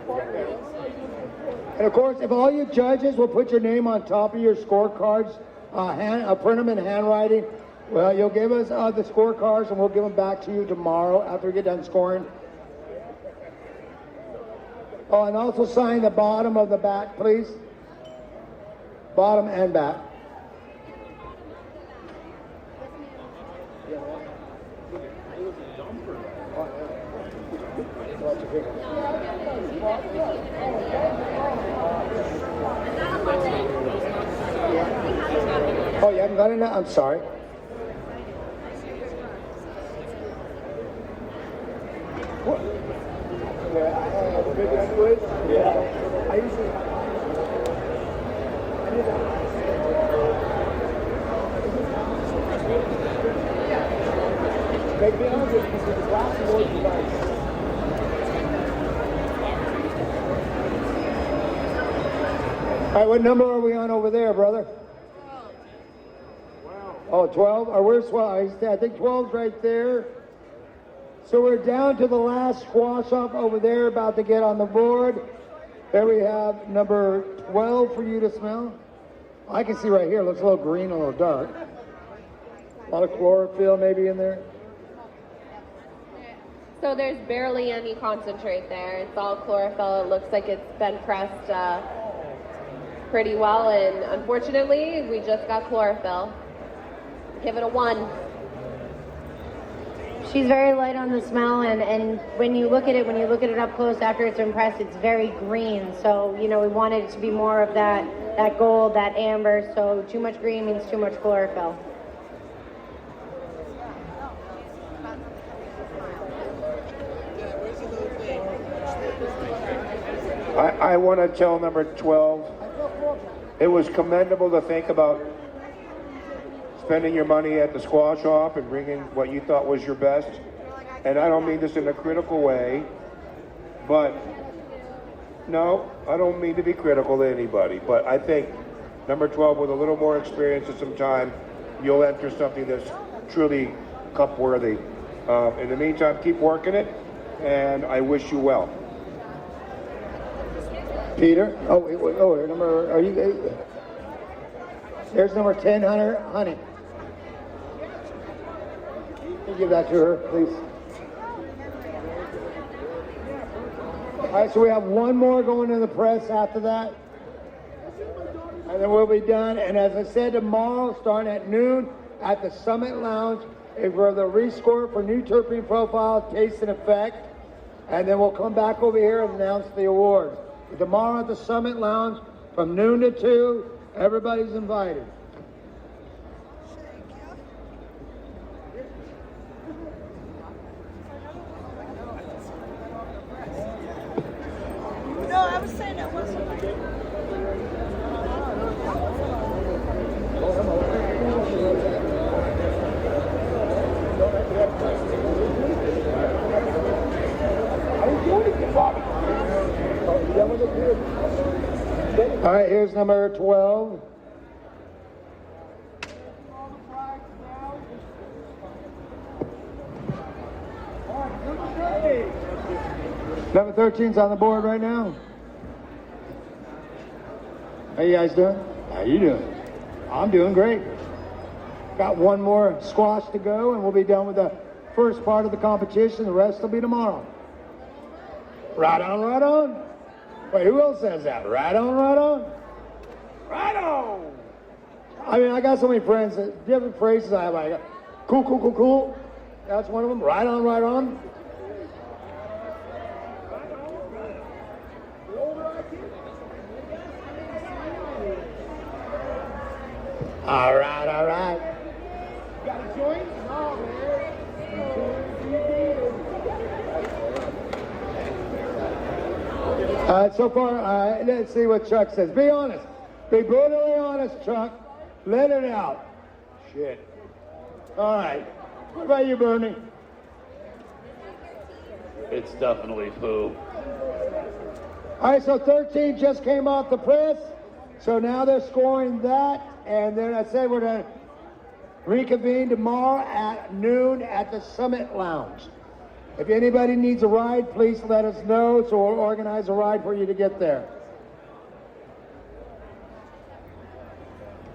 And of course, if all you judges will put your name on top of your scorecards, print them in handwriting, well, you'll give us the scorecards and we'll give them back to you tomorrow after we get done scoring. Oh, and also sign the bottom of the back, please. Bottom and back. Oh, you haven't got it now? I'm sorry. What? Yeah. I usually... Make me honest with you, because the glass is always nice. All right, what number are we on over there, brother? 12. Oh, 12? Or where's 12? I think 12's right there. So we're down to the last squash off over there, about to get on the board. There we have number 12 for you to smell. I can see right here, it looks a little green, a little dark. A lot of chlorophyll maybe in there. So there's barely any concentrate there. It's all chlorophyll. It looks like it's been pressed pretty well, and unfortunately, we just got chlorophyll. Give it a 1. She's very light on the smell, and when you look at it up close after it's been pressed, it's very green. So, you know, we wanted it to be more of that gold, that amber. So too much green means too much chlorophyll. I want to tell number 12, it was commendable to think about spending your money at the squash off and bringing what you thought was your best. And I don't mean this in a critical way, but no, I don't mean to be critical to anybody, but I think number 12, with a little more experience and some time, you'll enter something that's truly cup worthy. In the meantime, keep working it, and I wish you well. Peter? Oh, wait, oh, number, are you, there's number 10, Hunter, honey. Can you give that to her, please? All right, so we have one more going in the press after that. And then we'll be done. And as I said, tomorrow, starting at noon, at the Summit Lounge, is where the rescore for new terpene profile, taste and effect. And then we'll come back over here and announce the awards. Tomorrow at the Summit Lounge from noon to 2, everybody's invited. No, I was saying it wasn't. All right, here's number 12. Number 13's on the board right now. How you guys doing? How you doing? I'm doing great. Got one more squash to go, and we'll be done with the first part of the competition. The rest will be tomorrow. Right on, right on. Wait, who else says that? Right on, right on. Right on. I mean, I got so many friends that different phrases I have. Like, cool, cool, cool, cool. That's one of them. Right on, right on. All right, all right. Got a joint? No, man. So far, let's see what Chuck says. Be honest. Be brutally honest, Chuck. Let it out. Shit. All right. What about you, Bernie? It's definitely poo. All right, so 13 just came off the press. So now they're scoring that. And then I said we're going to reconvene tomorrow at noon at the Summit Lounge. If anybody needs a ride, please let us know so we'll organize a ride for you to get there.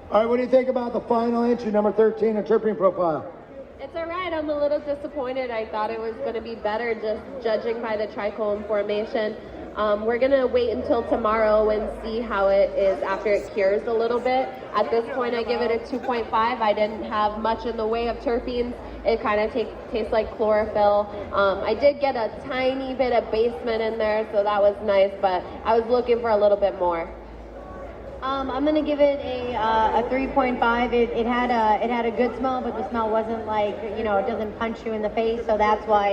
All right, what do you think about the final entry, number 13, a Terpene Profile? It's all right. I'm a little disappointed. I thought it was going to be better just judging by the trichome formation. We're going to wait until tomorrow and see how it is after it cures a little bit. At this point, I give it a 2.5. I didn't have much in the way of terpenes. It kind of tastes like chlorophyll. I did get a tiny bit of basement in there, so that was nice, but I was looking for a little bit more. I'm gonna give it a 3.5. It had a good smell, but the smell wasn't like, it doesn't punch you in the face, so that's why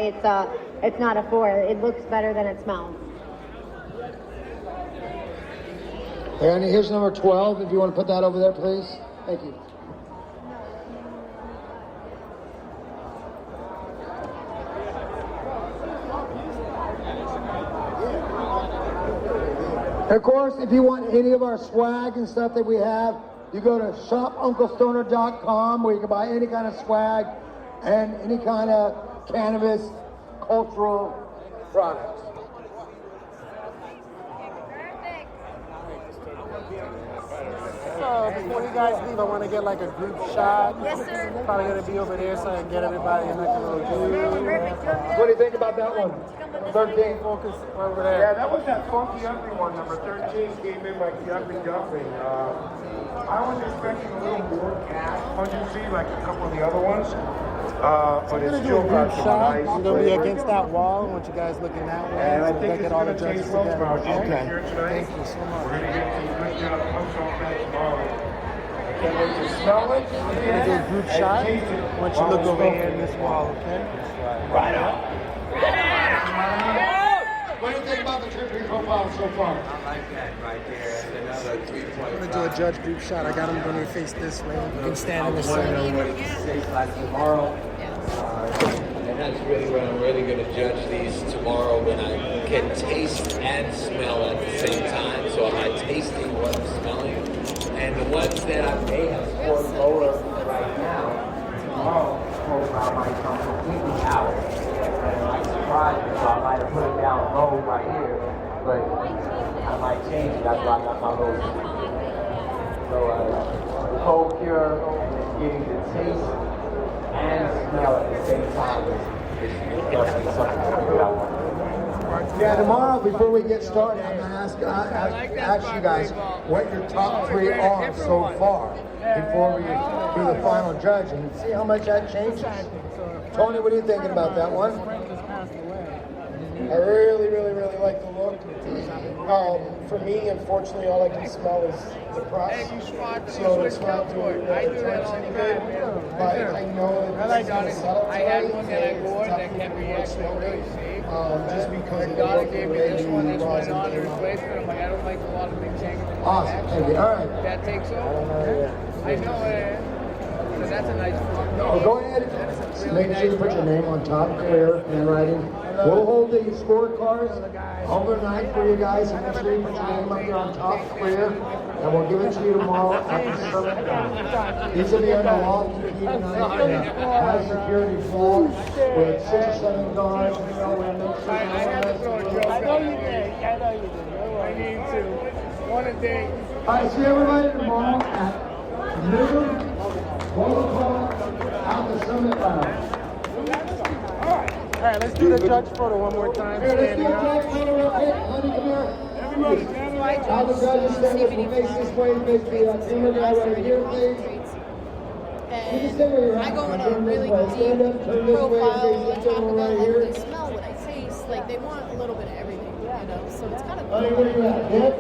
it's not a 4. It looks better than it smells. And here's number 12, if you want to put that over there, please. Thank you. Of course, if you want any of our swag and stuff that we have, you go to shopunclestoner.com where you can buy any kind of swag and any kind of cannabis cultural products. So before you guys leave, I want to get like a group shot. Yes, sir. Probably going to be over there so I can get everybody in like a little view. What do you think about that one? 13. Focus over there. Yeah, that was that funky ugly one. Number 13 came in like the ugly duckling. I was expecting a little more gas pungency like a couple of the other ones. But it's still got some nice I'm going to be against that wall. I want you guys looking that way. And I so think get it's all going the to judges taste well together. tomorrow. Okay. Here tonight. Thank you so much. We're going to get some good punch on that tomorrow. Can't wait to smell it. I'm going to do a group shot. I want you to look over here in this wall, okay? Right on. What do you think about the Terpene Profile so far? I like that right there. That's another 3.5. I'm going to do a judge group shot. I got them going to face this way. You can stand in the I want to know center. what it tastes like tomorrow. And that's really when I'm really going to judge these tomorrow, when I can taste and smell at the same time. So am I tasting what I'm smelling? And the ones that I may have scored lower right now, tomorrow profile might come completely out. And I might surprise me, so I might have put it down low right here, but I might change it. That's why I got my low. So the cold cure and getting the taste and smell at the same time is definitely something to figure out. Yeah, tomorrow, before we get started, I'm going to ask you guys what your top 3 are so far before we do the final judge and see how much that changes. Tony, what are you thinking about that one? I really, really, really like the look. For me, unfortunately, all I can smell is the crust. So it's not doing the terps any good. But I know that it's going to settle tonight. I had one that I wore that kept me actually really safe. Just because of the daughter look gave the me way this you one, that's rosin went on the came out. replacement. I'm like, I don't like a lot of things hanging in my Awesome, back. thank you. All right. That takes over. I know it. So that's a nice one. Oh, go ahead. Make sure you put your name on top, clear, handwriting. We'll hold the scorecards overnight for you guys, and make sure you put your name up there on top, clear, and we'll give it to you tomorrow after the summit. These will be on the loft tonight, high security floor with 6 or 7 guards. You know, we're make sure I had to throw a joke. I know you did. I know you did. I need to. One a day. All right, see everybody tomorrow at noon, 12 o'clock, out the summit lounge. All right, let's do the judge photo one more time. Here, let's do a judge photo real quick. Honey, come here. Everybody stand up. All the judges stand up. We'll face this way. Face the camera guy right here, please. And I go in a really deep profile on top of them, and they smell what I taste. Like, they want a little bit of everything, you know? So it's kind of Honey, where you at? Hip?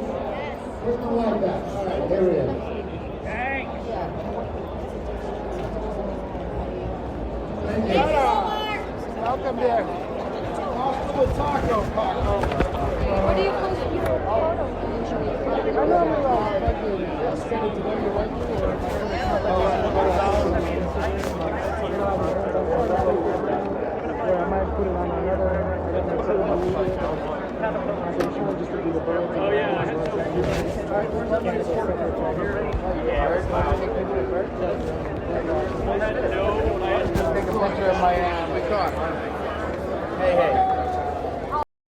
Where's my wife at? All right, here we go. Thank you. Welcome there. Off to the taco. What do you post your photo usually? I normally send it to them directly or I might put it on another just to be the bird. Oh yeah. Alright, where's that nice photo right here? Just take a picture of my car. Hey.